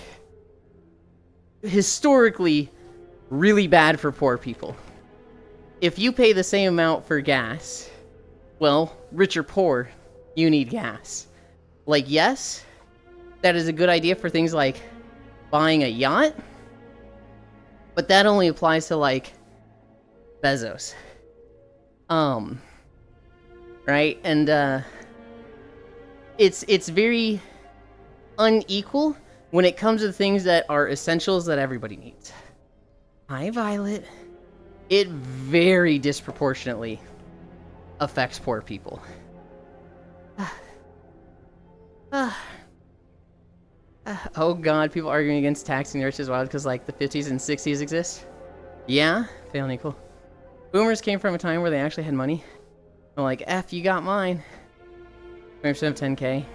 historically really bad for poor people. If you pay the same amount for gas, well, rich or poor, you need gas. Like, yes, that is a good idea for things like buying a yacht, but that only applies to like Bezos. Right? And it's very unequal when it comes to things that are essentials that everybody needs. Hi, Violet. It very disproportionately affects poor people. Oh god, people arguing against taxing the rich is wild because like the 50s and 60s exist. Yeah, fail and equal. Boomers came from a time where they actually had money. They're like, F, you got mine. 20% of 10K.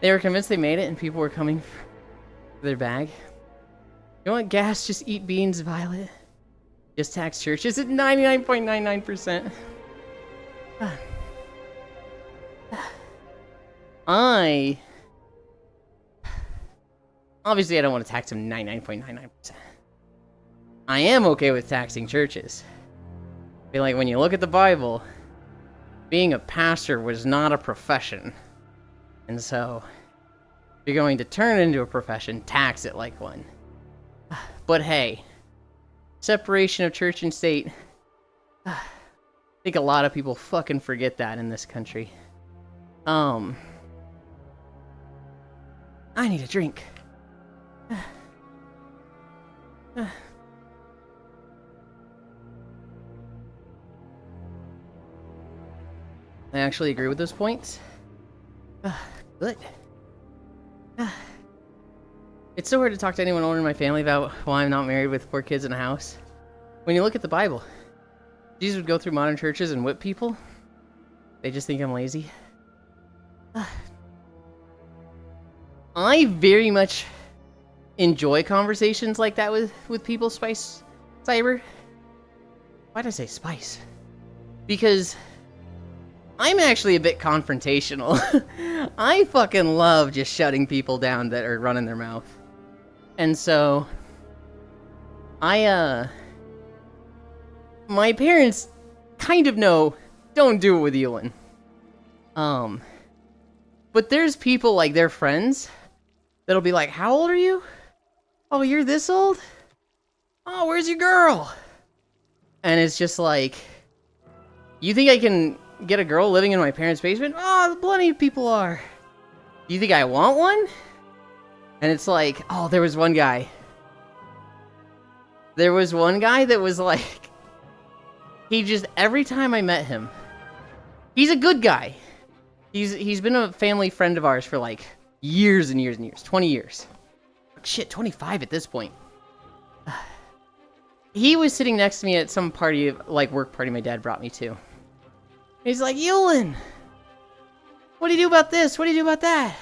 They were convinced they made it and people were coming for their bag. You want gas? Just eat beans, Violet. Just tax churches at 99.99%. Obviously, I don't want to tax them 99.99%. I am okay with taxing churches. I feel like when you look at the Bible, being a pastor was not a profession. And so, if you're going to turn it into a profession, tax it like one. But hey, separation of church and state. I think a lot of people fucking forget that in this country. I need a drink. I actually agree with those points. Good. It's so hard to talk to anyone older in my family about why I'm not married with 4 kids in a house. When you look at the Bible, Jesus would go through modern churches and whip people. They just think I'm lazy. I very much enjoy conversations like that with people, Spice Cyber. Why did I say Spice? Because I'm actually a bit confrontational. I fucking love just shutting people down that are running their mouth. And so, my parents kind of know, don't do it with Ewan. But there's people like their friends that'll be like, how old are you? Oh, you're this old? Oh, where's your girl? And it's just like, you think I can get a girl living in my parents' basement? Oh, plenty of people are. Do you think I want one? And it's like, oh, there was one guy. There was one guy that was like, he just, every time I met him, he's a good guy. He's been a family friend of ours for like years and years and years, 20 years. Shit, 25 at this point. He was sitting next to me at some party, like work party my dad brought me to. He's like, Ewan, what do you do about this? What do you do about that?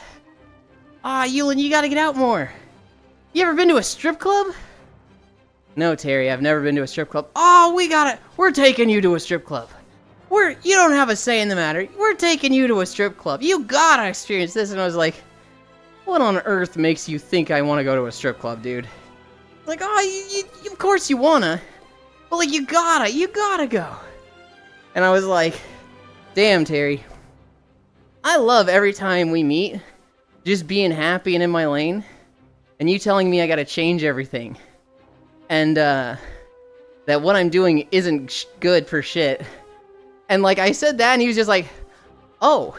Ah, Ewan, you gotta get out more. You ever been to a strip club? No, Terry, I've never been to a strip club. Oh, we're taking you to a strip club. You don't have a say in the matter. We're taking you to a strip club. You gotta experience this. And I was like, what on earth makes you think I want to go to a strip club, dude? Like, oh, you of course you wanna. But like, you gotta go. And I was like, damn, Terry. I love every time we meet, just being happy and in my lane, and you telling me I gotta change everything. And, that what I'm doing isn't good for shit. And like, I said that, and he was just like, oh,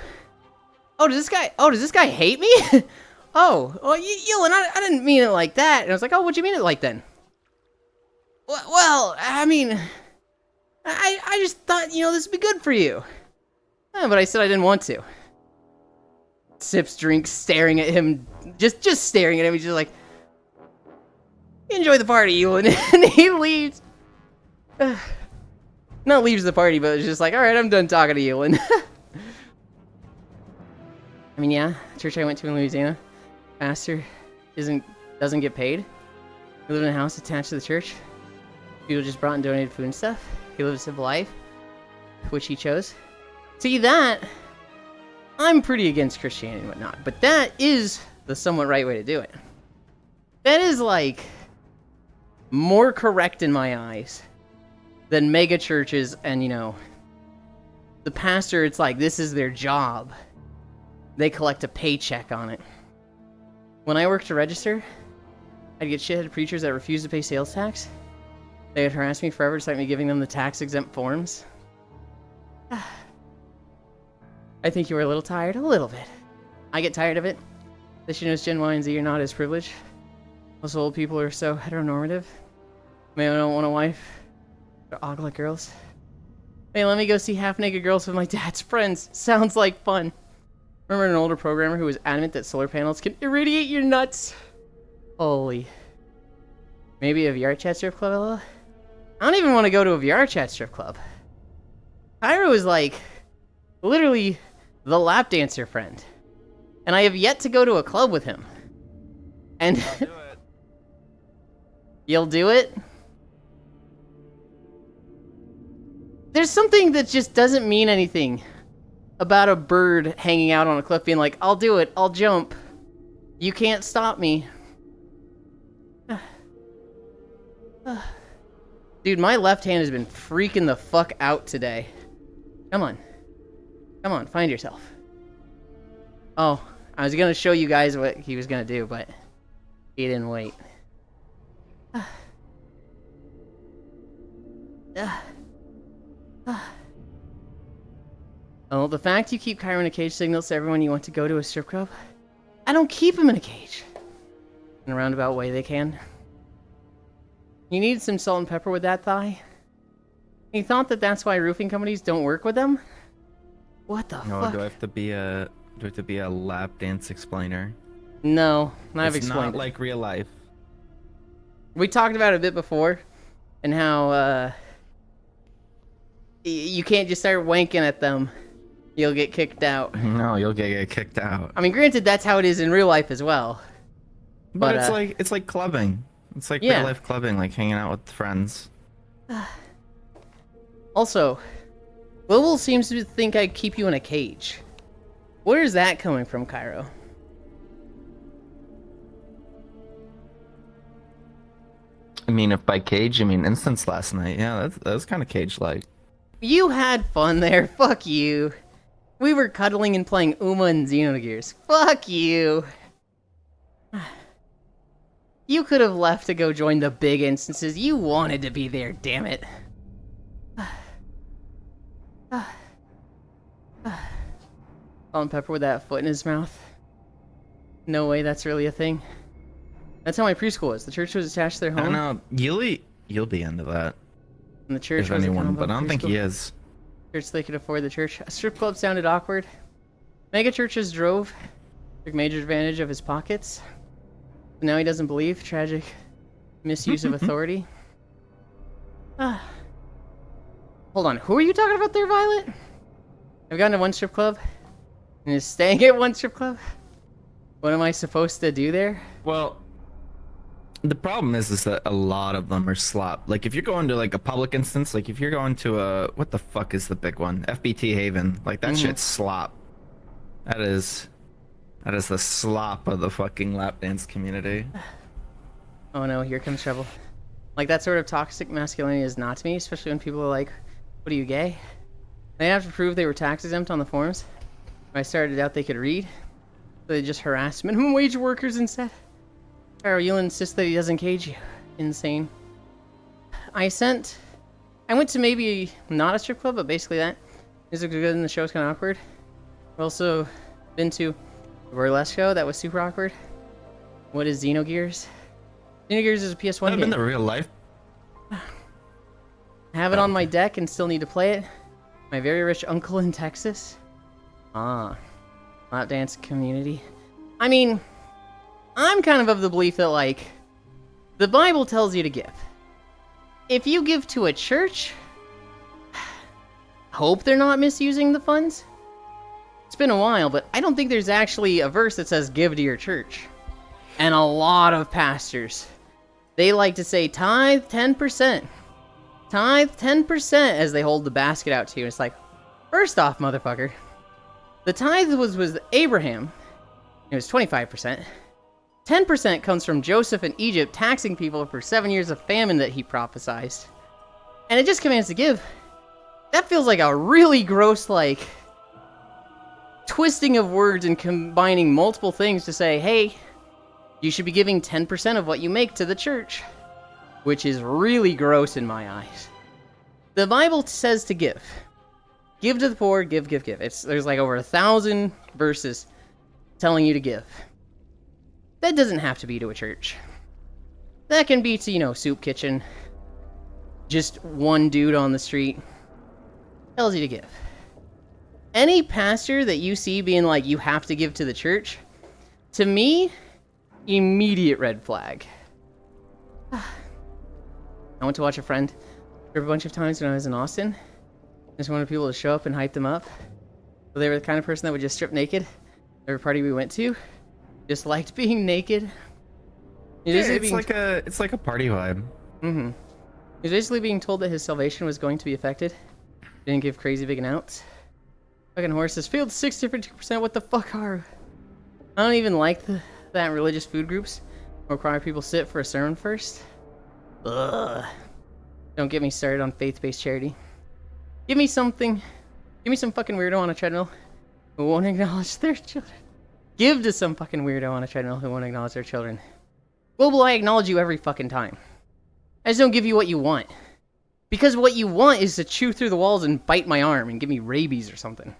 does this guy hate me? Ewan, I didn't mean it like that. And I was like, oh, what'd you mean it like then? Well, I mean, I I just thought, this would be good for you. But I said I didn't want to. Sips drink, staring at him, just staring at him. He's just like, enjoy the party, Ewan. And he leaves. Not leaves the party, but it's just like, all right, I'm done talking to Ewan. I mean, yeah, the church I went to in Louisiana, pastor doesn't get paid. He lived in a house attached to the church. People just brought and donated food and stuff. He lived a simple life, which he chose. See, that, I'm pretty against Christianity and whatnot, but that is the somewhat right way to do it. That is, like, more correct in my eyes than mega churches and, the pastor, it's like, this is their job. They collect a paycheck on it. When I worked to register, I'd get shithead preachers that refused to pay sales tax. They would harass me forever despite me giving them the tax-exempt forms. I think you were a little tired. A little bit. I get tired of it. This knows Gen Y and Z are not as privileged. Most old people are so heteronormative. Maybe I don't want a wife. They're ugly girls. Hey, let me go see half-naked girls with my dad's friends. Sounds like fun. Remember an older programmer who was adamant that solar panels can irradiate your nuts? Holy. Maybe a VR chat strip club, Ella? I don't even want to go to a VR chat strip club. Cairo is like, literally, the lap dancer friend. And I have yet to go to a club with him. And... I'll do it. You'll do it? There's something that just doesn't mean anything about a bird hanging out on a cliff being like, I'll do it, I'll jump. You can't stop me. Dude, my left hand has been freaking the fuck out today. Come on. Come on, find yourself. Oh, I was gonna show you guys what he was gonna do, but he didn't wait. Oh, the fact you keep Cairo in a cage signals to everyone you want to go to a strip club. I don't keep him in a cage. In a roundabout way, they can. You need some salt and pepper with that thigh? You thought that that's why roofing companies don't work with them? What the fuck? Do I have to be a lap dance explainer? No, I've It's explained not it. like real life. We talked about it a bit before, and how you can't just start wanking at them. You'll get kicked out. No, you'll get kicked out. I mean, granted, that's how it is in real life as well. But it's like clubbing. It's like yeah. real life clubbing, like hanging out with friends. Also, Global seems to think I keep you in a cage. Where is that coming from, Cairo? I mean, if by cage you mean instance last night, yeah, that was kind of cage-like. You had fun there. Fuck you. We were cuddling and playing Uma and Xenogears. Fuck you. You could have left to go join the big instances. You wanted to be there, damn it. Salt and pepper with that foot in his mouth. No way that's really a thing. That's how my preschool was. The church was attached to their home. I don't know. You'll be into that. And the church If was anyone, but I don't think he preschool. is. Church, they could afford the church. A strip club sounded awkward. Mega churches drove. Took major advantage of his pockets. But now he doesn't believe. Tragic misuse of authority. Hold on. Who are you talking about there, Violet? I've gone to one strip club. And is staying at one strip club? What am I supposed to do there? Well, the problem is that a lot of them are slop. Like if you're going to like a public instance, like if you're going to a what the fuck is the big one? FBT Haven. Like that shit's slop. That is the slop of the fucking lap dance community. Oh no, here comes trouble. Like that sort of toxic masculinity is not to me, especially when people are like, what are you, gay? They have to prove they were tax exempt on the forms. When I started out they could read. So they just harassed minimum wage workers instead. Carol, you'll insist that he doesn't cage you. Insane. I went to maybe not a strip club, but basically that. Music was good and the show was kind of awkward. I've also been to a burlesque show that was super awkward. What is Xenogears? Xenogears is a PS1 I've game. been to real life. Have it on my deck and still need to play it. My very rich uncle in Texas. Ah, lap dance community. I mean, I'm kind of the belief that, like, the Bible tells you to give. If you give to a church, hope they're not misusing the funds. It's been a while, but I don't think there's actually a verse that says give to your church. And a lot of pastors, they like to say tithe 10%. Tithe 10% as they hold the basket out to you. It's like, first off, motherfucker, the tithe was Abraham. It was 25%. 10% comes from Joseph in Egypt taxing people for 7 years of famine that he prophesied. And it just commands to give. That feels like a really gross, like, twisting of words and combining multiple things to say, hey, you should be giving 10% of what you make to the church. Which is really gross in my eyes. The Bible says to give. Give to the poor, give, give, give. There's like over 1,000 verses telling you to give. That doesn't have to be to a church. That can be to, you know, soup kitchen. Just one dude on the street tells you to give. Any pastor that you see being like, you have to give to the church, to me, immediate red flag. I went to watch a friend for a bunch of times when I was in Austin. Just wanted people to show up and hype them up. So they were the kind of person that would just strip naked. Every party we went to, just liked being naked. It's like a party vibe. Mm-hmm. He was basically being told that his salvation was going to be affected. Didn't give crazy big announcements. Fucking horses failed 652%. What the fuck are? I don't even like that religious food groups require people sit for a sermon first. Ugh. Don't get me started on faith-based charity. Give me something. Give me some fucking weirdo on a treadmill who won't acknowledge their children. Give to some fucking weirdo on a treadmill who won't acknowledge their children. Global, I acknowledge you every fucking time. I just don't give you what you want. Because what you want is to chew through the walls and bite my arm and give me rabies or something.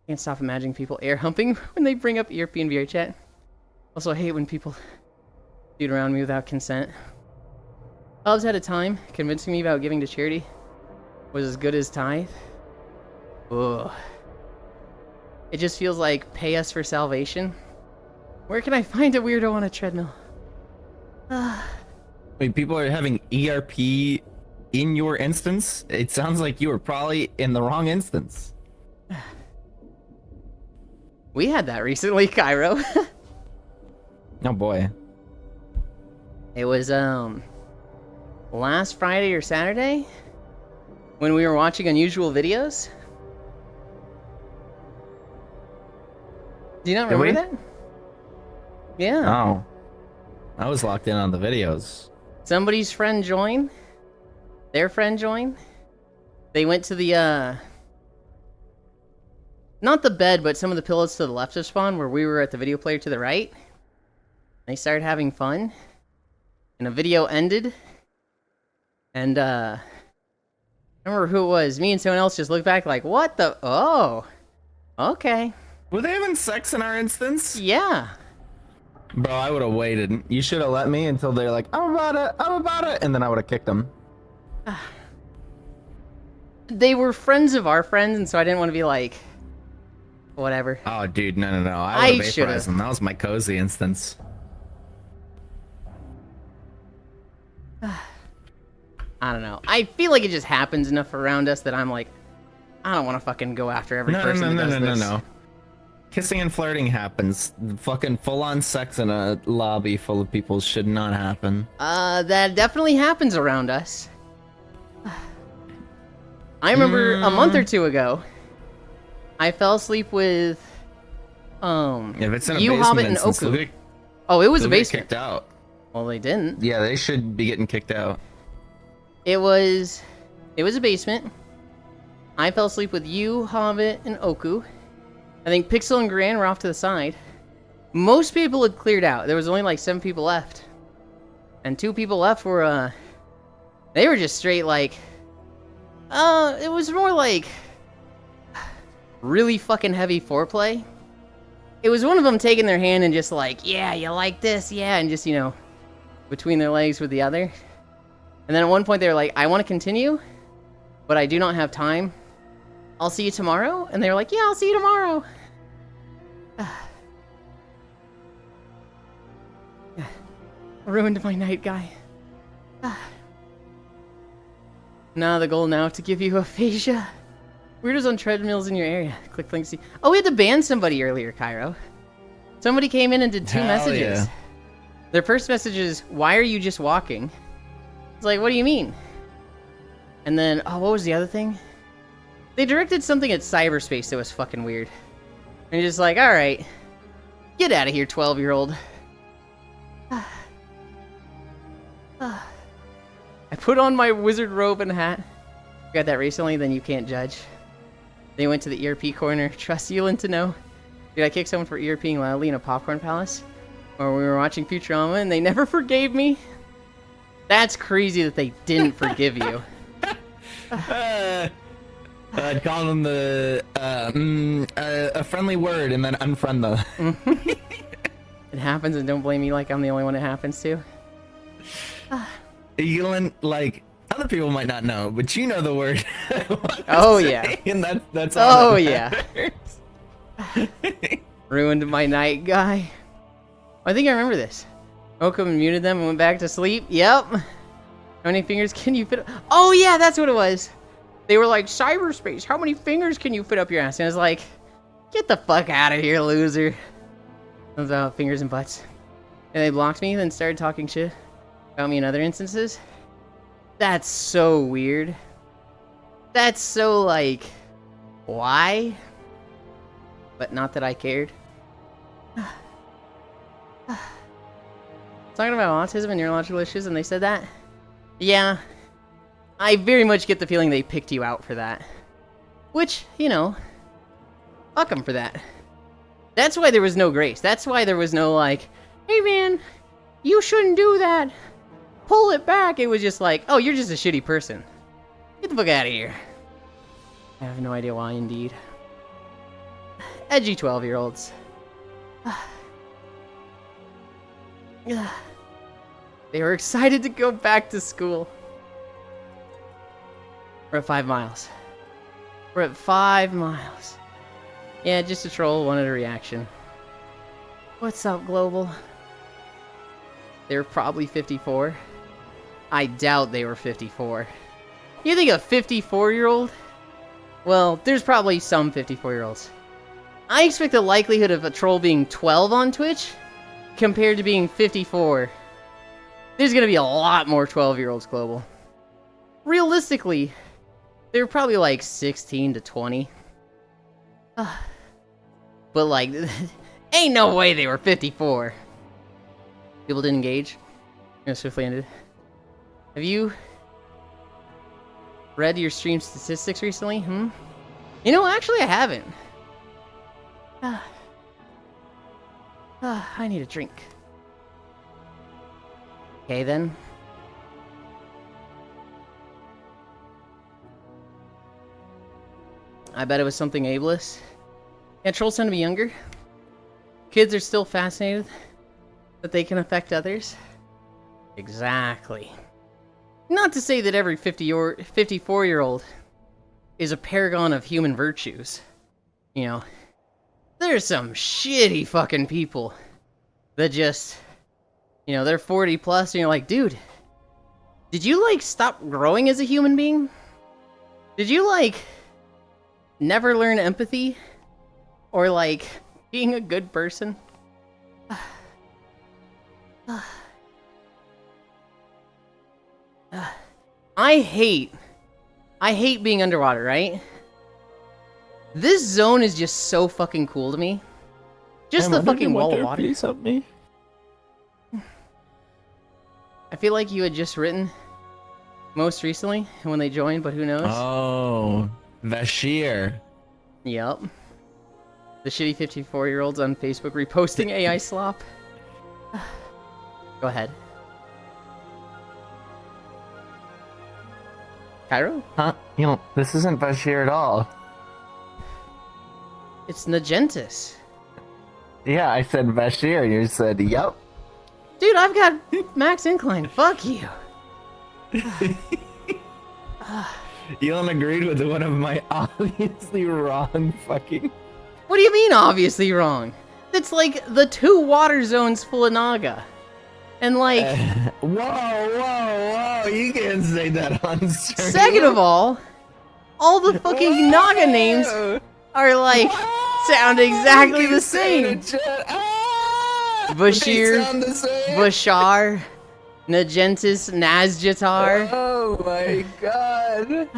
Can't stop imagining people air humping when they bring up ERP and VR chat. Also, I hate when people shoot around me without consent. Hubs had a time convincing me about giving to charity was as good as tithe. Ugh. It just feels like pay us for salvation. Where can I find a weirdo on a treadmill? Wait, people are having ERP in your instance? It sounds like you were probably in the wrong instance. We had that recently, Cairo. Oh boy. It was last Friday or Saturday when we were watching unusual videos. Do you not remember that? Yeah. Oh. I was locked in on the videos. Somebody's friend joined. Their friend joined. They went to the not the bed, but some of the pillows to the left of spawn where we were at the video player to the right. They started having fun. And a video ended. And I don't remember who it was. Me and someone else just looked back like, what the? Oh. Okay. Were they having sex in our instance? Yeah. Bro, I would have waited. You should have let me until they're like, I'm about it, and then I would have kicked them. They were friends of our friends, and so I didn't want to be like, whatever. Oh, dude, no. I would have vaporized them. That was my cozy instance. I don't know. I feel like it just happens enough around us that I'm like, I don't want to fucking go after every person that does this. No. Kissing and flirting happens. Fucking full-on sex in a lobby full of people should not happen. That definitely happens around us. I remember a month or two ago, I fell asleep with, if it's in a you, basement Hobbit, and instance, Oku. Oh, it was a basement. Kicked out. Well, they didn't. Yeah, they should be getting kicked out. It was a basement. I fell asleep with you, Hobbit, and Oku. I think Pixel and Gran were off to the side. Most people had cleared out. There was only like 7 people left. And 2 people left were, they were just straight like, it was more like really fucking heavy foreplay. It was one of them taking their hand and just like, yeah, you like this? Yeah, and just, you know, between their legs with the other. And then at one point they were like, I want to continue, but I do not have time. I'll see you tomorrow. And they were like, yeah, I'll see you tomorrow. Ruined my night, guy. Now the goal now to give you aphasia. Weirdos on treadmills in your area. Click link. See. Oh, we had to ban somebody earlier, Cairo. Somebody came in and did 2 Hell messages. yeah. Their first message is, why are you just walking? It's like, what do you mean? And then, oh, what was the other thing? They directed something at cyberspace that was fucking weird. And you're just like, alright. Get out of here, 12-year-old. I put on my wizard robe and hat. Got that recently, then you can't judge. They went to the ERP corner. Trust Yulin to know. Dude, I kicked someone for ERPing loudly in a popcorn palace. Or we were watching Futurama and they never forgave me. That's crazy that they didn't forgive you. I'd call them a friendly word and then unfriend them. It happens, and don't blame me like I'm the only one it happens to. Yulin, like, other people might not know, but you know the word. Oh, yeah. And that's all Oh, that yeah. matters. Ruined my night, guy. I think I remember this. Woke up and muted them and went back to sleep. Yep. How many fingers can you fit? Oh, yeah, that's what it was. They were like, cyberspace, how many fingers can you fit up your ass? And I was like, get the fuck out of here, loser. Those fingers and butts. And they blocked me, then started talking shit about me in other instances. That's so weird. That's so, like, why? But not that I cared. Talking about autism and neurological issues, and they said that? Yeah. I very much get the feeling they picked you out for that. Which, you know, fuck them for that. That's why there was no grace. That's why there was no, like, hey man, you shouldn't do that. Pull it back. It was just like, oh, you're just a shitty person. Get the fuck out of here. I have no idea why, indeed. Edgy 12-year-olds. They were excited to go back to school. We're at 5 miles. We're at 5 miles. Yeah, just a troll wanted a reaction. What's up, Global? They were probably 54. I doubt they were 54. You think a 54-year-old? Well, there's probably some 54-year-olds. I expect the likelihood of a troll being 12 on Twitch compared to being 54. There's gonna be a lot more 12-year-olds, Global. Realistically, they were probably like 16 to 20. But like, ain't no way they were 54. People didn't engage. Swiftly ended. Have you read your stream statistics recently? You know, actually I haven't. I need a drink. Okay then. I bet it was something ableist. Yeah, trolls tend to be younger. Kids are still fascinated that they can affect others. Exactly. Not to say that every 50 or 54-year-old is a paragon of human virtues. You know, there's some shitty fucking people that just, you know, they're 40 plus and you're like, dude, did you like stop growing as a human being? Did you like never learn empathy? Or like being a good person? I hate being underwater, right? This zone is just so fucking cool to me. Just the fucking wall of water. Please help me. I feel like you had just written most recently when they joined, but who knows? Oh, Vashir. Yep. The shitty 54-year-olds on Facebook reposting AI slop. Go ahead. Cairo? Huh? You know, this isn't Vashir at all. It's Nagentis. Yeah, I said Vashir. You said, yup. Dude, I've got max incline. Fuck you. Elon agreed with one of my obviously wrong fucking. What do you mean, obviously wrong? It's like the 2 water zones full of Naga. And like... Whoa, you can't say that on stream. Second of all the fucking Naga names are like, sound exactly the same. Bashir, Bashar, Nagentis, Nazjatar. Oh my god.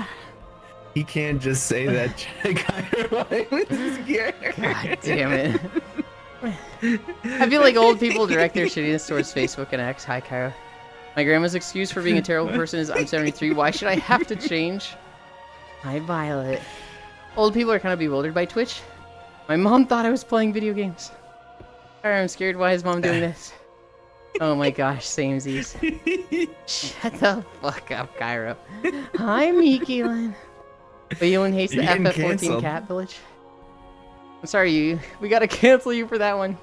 He can't just say that. God damn it. I feel like old people direct their shittiness towards Facebook and X. Hi, Kyra. My grandma's excuse for being a terrible person is I'm 73. Why should I have to change? Hi, Violet. Old people are kind of bewildered by Twitch. My mom thought I was playing video games. Alright, I'm scared. Why is mom doing this? Oh my gosh, samesies. Shut the fuck up, Kyra. Hi, Mikilan. But Ewan hates the FF14 cat village. I'm sorry, we gotta cancel you for that one.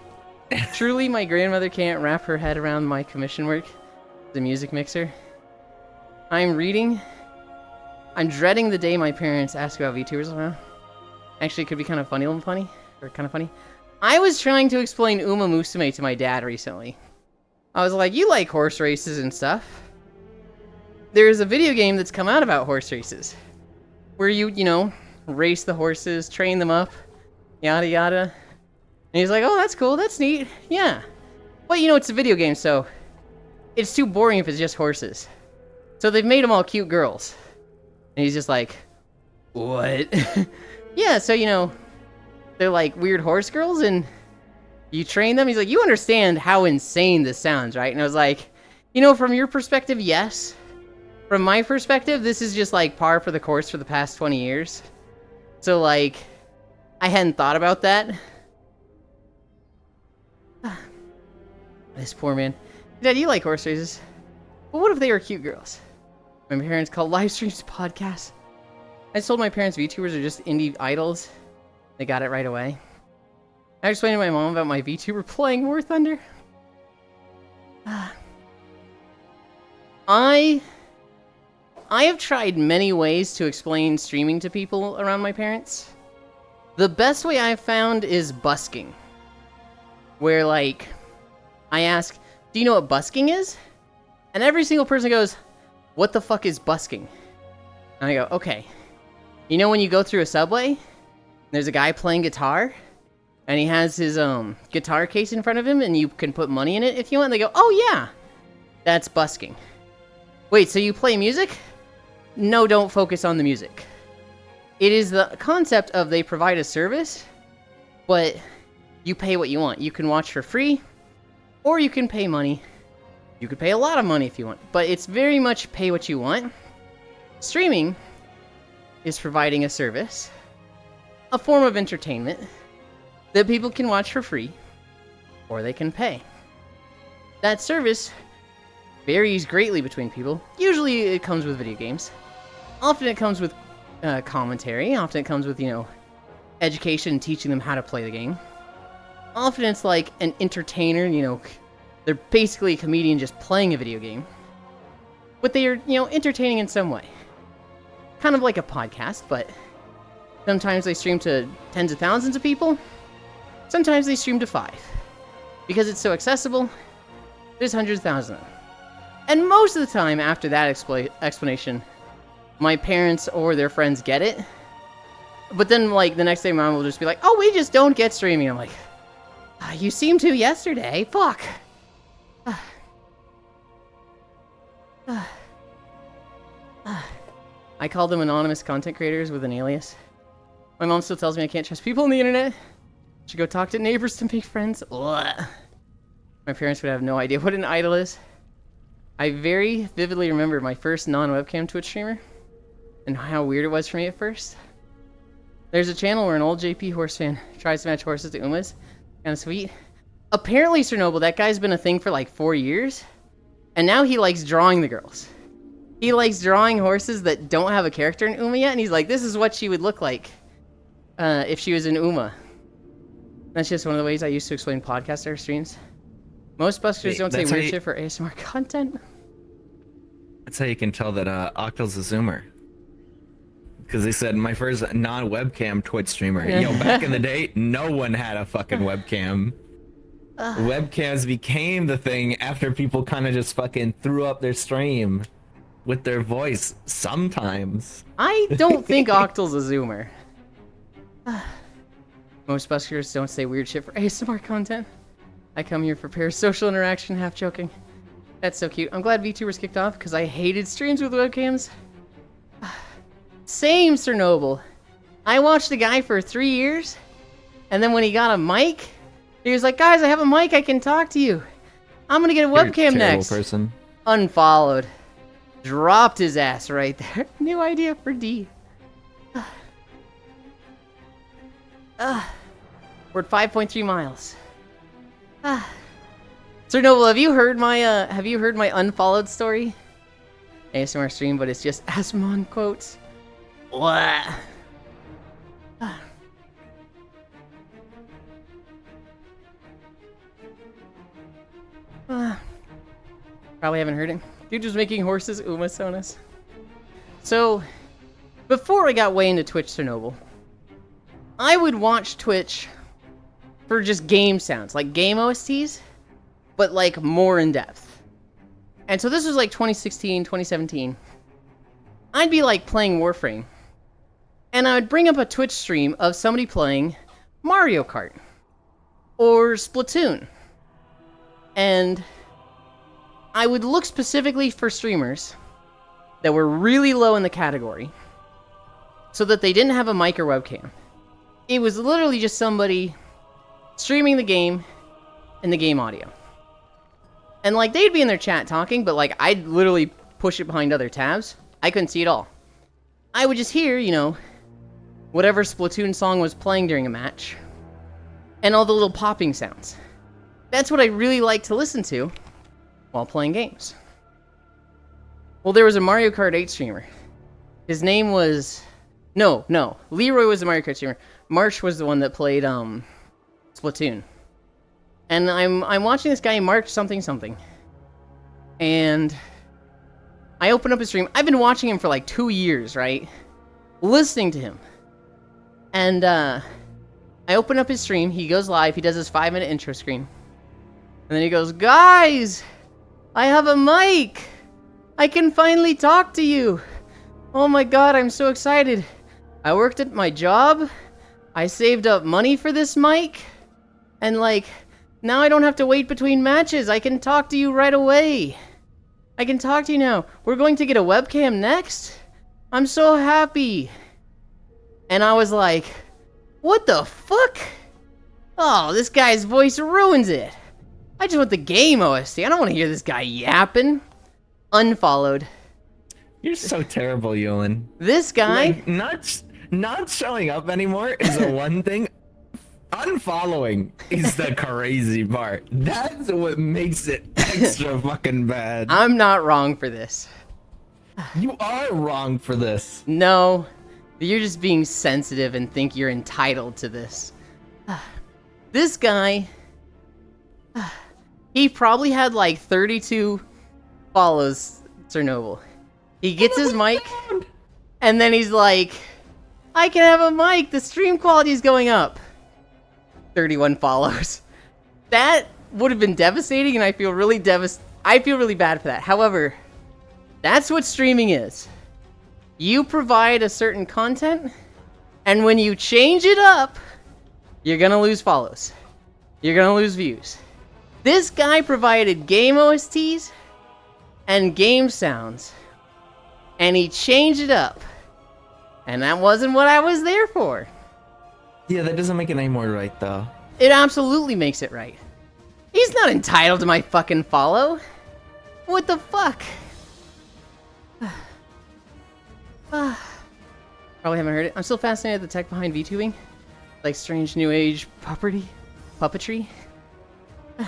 Truly, my grandmother can't wrap her head around my commission work. The music mixer. I'm dreading the day my parents ask about VTubers around. Actually, it could be kind of funny. I was trying to explain Uma Musume to my dad recently. I was like, you like horse races and stuff. There's a video game that's come out about horse races. Where you know, race the horses, train them up, yada yada. And he's like, oh, that's cool, that's neat, yeah. But you know, it's a video game, so it's too boring if it's just horses. So they've made them all cute girls. And he's just like, what? Yeah, so you know, they're like weird horse girls and you train them. He's like, you understand how insane this sounds, right? And I was like, you know, from your perspective, yes. From my perspective, this is just like par for the course for the past 20 years. So like, I hadn't thought about that. This poor man. Dad, you like horse races. But what if they were cute girls? My parents call live streams podcasts. I just told my parents VTubers are just indie idols. They got it right away. I explained to my mom about my VTuber playing War Thunder. I have tried many ways to explain streaming to people around my parents. The best way I've found is busking. Where like, I ask, do you know what busking is? And every single person goes, what the fuck is busking? And I go, okay. You know when you go through a subway, there's a guy playing guitar, and he has his guitar case in front of him, and you can put money in it if you want. And they go, oh yeah, that's busking. Wait, so you play music? No, don't focus on the music. It is the concept of they provide a service, but you pay what you want. You can watch for free, or you can pay money. You could pay a lot of money if you want, but it's very much pay what you want. Streaming is providing a service, a form of entertainment that people can watch for free, or they can pay. That service varies greatly between people. Usually it comes with video games. Often it comes with commentary. Often it comes with, you know, education and teaching them how to play the game. Often it's like an entertainer, you know, they're basically a comedian just playing a video game. But they are, you know, entertaining in some way. Kind of like a podcast, but sometimes they stream to tens of thousands of people. Sometimes they stream to 5. Because it's so accessible, there's hundreds of thousands of them. And most of the time after that explanation, my parents or their friends get it. But then, like, the next day, mom will just be like, oh, we just don't get streaming. I'm like, you seemed to yesterday. Fuck. I call them anonymous content creators with an alias. My mom still tells me I can't trust people on the internet. Should go talk to neighbors to make friends. Ugh. My parents would have no idea what an idol is. I very vividly remember my first non-webcam Twitch streamer and how weird it was for me at first. There's a channel where an old JP horse fan tries to match horses to Umas. Kind of sweet. Apparently, Chernobyl, that guy's been a thing for like 4 years. And now he likes drawing the girls. He likes drawing horses that don't have a character in Uma yet. And he's like, this is what she would look like if she was in Uma. That's just one of the ways I used to explain podcaster streams. Most buskers don't say weird shit for ASMR content. That's how you can tell that Octo's a Zoomer. Because they said my first non-webcam Twitch streamer. Yo, back in the day, no one had a fucking webcam. Webcams became the thing after people kind of just fucking threw up their stream with their voice sometimes. I don't think Octal's a Zoomer. Most buskers don't say weird shit for ASMR content. I come here for parasocial interaction, half joking. That's so cute. I'm glad VTubers kicked off because I hated streams with webcams. Same, Chernobyl. I watched the guy for 3 years, and then when he got a mic, he was like, guys, I have a mic, I can talk to you. I'm gonna get a webcam next. Person. Unfollowed. Dropped his ass right there. New idea for D. We're at 5.3 miles. Sir Noble, have you heard my unfollowed story? ASMR stream, but it's just Asmon quotes. What? Probably haven't heard it. Dude was making horses Umasonas. So, before I got way into Twitch, Chernobyl, I would watch Twitch for just game sounds, like game OSTs, but like more in depth. And so this was like 2016, 2017. I'd be like playing Warframe, and I would bring up a Twitch stream of somebody playing Mario Kart or Splatoon. And I would look specifically for streamers that were really low in the category so that they didn't have a mic or webcam. It was literally just somebody streaming the game and the game audio. And like they'd be in their chat talking, but like I'd literally push it behind other tabs. I couldn't see it all. I would just hear, you know, whatever Splatoon song was playing during a match and all the little popping sounds. That's what I really like to listen to while playing games. Well, there was a Mario Kart 8 streamer. His name was... No. Leroy was the Mario Kart streamer. March was the one that played, Splatoon. And I'm watching this guy, March something. And I open up his stream. I've been watching him for like 2 years, right? Listening to him. And, I open up his stream. He goes live. He does his 5-minute intro screen. And then he goes, guys, I have a mic. I can finally talk to you. Oh my god, I'm so excited. I worked at my job. I saved up money for this mic. And like, now I don't have to wait between matches. I can talk to you right away. I can talk to you now. We're going to get a webcam next. I'm so happy. And I was like, what the fuck? Oh, this guy's voice ruins it. I just want the game OST. I don't want to hear this guy yapping. Unfollowed. You're so terrible, Yulin. This guy... Like, not showing up anymore is the one thing. Unfollowing is the crazy part. That's what makes it extra fucking bad. I'm not wrong for this. You are wrong for this. No. You're just being sensitive and think you're entitled to this. This guy... He probably had like 32 follows, Chernobyl. He gets his mic, and then he's like, I can have a mic, the stream quality is going up. 31 follows. That would have been devastating, and I feel really bad for that. However, that's what streaming is. You provide a certain content, and when you change it up, you're gonna lose follows. You're gonna lose views. This guy provided game OSTs and game sounds, and he changed it up. And that wasn't what I was there for. Yeah, that doesn't make it any more right, though. It absolutely makes it right. He's not entitled to my fucking follow. What the fuck? Probably haven't heard it. I'm still fascinated with the tech behind VTubing. Like strange new age puppetry.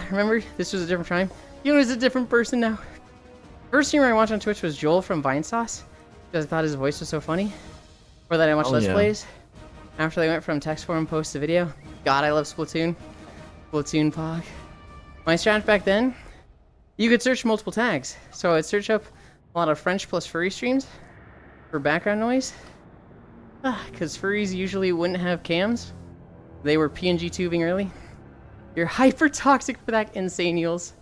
Remember, this was a different time. You know, he's a different person now. First streamer I watched on Twitch was Joel from Vinesauce, because I thought his voice was so funny. Or that I watched Let's Plays. After they went from text form post to video. God, I love Splatoon. Splatoon Pog. My strat back then, you could search multiple tags. So I'd search up a lot of French plus furry streams for background noise. Because furries usually wouldn't have cams. They were PNG tubing early. You're hyper toxic for that, insane Yules.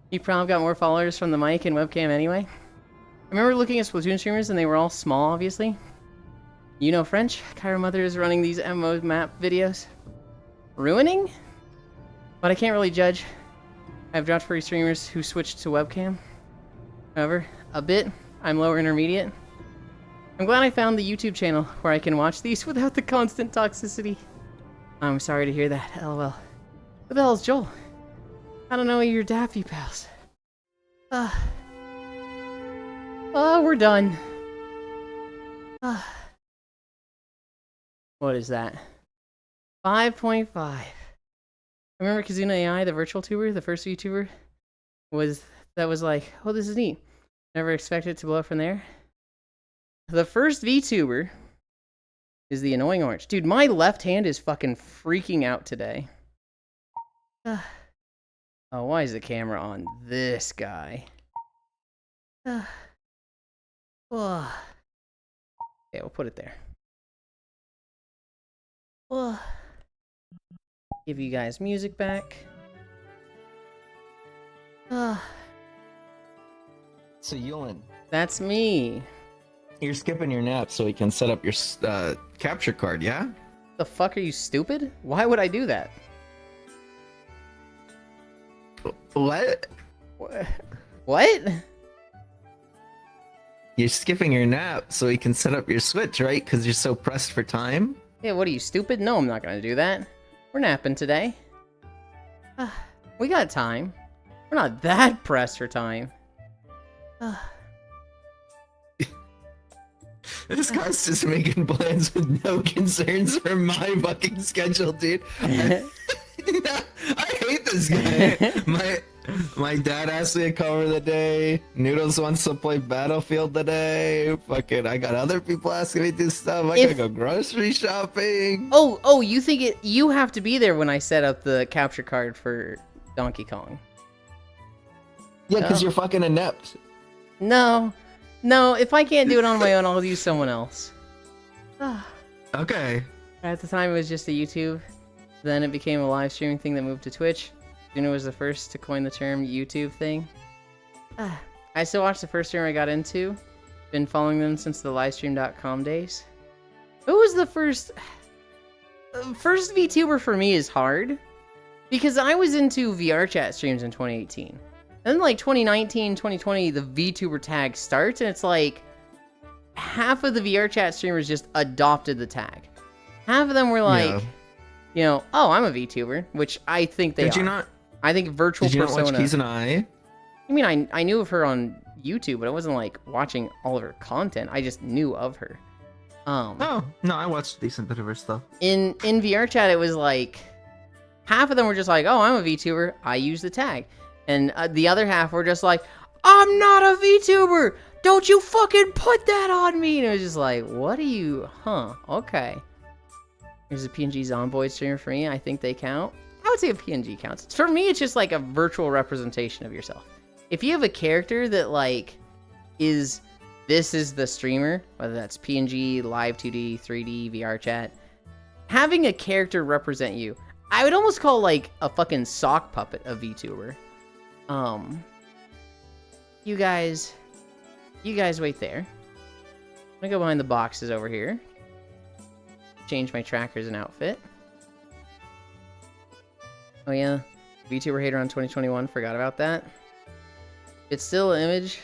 You probably got more followers from the mic and webcam anyway. I remember looking at Splatoon streamers and they were all small, obviously. You know French? Kyra Mother is running these MMO map videos. Ruining? But I can't really judge. I've dropped furry streamers who switched to webcam. However, a bit. I'm lower intermediate. I'm glad I found the YouTube channel where I can watch these without the constant toxicity. I'm sorry to hear that, lol. Who the hell is Joel? I don't know your Daffy pals. We're done. What is that? 5.5. I remember Kazuna AI, the virtual tuber, the first VTuber, was like, oh, this is neat. Never expected it to blow up from there. The first VTuber is the annoying orange. Dude, my left hand is fucking freaking out today. Oh, why is the camera on this guy? Okay, we'll put it there. Give you guys music back. So Yulin, That's me. you're skipping your nap so we can set up your capture card, yeah? The fuck, are you stupid? Why would I do that? What? What? You're skipping your nap so we can set up your Switch, right? Because you're so pressed for time? Yeah, what are you, stupid? No, I'm not gonna do that. We're napping today. We got time. We're not that pressed for time. This guy's just making plans with no concerns for my fucking schedule, dude. I hate this guy. My dad asked me to cover the day. Noodles wants to play Battlefield today. Fucking, I got other people asking me to do stuff. I gotta go grocery shopping. Oh, you think you have to be there when I set up the capture card for Donkey Kong? Yeah, because you're fucking inept. No, if I can't do it on my own, I'll use someone else. Okay. At the time, it was just a YouTube. Then it became a live streaming thing that moved to Twitch. Juno was the first to coin the term YouTube thing. I still watch the first streamer I got into. Been following them since the livestream.com days. Who was the first... First VTuber for me is hard. Because I was into VR chat streams in 2018. And then like 2019, 2020, the VTuber tag starts. And it's like... half of the VR chat streamers just adopted the tag. Half of them were like... You know, oh, I'm a VTuber, which I think they are. Did you not? I think virtual persona. Did you persona. not watch Keys and I? I mean, I knew of her on YouTube, but I wasn't like watching all of her content. I just knew of her. Oh no, I watched a decent bit of her stuff. In VR chat, it was like half of them were just like, "Oh, I'm a VTuber. I use the tag," and the other half were just like, "I'm not a VTuber. Don't you fucking put that on me!" And it was just like, "What are you? Huh? Okay." Here's a PNG Zomboid streamer for me. I think they count. I would say a PNG counts. For me, it's just like a virtual representation of yourself. If you have a character that like this is the streamer, whether that's PNG, Live 2D, 3D, VR chat, having a character represent you, I would almost call like a fucking sock puppet a VTuber. You guys wait there. I'm gonna go behind the boxes over here. Change my trackers and outfit. Oh yeah, VTuber hater on 2021, forgot about that. If it's still an image.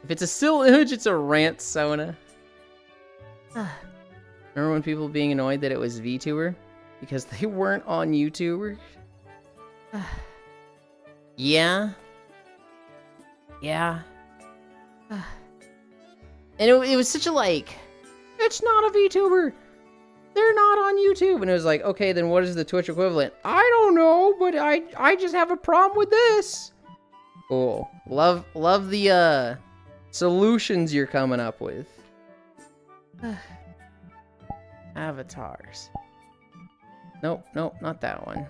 If it's a still image, it's a rant, Sona. Remember when people being annoyed that it was VTuber? Because they weren't on YouTuber? Yeah. Yeah. And it was such a like... It's not a VTuber. They're not on YouTube. And it was like, okay, then what is the Twitch equivalent? I don't know, but I just have a problem with this. Cool. Love the solutions you're coming up with. Avatars. Nope, not that one.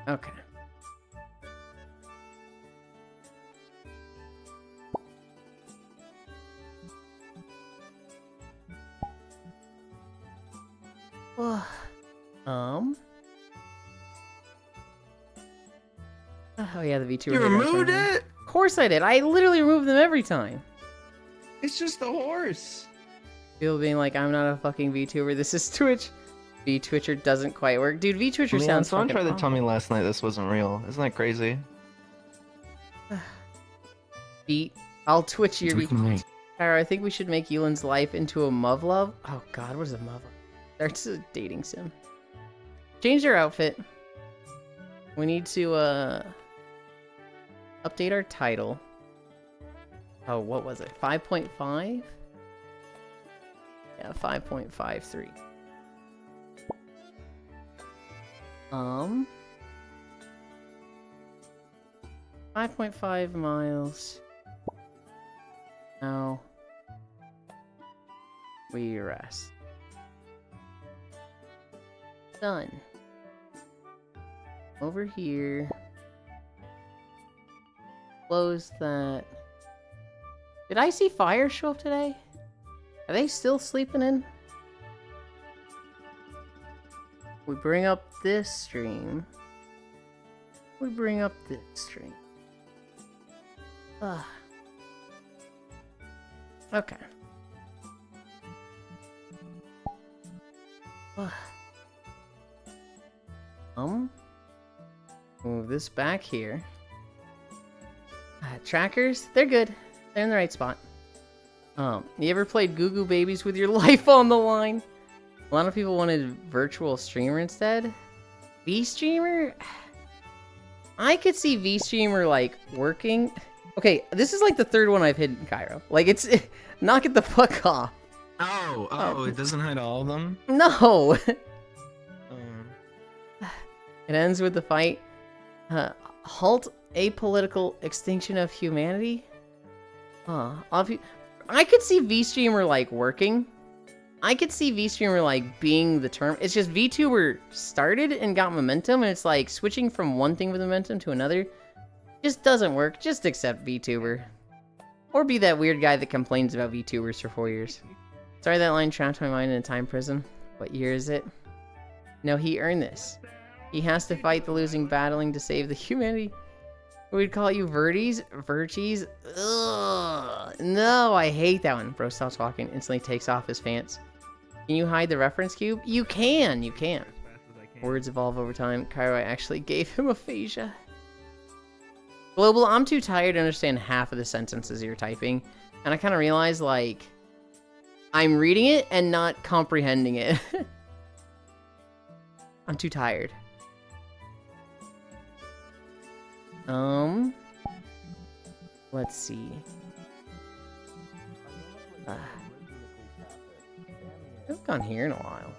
Okay. Um. Oh yeah, the V2. You removed it? Of course I did. I literally remove them every time. It's just a horse. People being like, I'm not a fucking VTuber. This is Twitch. VTwitcher doesn't quite work, dude. VTwitcher sounds someone fucking tried to tell awful. me last night this wasn't real. Isn't that crazy? Beat. I'll Twitch your We can make- Tyra, I think we should make Yulin's life into a Muv-Love. Oh god, what is a Muv-Love? That's a dating sim. Change their outfit. We need to update our title. Oh, what was it? 5.5? Yeah, 5.53. 5.5 miles. Now we rest. Done. Over here. Close that. Did I see fire show up today? Are they still sleeping in? We bring up this stream. We bring up this stream. Ugh. Okay. Ugh. Move this back here. Trackers, they're good. They're in the right spot. You ever played Goo Goo Babies with your life on the line? A lot of people wanted virtual streamer instead. V-streamer? I could see V-streamer like working. Okay, this is like the third one I've hidden, Cairo. Like it's knock it the fuck off. Oh, it doesn't hide all of them? No. It ends with the fight. Halt apolitical extinction of humanity. I could see V-streamer like working. I could see V-streamer like being the term. It's just VTuber started and got momentum, and it's like switching from one thing with momentum to another just doesn't work. Just accept VTuber. Or be that weird guy that complains about VTubers for 4 years. Sorry, that line trapped my mind in a time prison. What year is it? No, he earned this. He has to fight the losing battling to save the humanity. We'd call you Verties? Virties? Ugh. No, I hate that one. Bro stops walking, instantly takes off his pants. Can you hide the reference cube? You can, you can. Words evolve over time. Cairo actually gave him aphasia. Global, I'm too tired to understand half of the sentences you're typing. And I kind of realized, like, I'm reading it and not comprehending it. I'm too tired. Let's see. I haven't gone here in a while.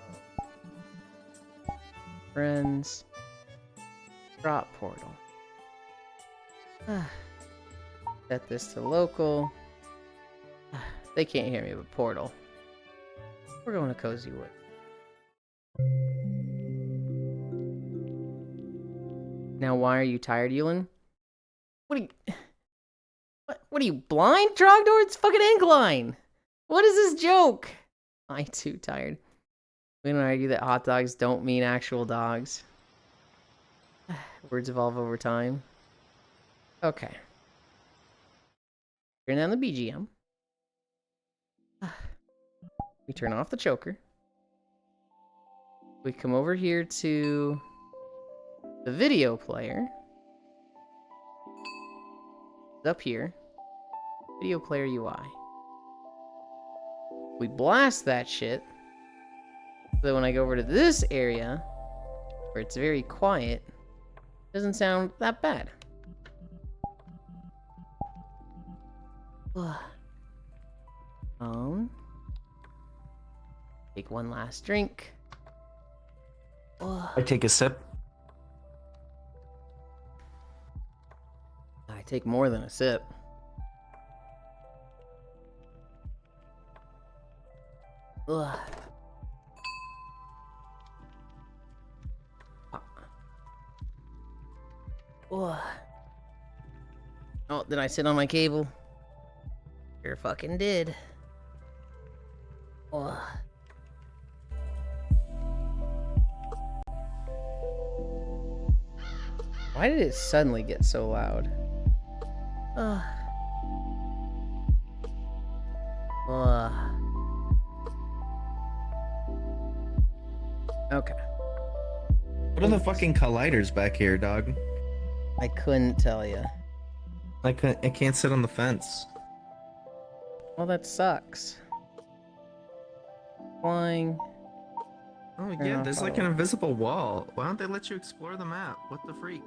Friends. Drop portal. Set this to local. They can't hear me, but portal. We're going to Cozy Wood. Now, why are you tired, Yulin? What are you... What are you, blind, Trogdor? It's fucking Incline! What is this joke? I'm too tired. We don't argue that hot dogs don't mean actual dogs. Words evolve over time. Okay. Turn down the BGM. We turn off the choker. We come over here to the video player. It's up here. Video player UI. We blast that shit. So that when I go over to this area, where it's very quiet, it doesn't sound that bad. Take one last drink. I take a sip. I take more than a sip. Ugh. Oh, did I sit on my cable? Sure fucking did. Ugh. Why did it suddenly get so loud? Ugh. Ugh. Okay. What are the fucking colliders back here, dog? I couldn't tell you. I can't sit on the fence. Well, that sucks. Flying. Oh Turn yeah, off there's like auto. an invisible wall. Why don't they let you explore the map? What the freak?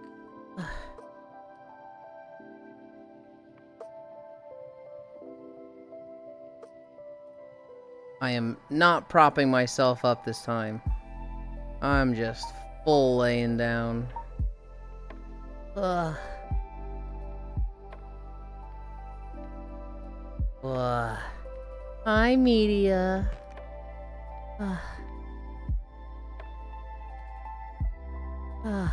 I am not propping myself up this time. I'm just full laying down. Ugh. Ugh. Hi, media. Ugh. Ugh.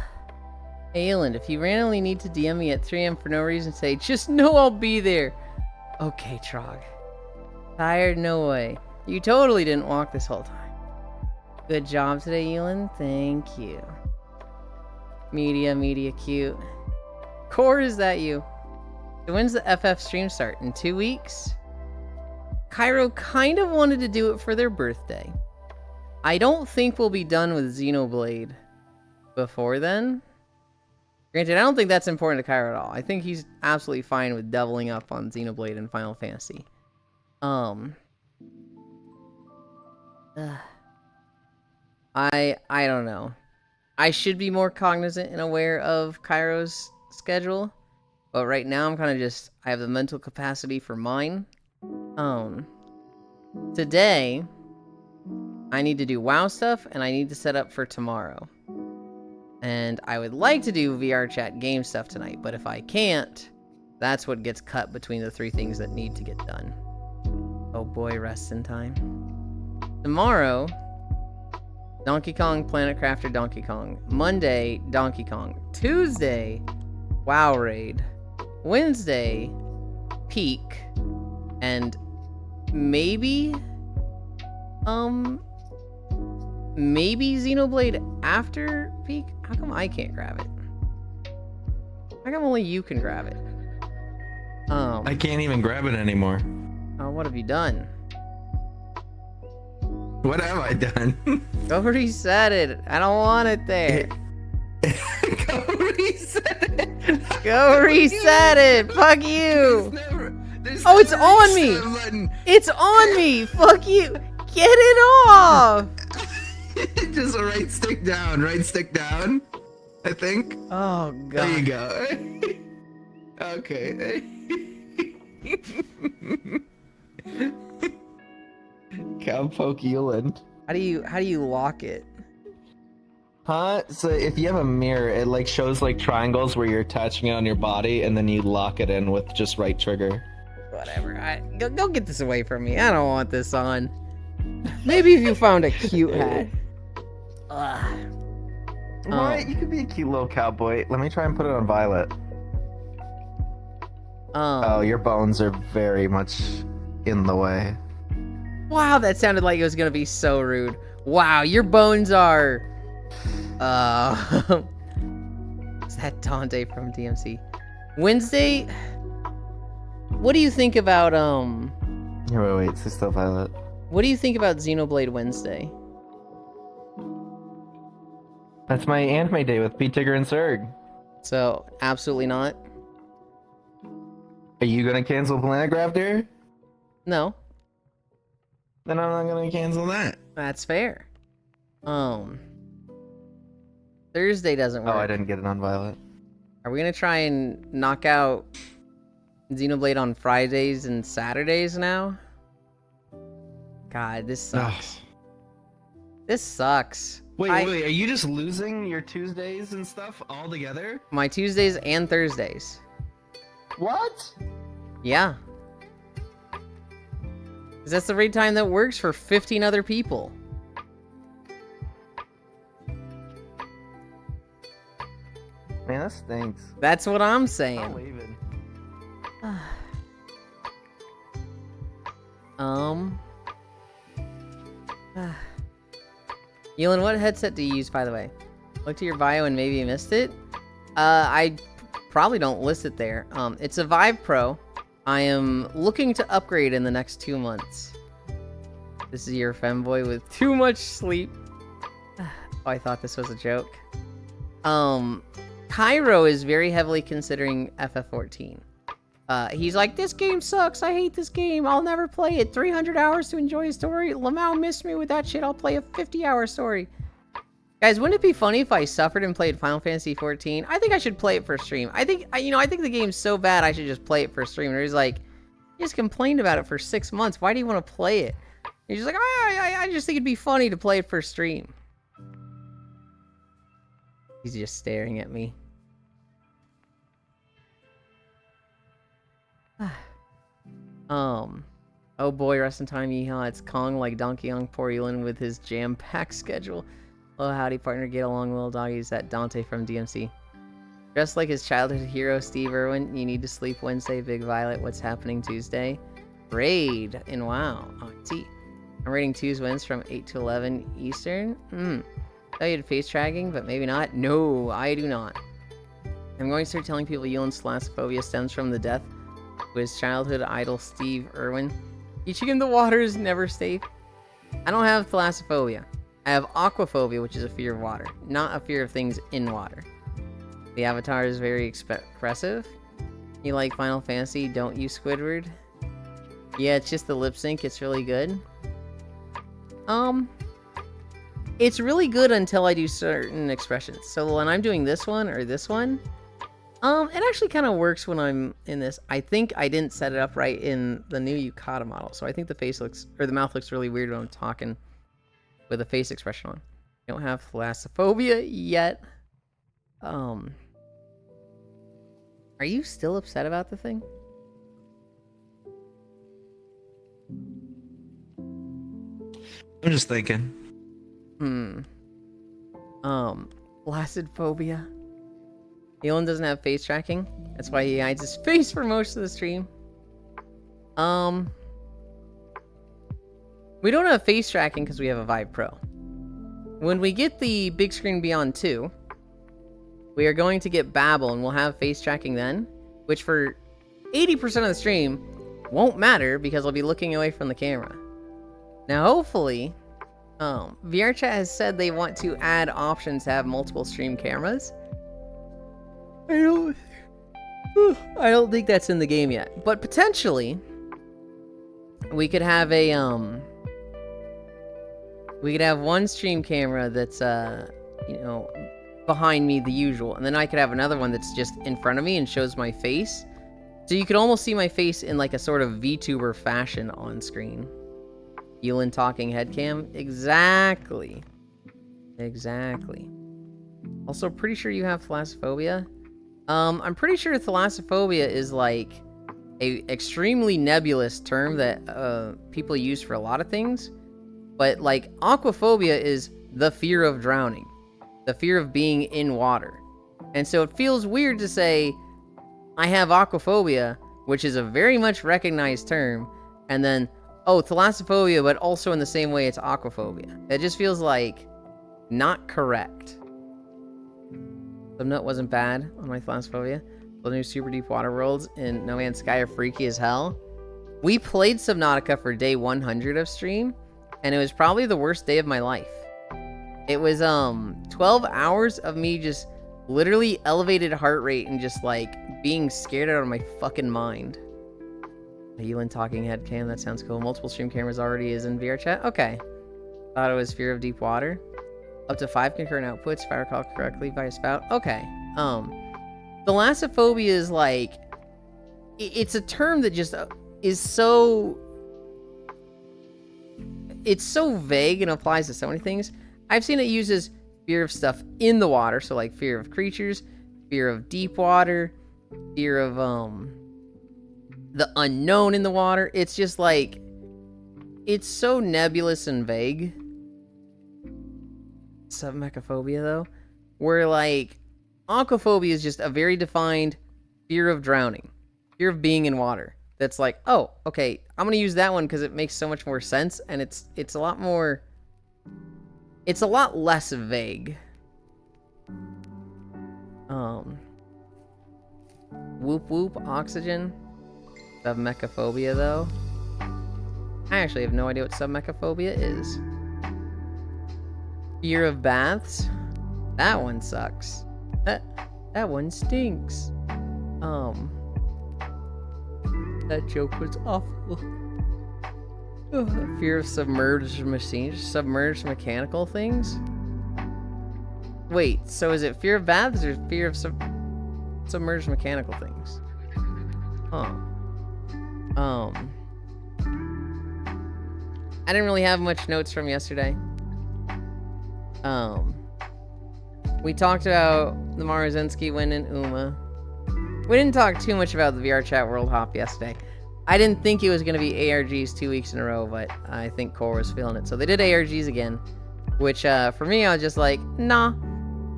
Ayland, if you randomly need to DM me at 3 a.m. for no reason, say, just know I'll be there. Okay, Trog. Tired? No way. You totally didn't walk this whole time. Good job today, Elin. Thank you. Media, cute. Core, is that you? So when's the FF stream start? In 2 weeks? Cairo kind of wanted to do it for their birthday. I don't think we'll be done with Xenoblade before then. Granted, I don't think that's important to Cairo at all. I think he's absolutely fine with doubling up on Xenoblade and Final Fantasy. I don't know. I should be more cognizant and aware of Cairo's schedule, but right now I'm kind of just, I have the mental capacity for mine. Today I need to do WoW stuff and I need to set up for tomorrow. And I would like to do VR chat game stuff tonight, but if I can't, that's what gets cut between the 3 things that need to get done. Oh boy, rest in time. Tomorrow, Donkey Kong Planet Crafter Donkey Kong. Monday, Donkey Kong. Tuesday, WoW Raid. Wednesday, Peak. And maybe Xenoblade after Peak? How come I can't grab it? How come only you can grab it? I can't even grab it anymore. What have you done? What have I done? Go reset it. I don't want it there. Go reset it. Go reset it. Fuck you. There's Oh, it's never on me. reset button. It's on me. Fuck you. Get it off. Just right stick down. I think. Oh god. There you go. Okay. Cowpoke Eland. How do you lock it? Huh? So if you have a mirror, it like shows like triangles where you're attaching it on your body, and then you lock it in with just right trigger. Whatever. Go get this away from me. I don't want this on. Maybe if you found a cute hat. Ugh. Alright, you could be a cute little cowboy. Let me try and put it on Violet. Oh, your bones are very much in the way. Wow, that sounded like it was gonna be so rude. Wow, your bones are. Is that Dante from DMC? Wednesday. What do you think about Here, wait, it's still Violet. What do you think about Xenoblade Wednesday? That's my anime day with Pete, Tigger, and Serg. So absolutely not. Are you gonna cancel Planet Crafter? No, Then I'm not gonna cancel that. that's fair. Thursday doesn't work. Oh, I didn't get it on Violet. Are we gonna try and knock out Xenoblade on Fridays and Saturdays now? God, this sucks. This sucks. Wait, are you just losing your Tuesdays and stuff all together? My Tuesdays and Thursdays. What? Yeah. 'Cause that's the rate time that works for 15 other people. Man, that stinks. That's what I'm I'm saying. leaving. Elon, what headset do you use, by the way? Looked at your bio and maybe you missed it. I probably don't list it there. It's a Vive Pro. I am looking to upgrade in the next 2 months. This is your femboy with too much sleep. Oh, I thought this was a joke. Cairo is very heavily considering FF14. He's like, this game sucks. I hate this game. I'll never play it. 300 hours to enjoy a story. Lamau missed me with that shit. I'll play a 50-hour story. Guys, wouldn't it be funny if I suffered and played Final Fantasy 14? I think I should play it for stream. I think the game's so bad I should just play it for stream. And he's like, you just complained about it for 6 months. Why do you want to play it? And he's just like, I just think it'd be funny to play it for stream. He's just staring at me. Oh boy, rest in time, yeehaw. It's Kong like Donkey Kong Poor Elon with his jam-packed schedule. Oh, howdy, partner. Get along, little doggies. That Dante from DMC. Dressed like his childhood hero, Steve Irwin. You need to sleep Wednesday, Big Violet. What's happening Tuesday? Raid in WoW. Oh, see. I'm rating 2's wins from 8 to 11 Eastern. Thought you had face tracking, but maybe not. No, I do not. I'm going to start telling people Elan's thalassophobia stems from the death of his childhood idol, Steve Irwin. Teaching him the water is never safe. I don't have thalassophobia. I have aquaphobia, which is a fear of water, not a fear of things in water. The avatar is very expressive. You like Final Fantasy, don't you, Squidward? Yeah, it's just the lip sync. It's really good. It's really good until I do certain expressions. So when I'm doing this one or this one, it actually kind of works when I'm in this. I think I didn't set it up right in the new Yukata model, so I think the face looks, or the mouth looks really weird when I'm talking with a face expression on. I don't have thalassophobia yet. Are you still upset about the thing? I'm just thinking. Flaccid phobia. Elon doesn't have face tracking. That's why he hides his face for most of the stream. We don't have face tracking because we have a Vive Pro. When we get the Big Screen Beyond 2, we are going to get Babel and we'll have face tracking then, which for 80% of the stream won't matter because I'll be looking away from the camera. Now, hopefully, VRChat has said they want to add options to have multiple stream cameras. I don't think that's in the game yet, but potentially we could have a one stream camera that's behind me, the usual, and then I could have another one that's just in front of me and shows my face, so you could almost see my face in like a sort of VTuber fashion on screen. Elon talking headcam. Exactly. Also, pretty sure you have thalassophobia. I'm pretty sure thalassophobia is like a extremely nebulous term that people use for a lot of things. But like aquaphobia is the fear of drowning, the fear of being in water. And so it feels weird to say I have aquaphobia, which is a very much recognized term, and then thalassophobia, but also in the same way it's aquaphobia. That just feels like not correct. Subnut wasn't bad on my thalassophobia. The new Super Deep Water Worlds in No Man's Sky are freaky as hell. We played Subnautica for day 100 of stream, and it was probably the worst day of my life. It was 12 hours of me just literally elevated heart rate and just like being scared out of my fucking mind. Elon talking head cam, that sounds cool. Multiple stream cameras already is in VR chat. Okay. Thought it was fear of deep water. Up to 5 concurrent outputs, fire call correctly via spout. Okay. Thalassophobia is like, it's a term that just is so, it's so vague and applies to so many things. I've seen it uses fear of stuff in the water, so like fear of creatures, fear of deep water, fear of the unknown in the water. It's just like, it's so nebulous and vague. Submechaphobia though, where like aquaphobia is just a very defined fear of drowning, fear of being in water. That's like, oh, okay, I'm gonna use that one because it makes so much more sense, and it's a lot more. It's a lot less vague. Whoop whoop oxygen. Submechaphobia though. I actually have no idea what submechaphobia is. Fear of baths. That one sucks. That one stinks. That joke was awful. Fear of submerged machines, submerged mechanical things. Wait, so is it fear of baths or fear of submerged mechanical things? Huh. I didn't really have much notes from yesterday. We talked about the Maruzensky win in UMA. We didn't talk too much about the VR Chat World Hop yesterday. I didn't think it was going to be ARGs 2 weeks in a row, but I think Core was feeling it. So they did ARGs again, which for me, I was just like, nah,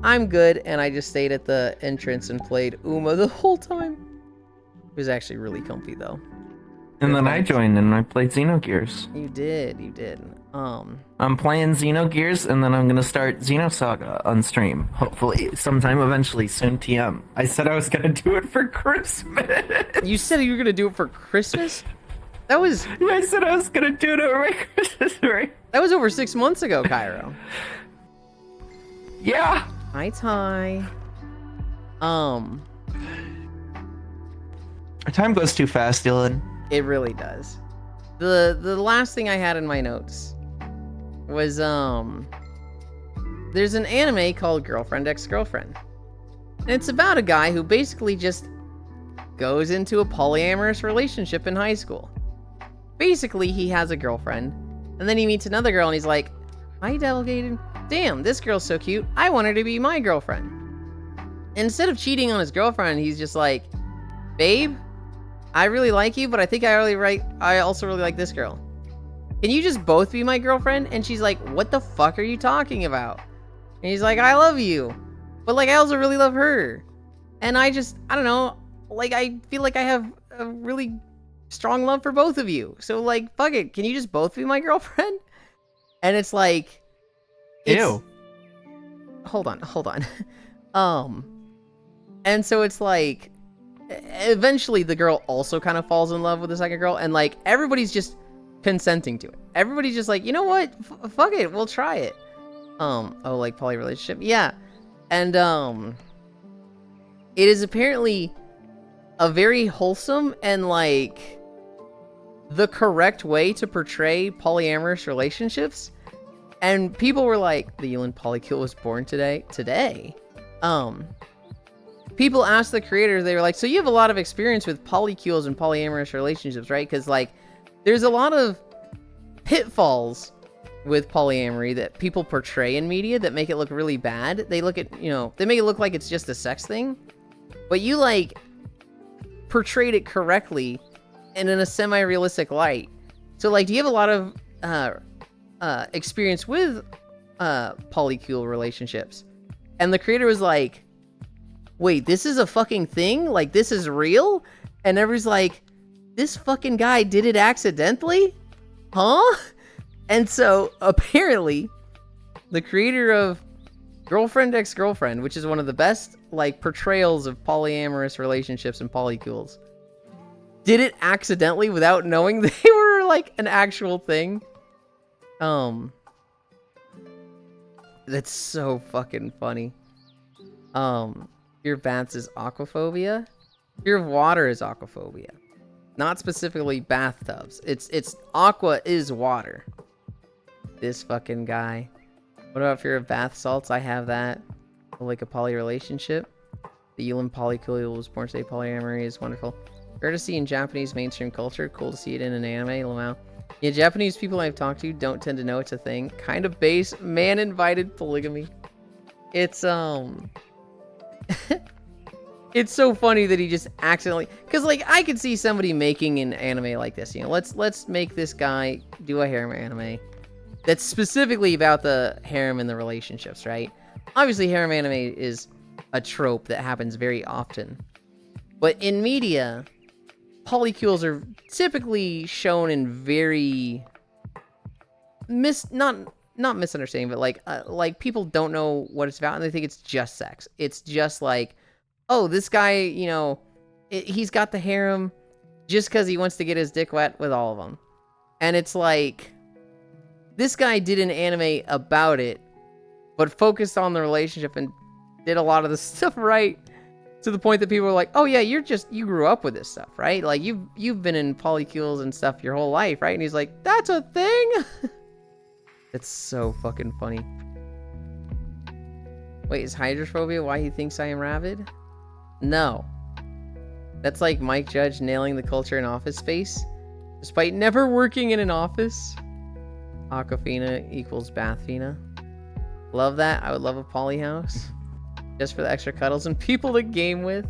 I'm good. And I just stayed at the entrance and played UMA the whole time. It was actually really comfy, though. And then I joined and I played Xenogears. You did. I'm playing Xenogears, and then I'm gonna start Xenosaga on stream. Hopefully, sometime eventually soon. TM. I said I was gonna do it for Christmas. You said you were gonna do it for Christmas? That was. I said I was gonna do it over Christmas, right? That was over 6 months ago, Cairo. Yeah. Hi, Ty. Time goes too fast, Dylan. It really does. The last thing I had in my notes was there's an anime called Girlfriend Ex-Girlfriend. And it's about a guy who basically just goes into a polyamorous relationship in high school. Basically, he has a girlfriend, and then he meets another girl and he's like, "Hi, Delegated. Damn, this girl's so cute. I want her to be my girlfriend." Instead of cheating on his girlfriend, he's just like, "Babe, I really like you, but I think I also really like this girl. Can you just both be my girlfriend?" And she's like, "What the fuck are you talking about?" And he's like, "I love you, but like I also really love her. And I don't know, like I feel like I have a really strong love for both of you. So like, fuck it, can you just both be my girlfriend?" And it's like, Ew. Hold on. And so it's like, eventually the girl also kind of falls in love with the second girl, and like everybody's just consenting to it. Everybody's just like, you know what? Fuck it, we'll try it. Oh, like poly relationship? Yeah. And it is apparently a very wholesome and like the correct way to portray polyamorous relationships. And people were like, the Yulin Polycule was born today. People asked the creators, they were like, "So you have a lot of experience with polycules and polyamorous relationships, right?" Because like, there's a lot of pitfalls with polyamory that people portray in media that make it look really bad. They look at, they make it look like it's just a sex thing, but you like portrayed it correctly and in a semi-realistic light. So like, do you have a lot of experience with polycule relationships? And the creator was like, "Wait, this is a fucking thing? Like, this is real?" And everybody's like, "This fucking guy did it accidentally? Huh?" And so, apparently, the creator of Girlfriend Ex-Girlfriend, which is one of the best, like, portrayals of polyamorous relationships and polycules, did it accidentally without knowing they were, like, an actual thing. That's so fucking funny. Fear of baths is aquaphobia. Fear of water is aquaphobia. Not specifically bathtubs. It's aqua is water. This fucking guy. What about fear of bath salts? I have that. Like a poly relationship. The Yulin Polycule was born today. Polyamory is wonderful. Rare to see in Japanese mainstream culture. Cool to see it in an anime. Lamau. Yeah, Japanese people I've talked to don't tend to know it's a thing. Kind of base man-invited polygamy. It's it's so funny that he just accidentally, because like I could see somebody making an anime like this. Let's make this guy do a harem anime that's specifically about the harem and the relationships, right? Obviously, harem anime is a trope that happens very often. But in media, polycules are typically shown in very not misunderstanding, but like people don't know what it's about and they think it's just sex. It's just like, oh, this guy, you know, he's got the harem just because he wants to get his dick wet with all of them. And it's like, this guy did an anime about it, but focused on the relationship and did a lot of the stuff right, to the point that people are like, oh yeah, you grew up with this stuff, right? Like you've been in polycules and stuff your whole life, right? And he's like, that's a thing? It's so fucking funny. Wait, is hydrophobia why he thinks I am rabid? No. That's like Mike Judge nailing the culture in Office Space, despite never working in an office. Aquafina equals Bathfina. Love that. I would love a poly house. Just for the extra cuddles and people to game with.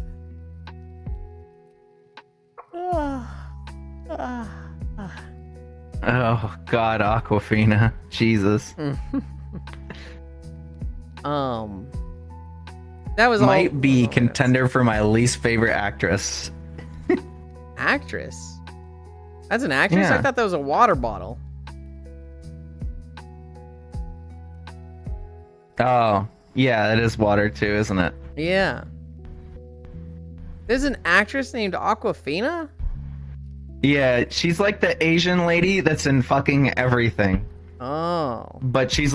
Oh God, Aquafina, Jesus. That was might be contender for my least favorite actress. Actress? That's an actress? Yeah. I thought that was a water bottle. Oh, yeah, it is water too, isn't it? Yeah. There's an actress named Aquafina? Yeah, she's like the Asian lady that's in fucking everything. Oh. But she's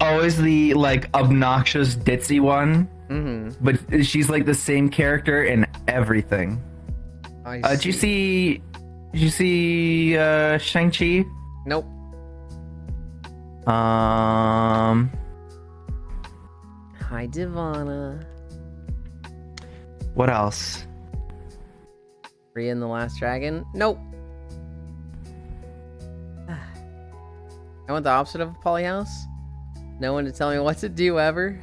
always the like obnoxious ditzy one. Mm-hmm. But she's like the same character in everything. Did you see Shang-Chi? Nope. Hi, Divana. What else? Rhea and the Last Dragon? Nope. I want the opposite of a polyhouse. No one to tell me what to do ever.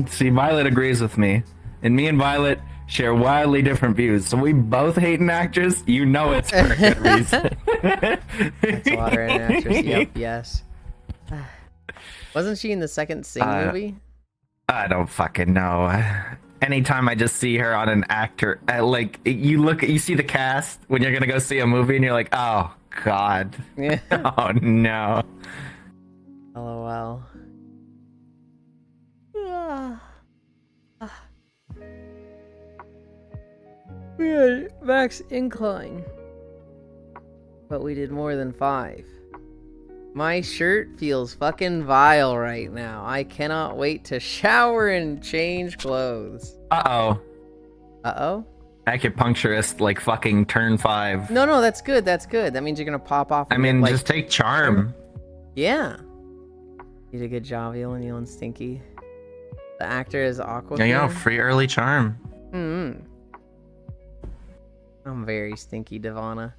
See, Violet agrees with me. And me and Violet share wildly different views. So we both hate an actress. You know it's for a good reason. That's water and an actress. Yep, yes. Wasn't she in the second Sing movie? I don't fucking know. Anytime I just see her on an actor, like you see the cast when you're gonna go see a movie and you're like, oh God. Yeah. Oh no. LOL. We had max incline, but we did more than 5. My shirt feels fucking vile right now. I cannot wait to shower and change clothes. Uh-oh. Uh-oh? Acupuncturist, like fucking turn 5. No, that's good. That's good. That means you're gonna pop off. I mean, just take charm. Yeah. You did a good job, Neil and Stinky. The actor is Aquafina. There you go, free early charm. Mm-hmm. I'm very stinky, Divana.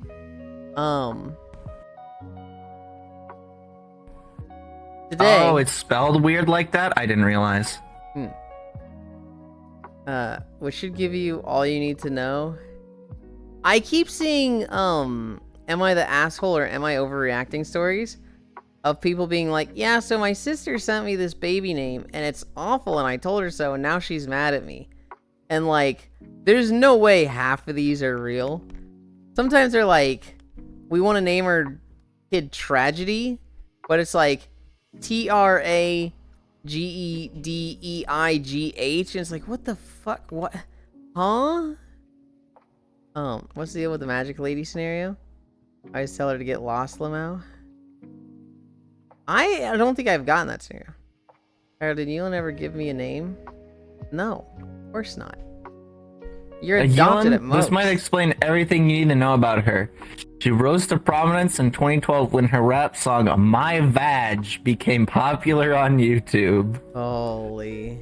Today. Oh, it's spelled weird like that? I didn't realize. Which should give you all you need to know. I keep seeing, am I the asshole or am I overreacting stories of people being like, yeah, so my sister sent me this baby name and it's awful and I told her so and now she's mad at me. And like, there's no way half of these are real. Sometimes they're like, we want to name our kid Tragedy, but it's like Tragedeigh, and it's like, what the fuck? What? Huh? What's the deal with the magic lady scenario? I just tell her to get lost, Lamau. I don't think I've gotten that scenario. Or did Yulin ever give me a name? No, of course not. You're adopted Yulin, at most. this might explain everything you need to know about her. She rose to prominence in 2012 when her rap song My Vag became popular on YouTube. Holy.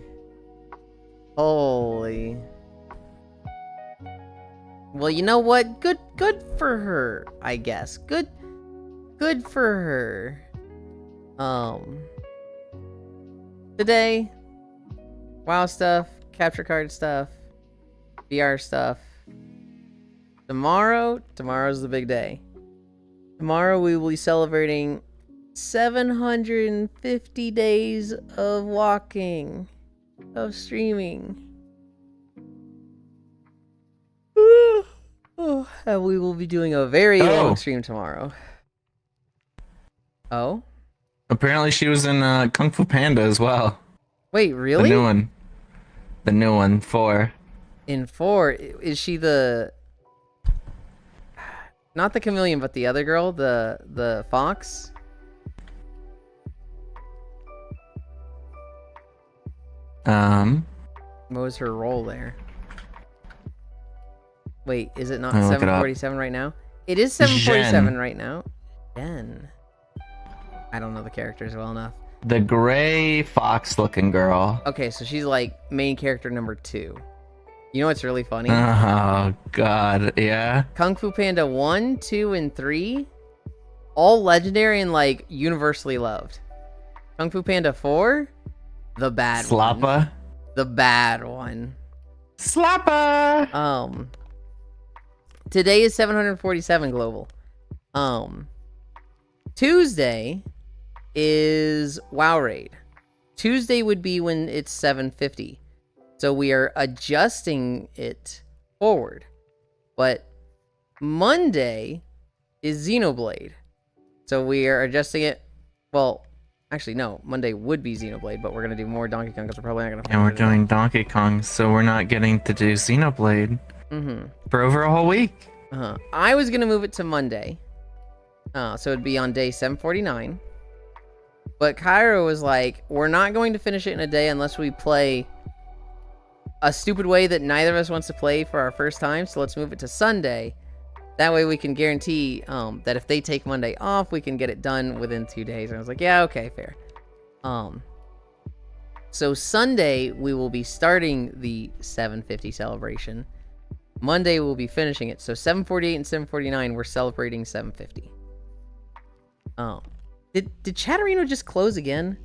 Well, you know what? Good for her, I guess. Good for her. Today, WoW stuff, capture card stuff, VR stuff. Tomorrow's the big day. Tomorrow we will be celebrating 750 days of walking. of streaming. And we will be doing a very long stream tomorrow. Oh? Apparently she was in Kung Fu Panda as well. Wait, really? The new one. The new one, 4. In 4, is she the... Not the chameleon, but the other girl, the fox? What was her role there? Wait, is it not 7:47 right now? It is 7:47 right now. Jen. I don't know the characters well enough. The gray fox looking girl. Okay, so she's like main character number 2. You know what's really funny? Oh god, yeah. Kung Fu Panda 1, 2, and 3, all legendary and like universally loved. Kung Fu Panda 4, the bad one. Slappa. The bad one. Slappa. Today is 747 global. Tuesday is WoW Raid. Tuesday would be when it's 750. So we are adjusting it forward. But Monday is Xenoblade. So we are adjusting it. Well, actually, no. Monday would be Xenoblade, but we're going to do more Donkey Kong because we're probably not going to... And we're doing Donkey Kong, so we're not getting to do Xenoblade for over a whole week. I was going to move it to Monday. So it'd be on day 749. But Cairo was like, we're not going to finish it in a day unless we play a stupid way that neither of us wants to play for our first time. So let's move it to Sunday. That way we can guarantee that if they take Monday off, we can get it done within 2 days. And I was like, yeah, okay, fair. So Sunday, we will be starting the 750 celebration. Monday, we'll be finishing it. So 748 and 749, we're celebrating 750. Did Chatterino just close again?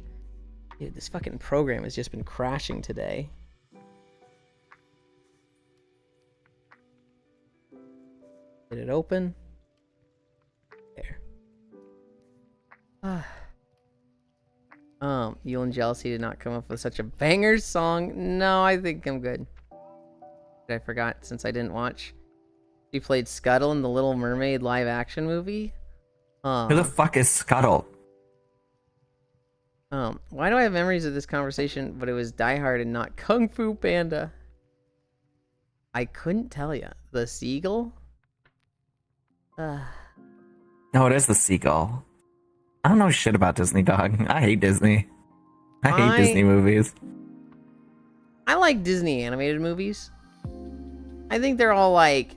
Dude, this fucking program has just been crashing today. Did it open? There. Yulin Jealousy did not come up with such a banger song. No, I think I'm good. I forgot since I didn't watch. She played Scuttle in the Little Mermaid live action movie. Who the fuck is Scuttle? Why do I have memories of this conversation, but it was Die Hard and not Kung Fu Panda? I couldn't tell you. The seagull? No, it is the seagull. I don't know shit about Disney, dog. I hate Disney. I hate Disney movies. I like Disney animated movies. I think they're all like...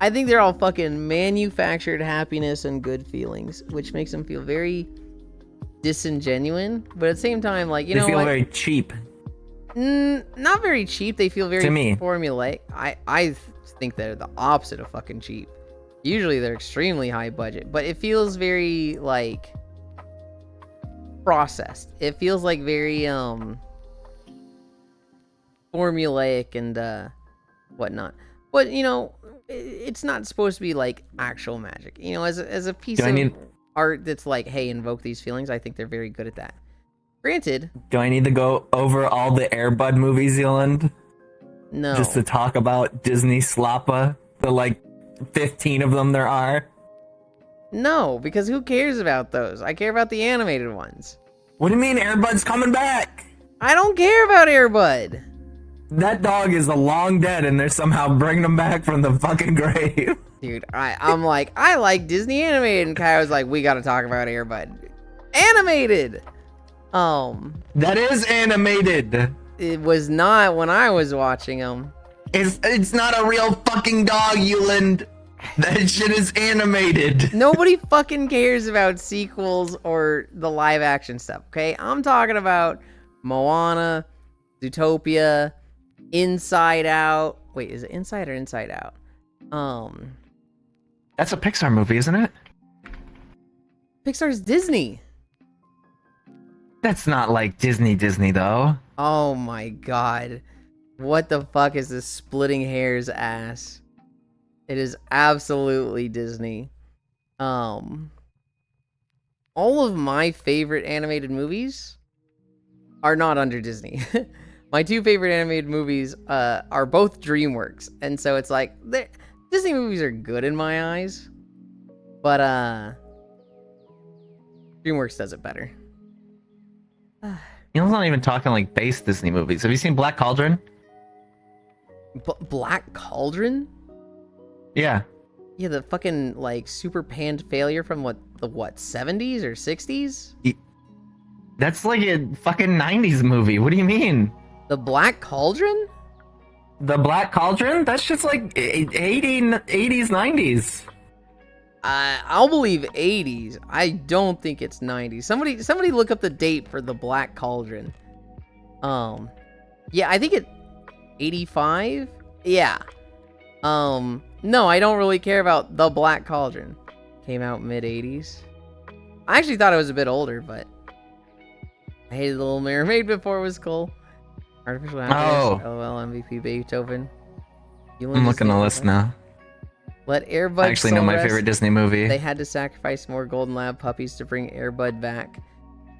I think they're all fucking manufactured happiness and good feelings, which makes them feel very disingenuine, but at the same time, like, you know, they feel very cheap. Not very cheap. They feel very to me formulaic. I think they're the opposite of fucking cheap. Usually they're extremely high budget, but it feels very like processed. It feels like very formulaic and whatnot. But you know, it's not supposed to be like actual magic. You know, as a piece of art that's like, hey, invoke these feelings. I think they're very good at that. Granted. Do I need to go over all the Air Bud movies, Zealand? No. Just to talk about Disney Slappa, the like 15 of them there are? No, because who cares about those? I care about the animated ones. What do you mean Air Bud's coming back? I don't care about Air Bud. That dog is long dead and they're somehow bringing him back from the fucking grave. Dude, I'm like, I like Disney animated, and Kai was like, we gotta talk about Air Bud. Animated! That is animated. It was not when I was watching them. It's not a real fucking dog, Yuland. That shit is animated. Nobody fucking cares about sequels or the live action stuff, okay? I'm talking about Moana, Zootopia, Inside Out. Wait, is it Inside or Inside Out? That's a Pixar movie, isn't it? Pixar's Disney. That's not like Disney though. Oh my god. What the fuck is this splitting hairs ass? It is absolutely Disney. All of my favorite animated movies are not under Disney. My two favorite animated movies are both DreamWorks, and so it's like Disney movies are good in my eyes, but DreamWorks does it better. Neil's not even talking like base Disney movies. Have you seen Black Cauldron? Black Cauldron? Yeah. Yeah, the fucking like super panned failure from the 70s or 60s? That's like a fucking 90s movie. What do you mean? The Black Cauldron? The Black Cauldron? That's just like 80s, 90s. I'll believe 80s. I don't think it's 90s. Somebody look up the date for the Black Cauldron. Yeah, I think it 85? Yeah. No, I don't really care about the Black Cauldron. Came out mid 80s. I actually thought it was a bit older, but I hated The Little Mermaid before it was cool. Artificial Happiness, LOL, MVP, Beethoven. I'm looking at the list now. Let Airbud I actually know my favorite Disney movie. They had to sacrifice more Golden Lab puppies to bring Airbud back.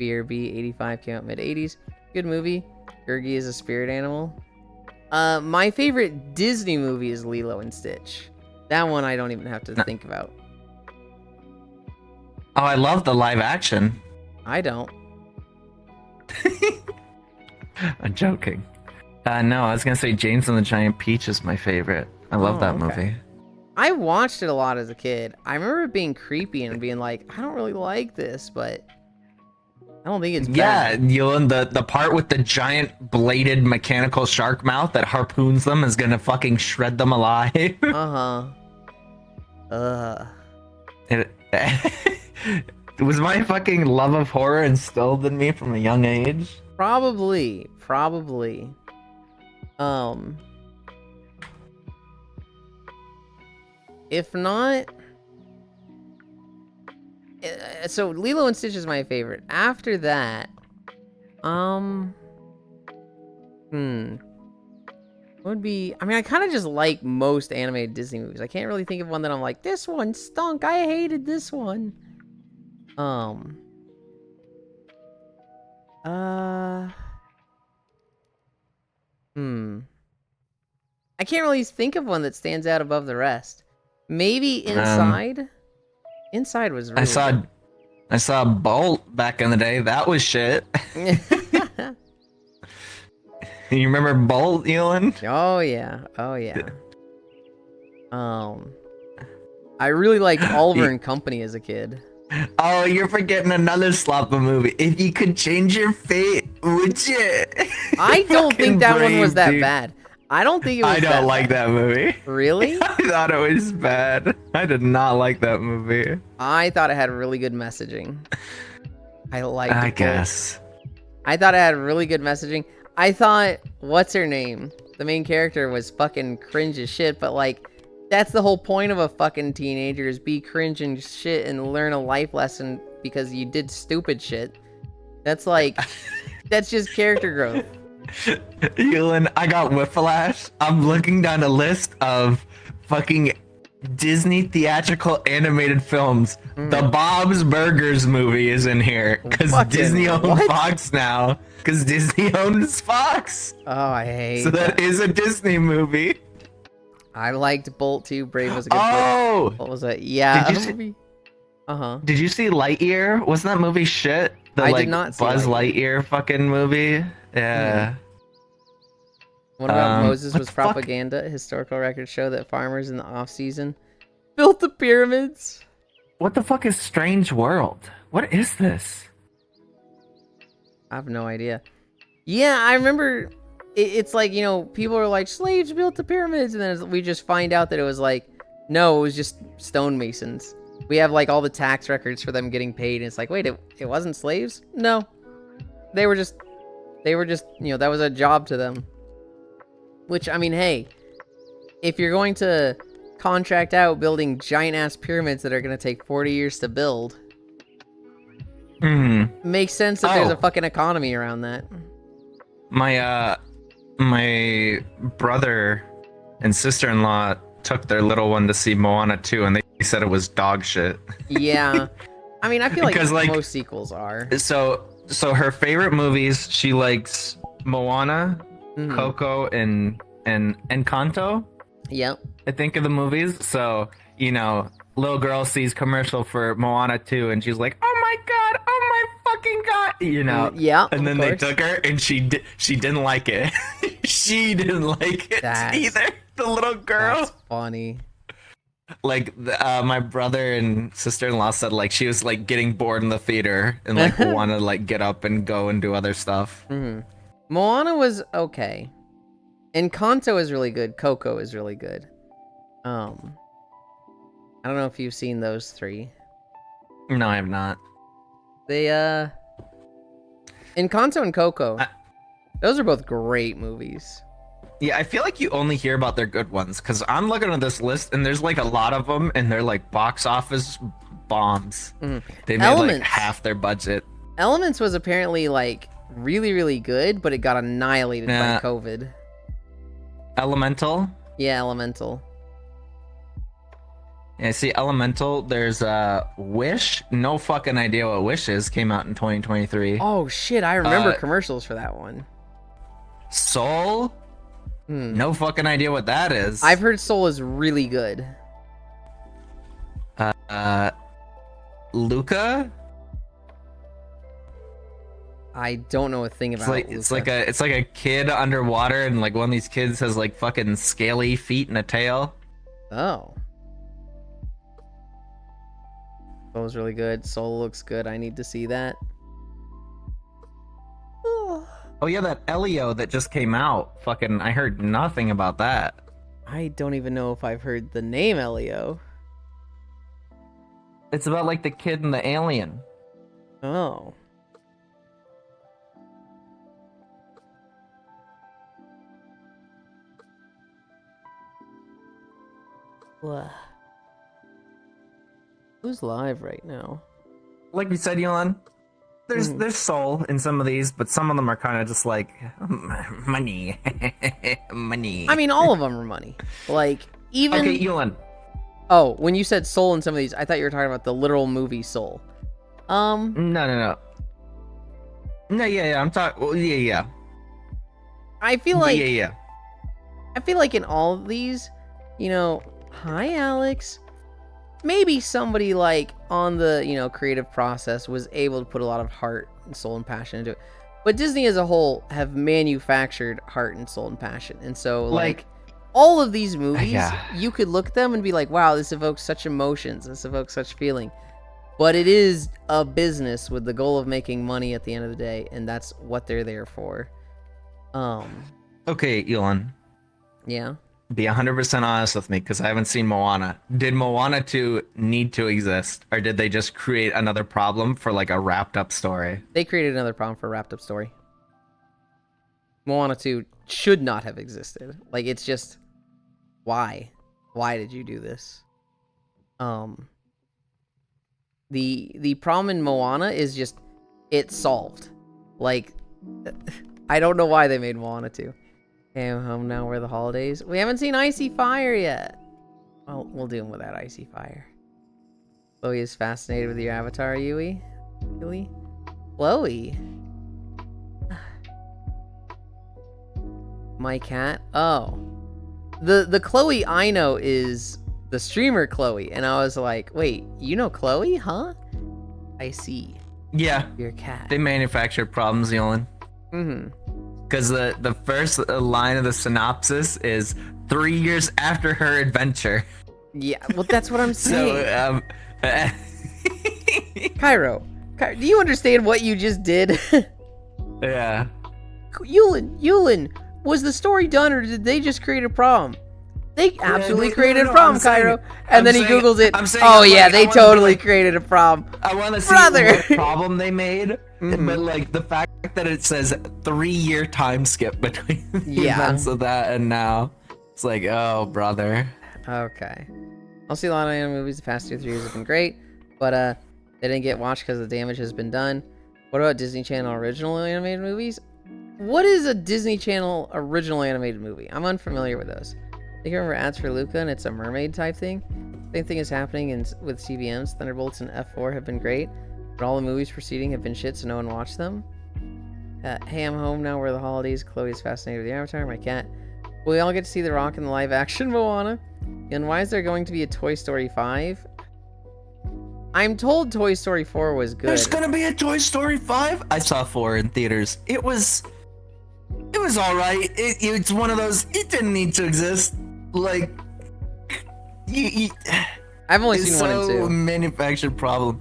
BRB 85 came out mid 80s. Good movie. Gurgi is a spirit animal. My favorite Disney movie is Lilo and Stitch. That one I don't even have to think about. Oh, I love the live action. I don't. I'm joking. No, I was gonna say James and the Giant Peach is my favorite. I love that movie. I watched it a lot as a kid. I remember it being creepy and being like, I don't really like this, but I don't think it's bad. Yeah, Ewan, the part with the giant bladed mechanical shark mouth that harpoons them is gonna fucking shred them alive. Was my fucking love of horror instilled in me from a young age? Probably. If not, so Lilo and Stitch is my favorite. After that, would be, I mean, I kind of just like most animated Disney movies. I can't really think of one that I'm like, this one stunk. I hated this one. I can't really think of one that stands out above the rest. Maybe Inside. Inside was really good. I saw Bolt back in the day. That was shit. You remember Bolt, Ewan? Oh yeah. I really liked Oliver and Company as a kid. Oh, you're forgetting another Slappa movie. If you could change your fate, would you? I don't think that one was that dude. bad. I don't think it was I don't like bad. that movie. Really? I thought it was bad. I did not like that movie. I thought it had really good messaging. I liked it. I guess. I thought it had really good messaging. I thought, what's her name? The main character was fucking cringe as shit, but like, that's the whole point of a fucking teenager is be cringe and shit and learn a life lesson because you did stupid shit. That's like, that's just character growth. Ewan, I got whiplash. I'm looking down a list of fucking Disney theatrical animated films. The Bob's Burgers movie is in here because Disney owns Fox now. Because Disney owns Fox. Oh, I hate So that is a Disney movie. I liked Bolt 2. Brave was a good Oh! What was that? Yeah. Did you movie. Uh-huh. Did you see Lightyear? Wasn't that movie shit? The I like did not see Buzz Lightyear. Lightyear fucking movie? Yeah. What about Moses what was the fuck? propaganda? Historical records show that farmers in the off-season built the pyramids. What the fuck is Strange World? What is this? I have no idea. Yeah, I remember it's like, you know, people are like, slaves built the pyramids, and then we just find out that it was like, no, it was just stonemasons. We have like all the tax records for them getting paid, and it's like, wait, it wasn't slaves? No. They were just, you know, that was a job to them. Which, I mean, hey, if you're going to contract out building giant-ass pyramids that are going to take 40 years to build, makes sense that there's a fucking economy around that. My brother and sister-in-law took their little one to see Moana 2, and they said it was dog shit. Yeah. I mean, I feel like Because, like, most sequels are. So So her favorite movies, she likes Moana, Mhm. Coco, and Encanto. Yep. I think of the movies. So little girl sees commercial for Moana 2, and she's like, "Oh my god! Oh my fucking god!" Yeah. And then of they course. took her, and she didn't like it. She didn't like it That's- either. The little girl. That's funny. Like my brother and sister-in-law said, like she was like getting bored in the theater and like wanted to like get up and go and do other stuff. Hmm. Moana was okay. Encanto is really good. Coco is really good. I don't know if you've seen those three. No, I have not. They Encanto and Coco. I- Those are both great movies. Yeah, I feel like you only hear about their good ones because I'm looking at this list and there's like a lot of them and they're like box office bombs. Mhm. They made like Elements. half their budget. Elements was apparently like really, really good, but it got annihilated Nah. by COVID. Elemental. Yeah, Elemental. Yeah, see, Elemental. There's Wish. No fucking idea what Wish is. Came out in 2023. Oh shit, I remember Uh, commercials for that one. Soul. Hmm. No fucking idea what that is. I've heard Soul is really good. Luca. I don't know a thing about It's Luca. like a kid underwater and like one of these kids has like fucking scaly feet and a tail. Oh. Soul was really good. Soul looks good. I need to see that. Oh yeah, that Elio that just came out. Fucking, I heard nothing about that. I don't even know if I've heard the name Elio. It's about like the kid and the alien. Oh. Blah. Who's live right now? Like you said, Elon, there's soul in some of these, but some of them are kind of just like money, money. I mean, all of them are money. Like, even... okay, Elon. Oh, when you said Soul in some of these, I thought you were talking about the literal movie Soul. No. No, yeah. I'm talking. Well, yeah. I feel like... yeah. I feel like in all of these, hi Alex, maybe somebody like on the, creative process was able to put a lot of heart and soul and passion into it. But Disney as a whole have manufactured heart and soul and passion. And so like all of these movies, Yeah. you could look at them and be like, wow, this evokes such emotions, this evokes such feeling. But it is a business with the goal of making money at the end of the day, and that's what they're there for. Okay, Elon. Yeah. Be 100% honest with me, because I haven't seen Moana. Did Moana 2 need to exist, or did they just create another problem for like a wrapped up story? They created another problem for a wrapped up story. Moana 2 should not have existed. Like, it's just, why? Why did you do this? The problem in Moana is just, it's solved. Like, I don't know why they made Moana 2. Okay, I'm home now. Where are the holidays? We haven't seen Icy Fire yet. Well, we'll do them without Icy Fire. Chloe is fascinated with your avatar, Yui. Really? Chloe? My cat? Oh. The Chloe I know is the streamer Chloe. And I was like, wait, you know Chloe? Huh? I see. Yeah, Your cat. they manufactured problems, Elon. Mm-hmm. Because the first line of the synopsis is 3 years after her adventure. Yeah, well, that's what I'm saying. So, Cairo, do you understand what you just did? yeah. Yulin, was the story done or did they just create a problem? They absolutely no, created no, a problem, I'm saying- Cairo. And I'm then he saying- Googles it. I'm saying, Oh, I'm yeah, like, I they wanna be totally like- created a problem. I want to see Brother. what problem they made, Mhm. but like the fact that it says 3-year time skip between the Yeah. events of that and now, it's like, oh brother. Okay. I'll see a lot of anime movies. The past 2-3 years have been great, but they didn't get watched because the damage has been done. What about Disney Channel original animated movies? What is a Disney Channel original animated movie? I'm unfamiliar with those. I think I remember ads for Luca, and it's a mermaid type thing. Same thing is happening with CVMs. Thunderbolts and F4 have been great. But all the movies preceding have been shit, so no one watched them. Hey, I'm home now. Where are the holidays? Chloe's fascinated with the Avatar. My cat. Will we all get to see The Rock in the live-action Moana? And why is there going to be a Toy Story 5? I'm told Toy Story 4 was good. There's gonna be a Toy Story 5. I saw 4 in theaters. It was all right. It's one of those. It didn't need to exist. Like, I've only it's seen 1 and 2. so manufactured problem.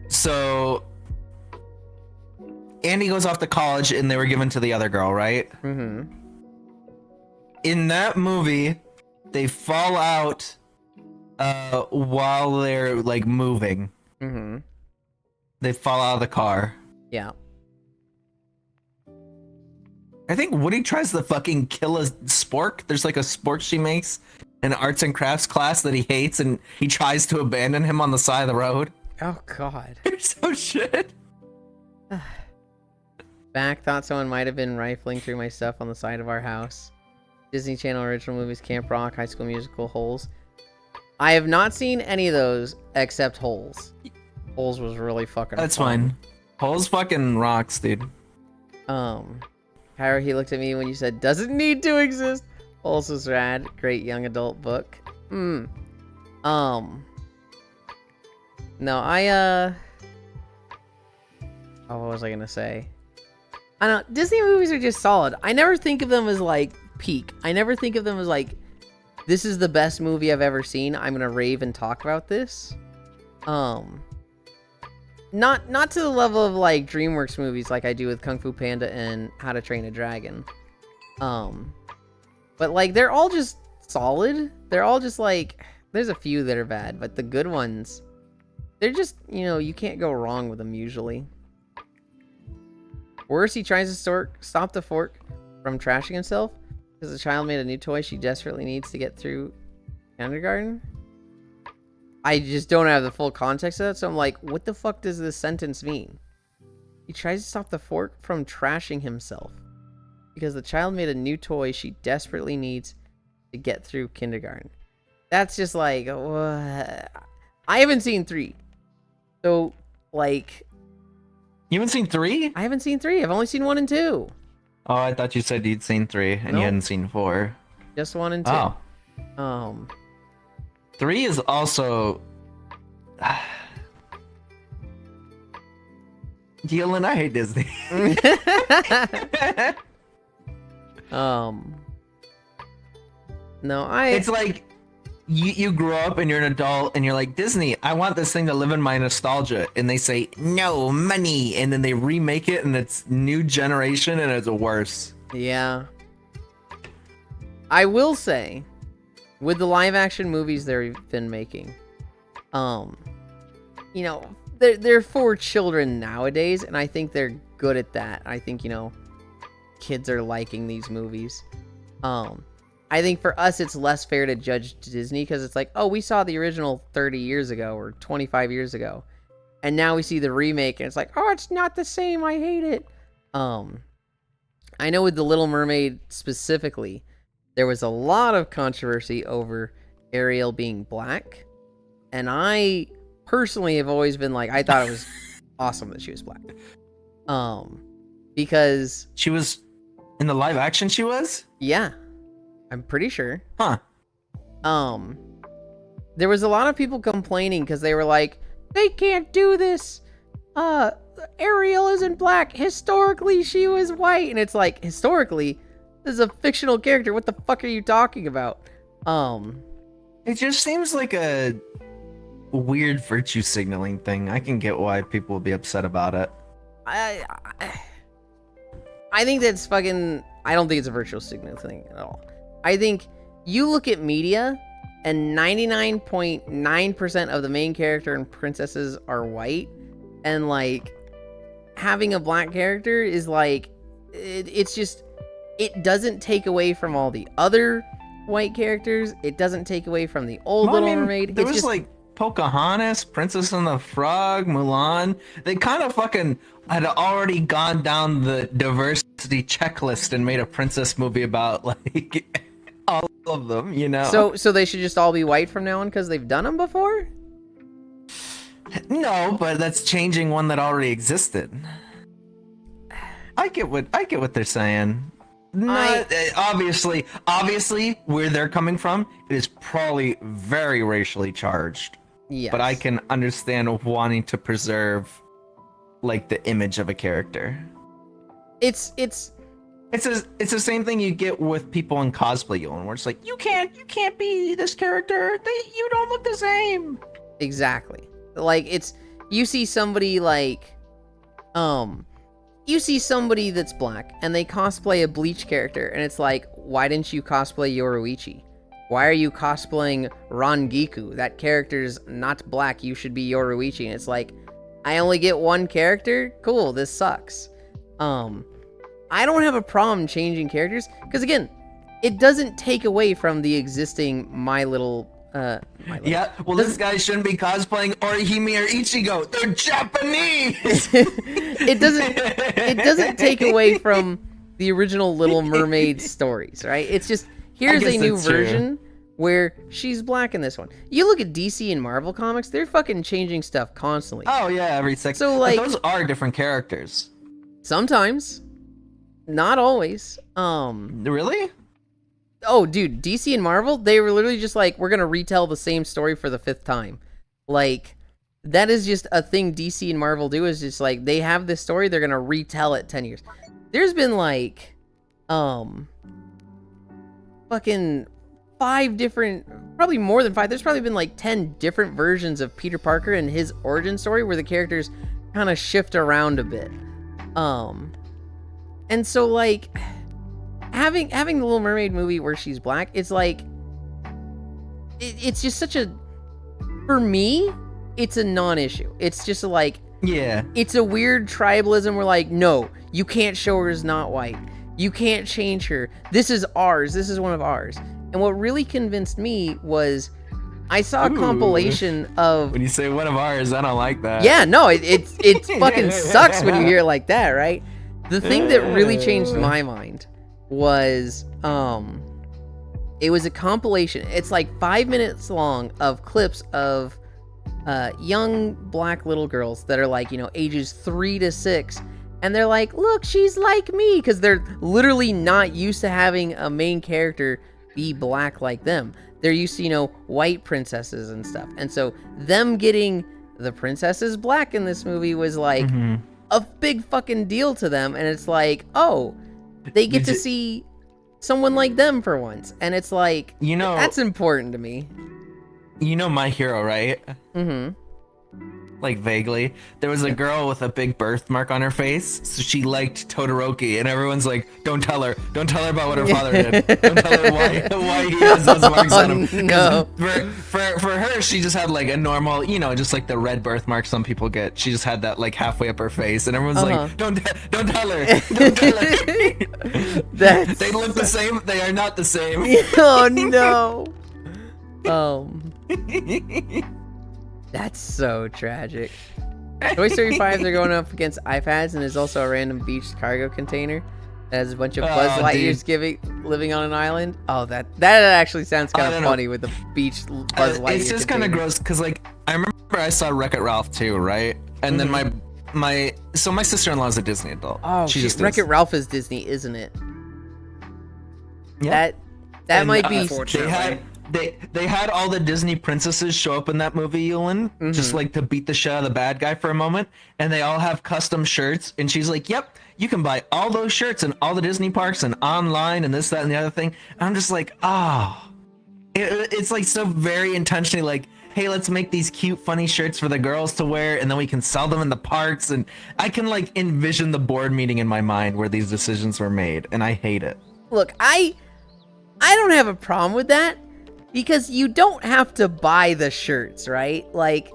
So Andy goes off to college, and they were given to the other girl, right? Mm-hmm. In that movie, they fall out while they're like moving. Mm-hmm. They fall out of the car. Yeah. I think Woody tries to fucking kill a spork. There's like a spork she makes in arts and crafts class that he hates, and he tries to abandon him on the side of the road. Oh, God. You're so shit. Back, thought someone might have been rifling through my stuff on the side of our house. Disney Channel original movies, Camp Rock, High School Musical, Holes. I have not seen any of those except Holes. Holes was really fucking That's fun. fine. Holes fucking rocks, dude. Kyra, he looked at me when you said, doesn't need to exist. Holes was rad. Great young adult book. No, oh, what was I gonna say? I don't know. Disney movies are just solid. I never think of them as, like, peak. I never think of them as, like, this is the best movie I've ever seen. I'm gonna rave and talk about this. Not to the level of, like, DreamWorks movies like I do with Kung Fu Panda and How to Train a Dragon. But, like, they're all just solid. They're all just, like, there's a few that are bad, but the good ones, they're just, you know, you can't go wrong with them usually. Worse, he tries to stop the fork from trashing himself because the child made a new toy she desperately needs to get through kindergarten. I just don't have the full context of that, so I'm like, what the fuck does this sentence mean? He tries to stop the fork from trashing himself because the child made a new toy she desperately needs to get through kindergarten. That's just like, what? I haven't seen 3. So, like... You haven't seen 3? I haven't seen 3. I've only seen 1 and 2. Oh, I thought you said you'd seen 3 and Nope. you hadn't seen 4. Just 1 and 2. Oh. 3 is also... Dylan, I hate Disney. No, It's like you grow up and you're an adult and you're like, Disney, I want this thing to live in my nostalgia. And they say, no, money. And then they remake it and it's new generation and it's worse. Yeah. I will say, with the live action movies they've been making, you know, they're for children nowadays, and I think they're good at that. I think, you know, kids are liking these movies. I think for us it's less fair to judge Disney because it's like, oh, we saw the original 30 years ago or 25 years ago, and now we see the remake and it's like, oh, it's not the same, I hate it. I know with The Little Mermaid specifically, there was a lot of controversy over Ariel being black, and I personally have always been like, I thought it was awesome that she was black. Because She was in the live action, she was? yeah, I'm pretty sure. Huh. There was a lot of people complaining because they were like, they can't do this. Ariel isn't black. Historically, she was white. And it's like, historically, this is a fictional character. What the fuck are you talking about? It just seems like a weird virtue signaling thing. I can get why people would be upset about it. I think that's fucking... I don't think it's a virtual signal thing at all. I think you look at media, and 99.9% of the main character and princesses are white, and, like, having a black character is, like... It's just... It doesn't take away from all the other white characters. It doesn't take away from the old Well, I Little mean, Mermaid. There It's was just... like Pocahontas, Princess and the Frog, Mulan. They kind of fucking had already gone down the diversity checklist and made a princess movie about like all of them, you know? So they should just all be white from now on because they've done them before? No, but that's changing one that already existed. I get what they're saying. Not, obviously, where they're coming from, it is probably very racially charged. Yes. But I can understand wanting to preserve, like, the image of a character. It's It's the same thing you get with people in cosplay, Yolan, where it's like, you can't be this character. You don't look the same. exactly like you see somebody like you see somebody that's black and they cosplay a Bleach character, and it's like, why didn't you cosplay Yoruichi? Why are you cosplaying Rangiku? That character's not black. You should be Yoruichi. And it's like, I only get one character? Cool, this sucks. I don't have a problem changing characters, because again, it doesn't take away from the existing My Little. Yeah, well, this guy shouldn't be cosplaying Orihime or Ichigo. They're Japanese. it doesn't take away from the original Little Mermaid stories, right? It's just, here's a new version where she's black in this one. You look at DC and Marvel comics, they're fucking changing stuff constantly. Oh yeah, every second. So, like, but those are different characters. Sometimes, not always. Really? Oh, dude, DC and Marvel, they were literally just like, we're gonna retell the same story for the 5th time. Like, that is just a thing DC and Marvel do, is just like, they have this story, they're gonna retell it 10 years. There's been like, fucking 5 different, probably more than 5, there's probably been like 10 different versions of Peter Parker and his origin story where the characters kind of shift around a bit. And so, like, having the Little Mermaid movie where she's black, it's like, it's just such a, for me, it's a non-issue. It's just like, Yeah. it's a weird tribalism where, like, no, you can't show her as not white. You can't change her. This is ours. This is one of ours. And what really convinced me was, I saw a compilation of... When you say one of ours, I don't like that. Yeah, no, it fucking sucks when you hear it like that, right? The thing that really changed my mind was, it was a compilation. It's like 5 minutes long of clips of young black little girls that are like, you know, ages 3 to 6. And they're like, look, she's like me. Because they're literally not used to having a main character be black like them. They're used to, you know, white princesses and stuff. And so them getting the princesses black in this movie was like a big fucking deal to them. And it's like, oh, they get to see someone like them for once. And it's like, You know, that's important to me. you know My Hero, right? Mm-hmm. Like, vaguely. There was a girl with a big birthmark on her face, so she liked Todoroki, and everyone's like, don't tell her about what her father did. Don't tell her why he has those marks on him. No. For her, she just had like a normal, you know, just like the red birthmark some people get. She just had that like halfway up her face, and everyone's like, don't tell her. Don't tell her. They look the same. They are not the same. Oh no. That's so tragic. Toy Story 5, they're going up against iPads, and there's also a random beach cargo container that has a bunch of Buzz Lightyears living on an island. Oh, that actually sounds kind of funny with the beach Buzz Lightyear. It's just kind of gross because, like, I remember I saw Wreck-It Ralph too, right? And then my sister-in-law is a Disney adult. Oh, she just Wreck-It Ralph is Disney, isn't it? Yeah. That might be. They had all the Disney princesses show up in that movie, Yulin, just like to beat the shit out of the bad guy for a moment, and they all have custom shirts, and she's like, yep, you can buy all those shirts in all the Disney parks and online and this, that, and the other thing. And I'm just like, it's like so very intentionally like, hey, let's make these cute, funny shirts for the girls to wear, and then we can sell them in the parks. And I can like envision the board meeting in my mind where these decisions were made, and I hate it. Look, I don't have a problem with that. Because you don't have to buy the shirts, right? Like,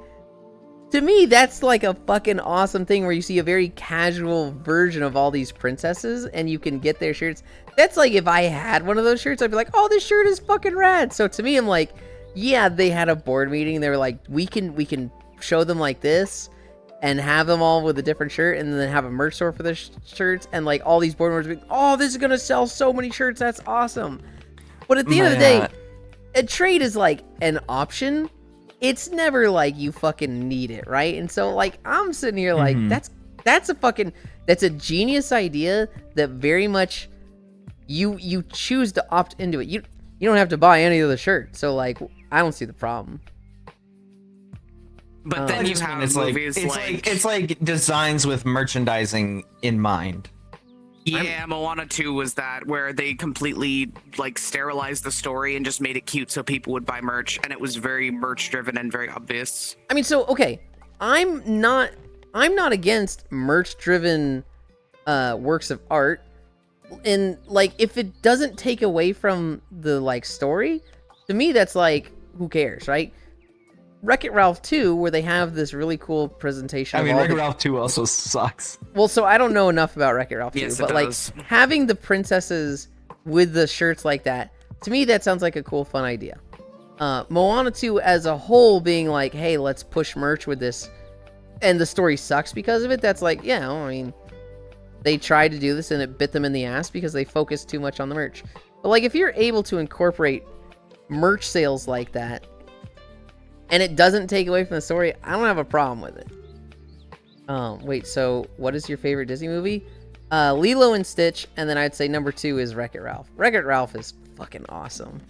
to me, that's like a fucking awesome thing where you see a very casual version of all these princesses and you can get their shirts. That's like if I had one of those shirts, I'd be like, oh, this shirt is fucking rad. So to me, I'm like, yeah, they had a board meeting. They were like, we can show them like this and have them all with a different shirt and then have a merch store for the shirts. And like all these board members be like, oh, this is going to sell so many shirts. That's awesome. But at the end of the day, a trade is like an option, it's never like you fucking need it, right? And so like I'm sitting here like that's a genius idea that very much you choose to opt into it. You don't have to buy any of the shirt, so like I don't see the problem. But then you have movies it's like designs with merchandising in mind. Yeah, Moana 2 was that, where they completely like sterilized the story and just made it cute so people would buy merch, and it was very merch driven and very obvious. I mean, so okay, I'm not against merch driven works of art, and like if it doesn't take away from the like story, to me that's like who cares, right? Wreck-It Ralph 2, where they have this really cool presentation. I mean, Wreck-It Ralph 2 also sucks. Well, so I don't know enough about Wreck-It Ralph 2, Yes, but it like does. having the princesses with the shirts like that, to me that sounds like a cool, fun idea. Moana 2 as a whole being like, hey, let's push merch with this, and the story sucks because of it, that's like, yeah, I mean, they tried to do this and it bit them in the ass because they focused too much on the merch. But like if you're able to incorporate merch sales like that, and it doesn't take away from the story, I don't have a problem with it. Wait, so what is your favorite Disney movie? Lilo and Stitch, and then I'd say number 2 is Wreck-It Ralph. Wreck-It Ralph is fucking awesome.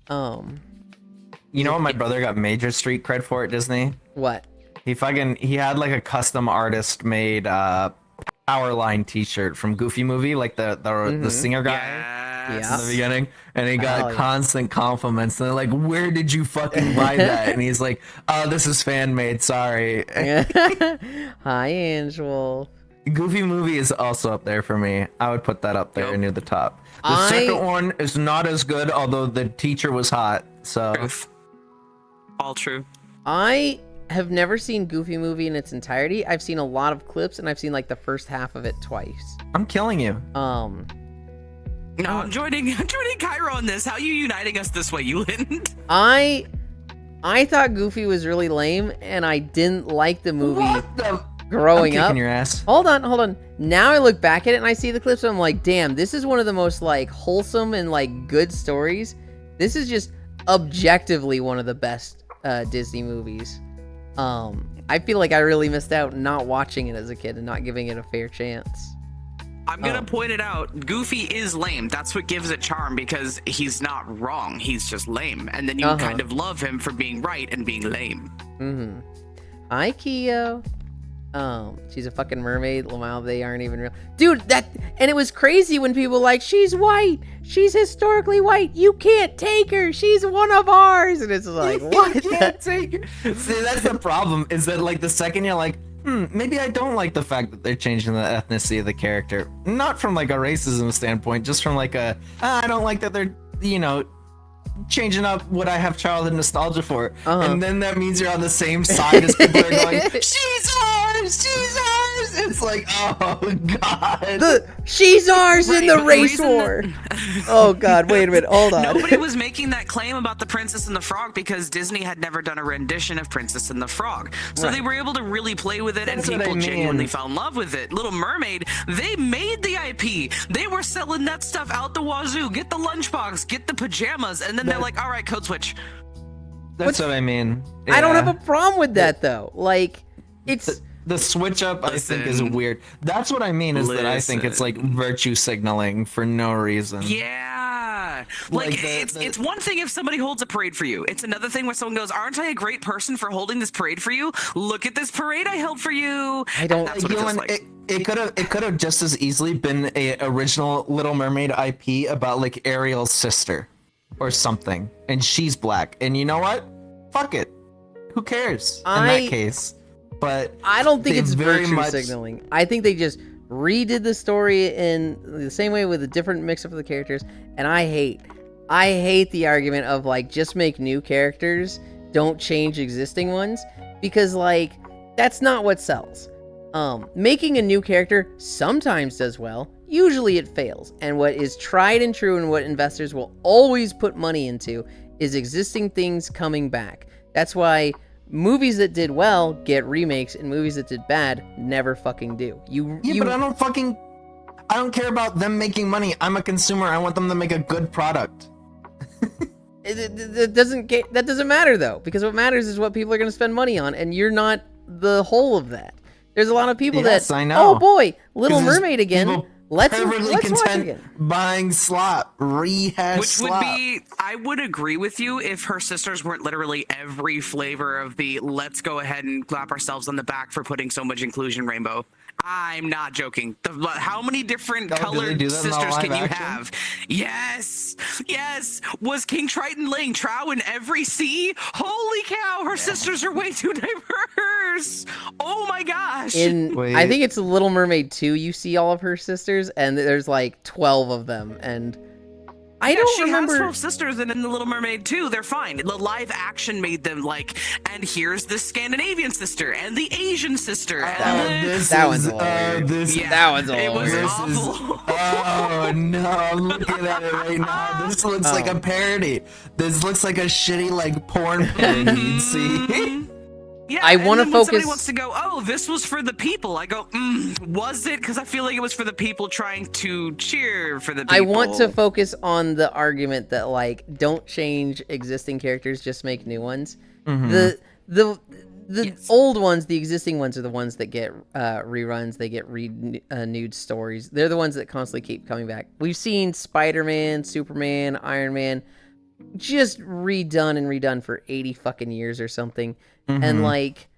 You know what my brother got major street cred for at Disney? What? He had like a custom artist made Powerline t-shirt from Goofy Movie, like the singer guy. Yeah. In the beginning, and he got Hell yeah. constant compliments, and they're like, where did you fucking buy that? And he's like, oh, this is fan made, sorry. Hi, Angel. Goofy Movie is also up there for me. I would put that up there near the top. The I- second one is not as good, although the teacher was hot, so Truth. All true. I have never seen Goofy Movie in its entirety. I've seen a lot of clips, and I've seen like the first half of it twice. I'm killing you. No, I'm joining Cairo on this. How are you uniting us this way, Yulin? I thought Goofy was really lame, and I didn't like the movie What the? growing I'm up. kicking your ass. Hold on. Now I look back at it and I see the clips and I'm like, damn, this is one of the most like wholesome and like good stories. This is just objectively one of the best Disney movies. I feel like I really missed out not watching it as a kid and not giving it a fair chance. I'm gonna point it out. Goofy is lame. That's what gives it charm, because he's not wrong. He's just lame, and then you kind of love him for being right and being lame. Hi, Keo. She's a fucking mermaid. Lamau, they aren't even real. Dude, and it was crazy when people were like, she's white. She's historically white. You can't take her. She's one of ours. And it's like, what? You can't take it. See, that's the problem, is that like the second you're like, maybe I don't like the fact that they're changing the ethnicity of the character. Not from like a racism standpoint, just from like I don't like that they're, changing up what I have childhood nostalgia for. And then that means you're on the same side as people are going, she's ours! She's ours! It's like, oh god. She's ours in the Right, but the race reason war. Oh god, wait a minute, hold on. Nobody was making that claim about the Princess and the Frog because Disney had never done a rendition of Princess and the Frog. So they were able to really play with it, That's and what people I mean. genuinely fell in love with it. Little Mermaid, they made the IP. They were selling that stuff out the wazoo. Get the lunchbox, get the pajamas, and then they're like, all right, code switch. That's what I mean. I don't Yeah. have a problem with that though. Like, it's The switch up, I think, is Listen. weird. That's what I mean, is that I think it's like virtue signaling for no reason. Yeah, Like like, the- it's one thing if somebody holds a parade for you. It's another thing when someone goes, "Aren't I a great person for holding this parade for you? Look at this parade I held for you." I don't- That's what it feels Gillen, like. it could have just as easily been a original Little Mermaid IP about like Ariel's sister or something, and she's black. And you know what? Fuck it. Who cares in that case? But I don't think they it's very virtue much- signaling. I think they just redid the story in the same way with a different mix-up of the characters, and I hate the argument of like just make new characters, don't change existing ones, because like that's not what sells. Making a new character sometimes does well, usually it fails, and what is tried and true and what investors will always put money into is existing things coming back. That's why movies that did well get remakes, and movies that did bad never fucking do. but I don't care about them making money. I'm a consumer. I want them to make a good product. That doesn't matter though, because what matters is what people are going to spend money on, and you're not the whole of that. There's a lot of people Yes, I that, know. oh boy, Little 'Cause there's Mermaid again. people Let's perfectly watch it content again. buying slop, rehash Which slop. would be, I would agree with you if her sisters weren't literally every flavor of the let's go ahead and clap ourselves on the back for putting so much inclusion rainbow. I'm not joking. How many different Oh, do they colored do that in the sisters can live you action? have? Yes. Was King Triton laying trow in every sea? Holy cow, her sisters are way too diverse. Oh my gosh. I Wait. think it's Little Mermaid 2, you see all of her sisters, and there's like 12 of them, and I don't she remember. has 12 sisters, and in The Little Mermaid 2, they're fine. The live action made them like, and here's the Scandinavian sister, and the Asian sister, and the... That one's hilarious. That one's It was hilarious. awful. Oh no, I'm looking at it right now. This looks like a parody. This looks like a shitty like porn parody you'd see. Yeah, I and wanna then when somebody focus- wants to go, oh, this was for the people. I go, was it? Because I feel like it was for the people trying to cheer for the people. I want to focus on the argument that like don't change existing characters, just make new ones. The Yes. old ones, the existing ones are the ones that get reruns. They get renewed stories. They're the ones that constantly keep coming back. We've seen Spider-Man, Superman, Iron Man, just redone and redone for 80 fucking years or something. And like,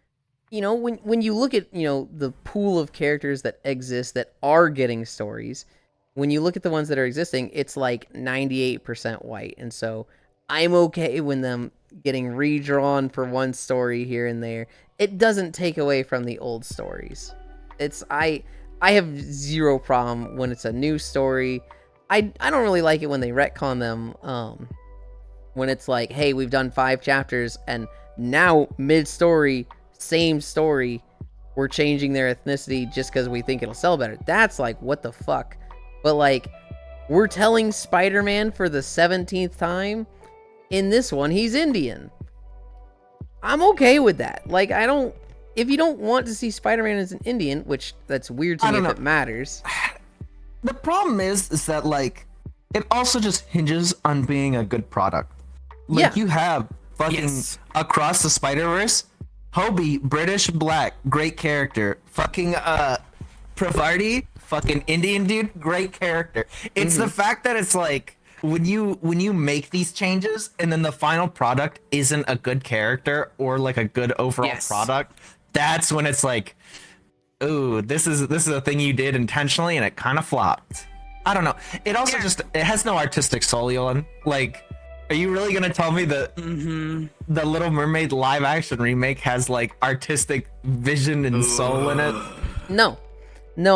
you know, when you look at, you know, the pool of characters that exist that are getting stories, when you look at the ones that are existing, it's like 98% white. And so I'm okay with them getting redrawn for one story here and there. It doesn't take away from the old stories. I have zero problem when it's a new story. I don't really like it when they retcon them. When it's like, hey, we've done 5 chapters and now mid-story, same story, we're changing their ethnicity just because we think it'll sell better. That's like, what the fuck? But like, we're telling Spider-Man for the 17th time. In this one, he's Indian. I'm okay with that. Like, if you don't want to see Spider-Man as an Indian, which that's weird to I me don't if know. it matters. The problem is that like it also just hinges on being a good product. Like Yeah. you have fucking Yes. Across the Spider-Verse, Hobie, British black, great character. Fucking Pravarti, fucking Indian dude, great character. It's the fact that it's like when you make these changes and then the final product isn't a good character or like a good overall Yes. product, that's when it's like, ooh, this is a thing you did intentionally and it kind of flopped. I don't know. It also it has no artistic soul, Yolan. Like, are you really gonna tell me that the Little Mermaid live action remake has like artistic vision and soul in it? No,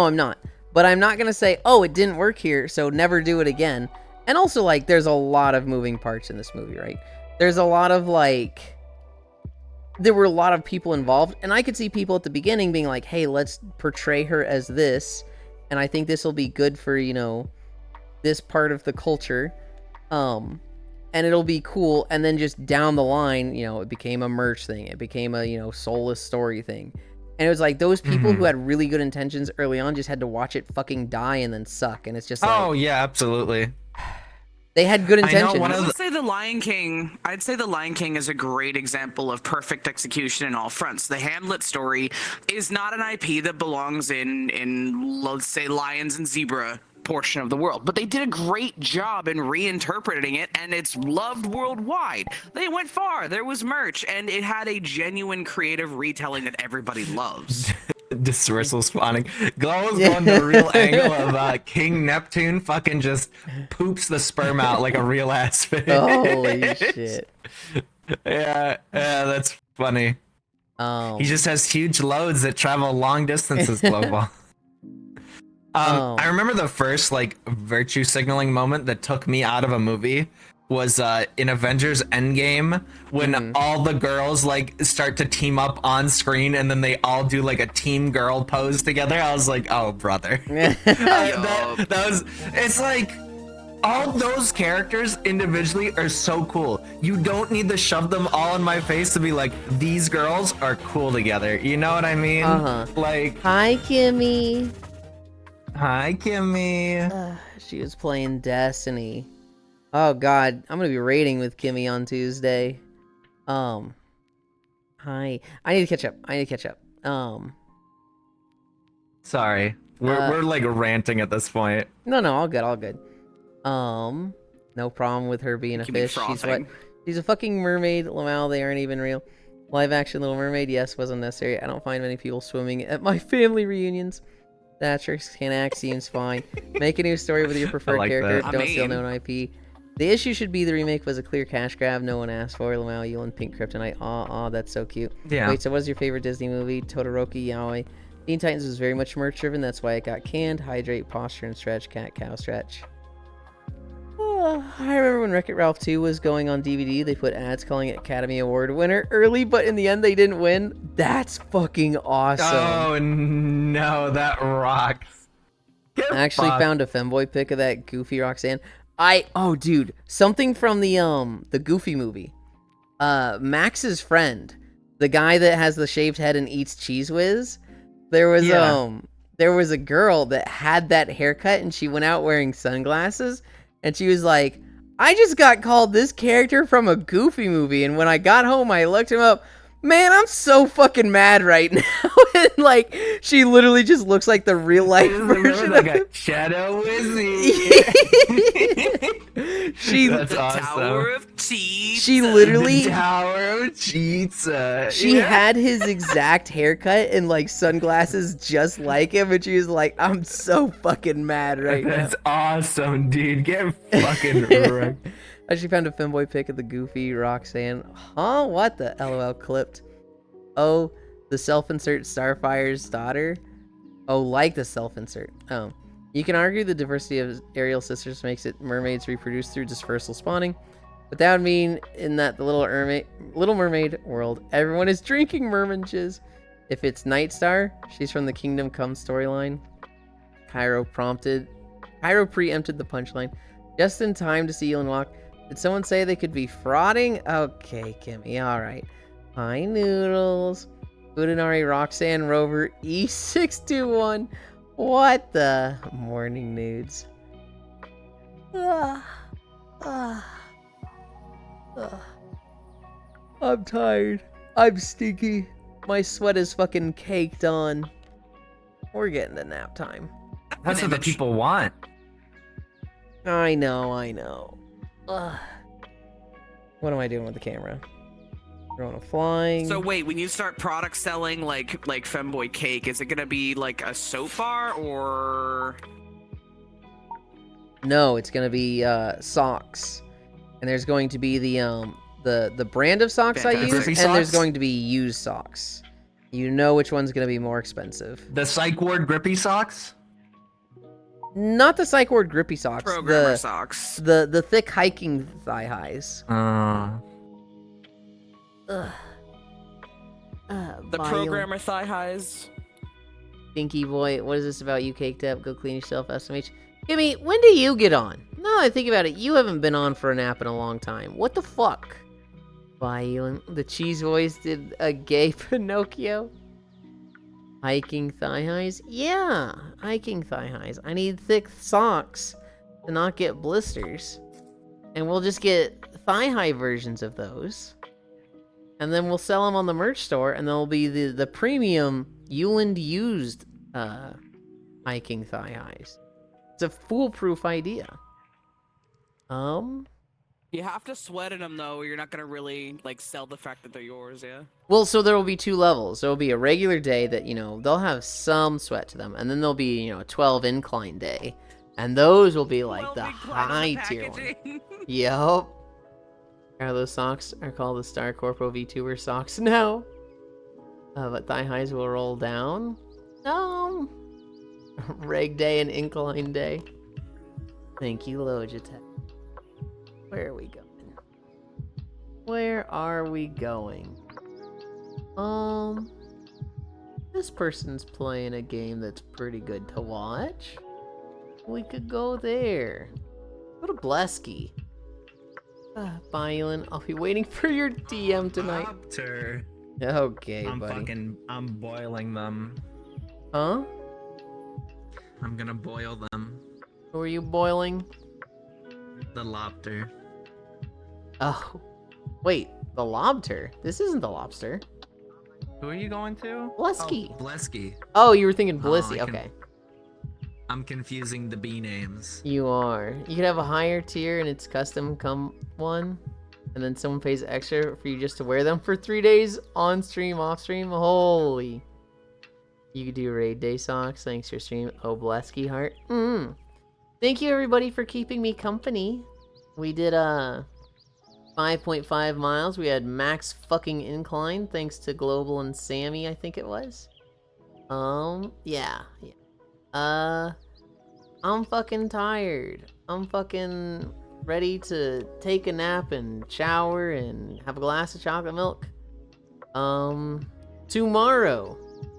I'm not. But I'm not gonna say, oh, it didn't work here, so never do it again. And also, like, there's a lot of moving parts in this movie, right? There's a lot of like, there were a lot of people involved, and I could see people at the beginning being like, hey, let's portray her as this, and I think this will be good for, you know, this part of the culture, and it'll be cool. And then just down the line, you know, it became a merch thing, it became a, you know, soulless story thing. And it was like those people who had really good intentions early on just had to watch it fucking die and then suck. And it's just like, Oh yeah, absolutely. they had good I know intentions. one I of would say The Lion King. I'd say The Lion King is a great example of perfect execution in all fronts. The Hamlet story is not an IP that belongs in let's say lions and zebra portion of the world, but they did a great job in reinterpreting it, and it's loved worldwide. They went far. There was merch, and it had a genuine creative retelling that everybody loves. Dispersal spawning. Glow was going the real angle of King Neptune fucking just poops the sperm out like a real ass fish. Holy shit. Yeah, that's funny. Oh, He just has huge loads that travel long distances, Global. Oh. I remember the first like virtue signaling moment that took me out of a movie was in Avengers Endgame when all the girls like start to team up on screen and then they all do like a team girl pose together. I was like, oh brother. That was, it's like all those characters individually are so cool. You don't need to shove them all in my face to be like, these girls are cool together. You know what I mean? Like, Hi, Kimmy. hi Kimmy. She was playing Destiny. Oh God, I'm gonna be raiding with Kimmy on Tuesday. Hi. I need to catch up. Sorry. We're like ranting at this point. No, all good. No problem with her being a You be fish. She's what? frothing. She's a fucking mermaid. Lamau, they aren't even real. Live action Little Mermaid, yes, wasn't necessary. I don't find many people swimming at my family reunions. Thatcher's Canac seems fine. Make a new story with your preferred like character. that. Don't steal known IP. The issue should be the remake was a clear cash grab no one asked for. Lamau, Yulin, Pink Kryptonite. Aw, that's so cute. Yeah. Wait, so what was your favorite Disney movie? Todoroki, Yaoi. Teen Titans was very much merch driven, that's why it got canned. Hydrate, posture, and stretch. Cat, cow, stretch. I remember when Wreck-It Ralph 2 was going on DVD, they put ads calling it Academy Award winner early, but in the end they didn't win. That's fucking awesome. Oh no, that rocks. Get I actually fucked. found a femboy pic of that Goofy Roxanne. Oh dude, something from the Goofy movie. Max's friend, the guy that has the shaved head and eats Cheese Whiz. There was a girl that had that haircut and she went out wearing sunglasses and she was like, I just got called this character from a Goofy movie, and when I got home I looked him up. Man, I'm so fucking mad right now. And like, she literally just looks like the real life version like of a him. Shadow Wizzy. She That's The awesome. Tower of Cheese. she literally The Tower of Cheetah. she had his exact haircut and like sunglasses just like him, and she was like, I'm so fucking mad right now. That's awesome, dude. Get fucking wrecked. I actually found a femboy pic of the Goofy Roxanne. Huh? What the LOL clipped? Oh, the self-insert Starfire's daughter? Oh, like the self-insert. Oh. You can argue the diversity of Ariel sisters makes it mermaids reproduce through dispersal spawning, but that would mean in that the Little Mermaid world, everyone is drinking merman jizz. If it's Nightstar, she's from the Kingdom Come storyline. Cairo preempted the punchline. Just in time to see Elon walk. Did someone say they could be frauding? Okay, Kimmy, alright. Hi, Noodles. Udinari Roxanne Rover E621. What the? Morning nudes. I'm tired. I'm stinky. My sweat is fucking caked on. We're getting to nap time. That's what the people want. I know. Ugh. What am I doing with the camera? Throwing a flying. So wait, when you start product selling like Femboy Cake, is it gonna be like a soap bar or? No, it's gonna be socks, and there's going to be the brand of socks I Fantastic. use, Grippy and there's socks? going to be used socks. You know which one's gonna be more expensive. The Psych Ward Grippy Socks? Not the Psych Ward grippy socks. Programmer socks. The thick hiking thigh highs. Uh, Ugh. The Violent. programmer thigh highs. Stinky boy, what is this about you caked up? Go clean yourself, SMH. Kimmy, when do you get on? Now that I think about it, you haven't been on for a nap in a long time. What the fuck? Violent. The cheese voice did a gay Pinocchio. Hiking thigh highs? Yeah, hiking thigh highs. I need thick socks to not get blisters. And we'll just get thigh high versions of those. And then we'll sell them on the merch store, and they'll be the premium Uland used hiking thigh highs. It's a foolproof idea. You have to sweat in them though, or you're not gonna really like sell the fact that they're yours, yeah. Well, so there will be 2 levels. There will be a regular day that, they'll have some sweat to them, and then there'll be, a 12 incline day. And those will be like the high tier one. Yup. Are those socks are called the Star Corpo VTuber socks now? But thigh highs will roll down. Reg day and incline day. Thank you, Logitech. Where are we going? Where are we going? This person's playing a game that's pretty good to watch. We could go there. Go to Blesky. Violent. I'll be waiting for your DM tonight. Opter. Okay, buddy. I'm boiling them. The lobster. Oh, wait, the lobster. This isn't the lobster. Who are you going to? Blusky. Oh, Blesky. Oh, you were thinking Oh, Blissey. I can- Okay. I'm confusing the bee names. You are. You could have a higher tier and it's custom come one. And then someone pays extra for you just to wear them for 3 days on stream, off stream. Holy. You could do raid day socks. Thanks for stream. Oh, Blesky heart. Thank you everybody for keeping me company. We did 5.5 miles. We had max fucking incline thanks to Global and Sammy, I think it was. Yeah. I'm fucking tired. I'm fucking ready to take a nap and shower and have a glass of chocolate milk. Tomorrow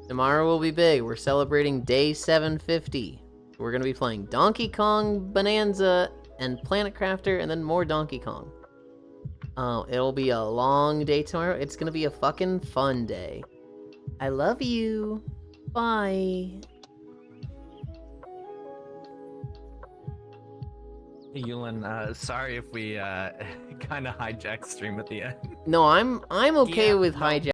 will be big. We're celebrating day 750. We're gonna be playing Donkey Kong Bonanza and Planet Crafter and then more Donkey Kong. It'll be a long day tomorrow. It's gonna be a fucking fun day. I love you. Bye. Yulin, sorry if we kind of hijacked stream at the end. No, I'm okay Yeah, with no. hijack.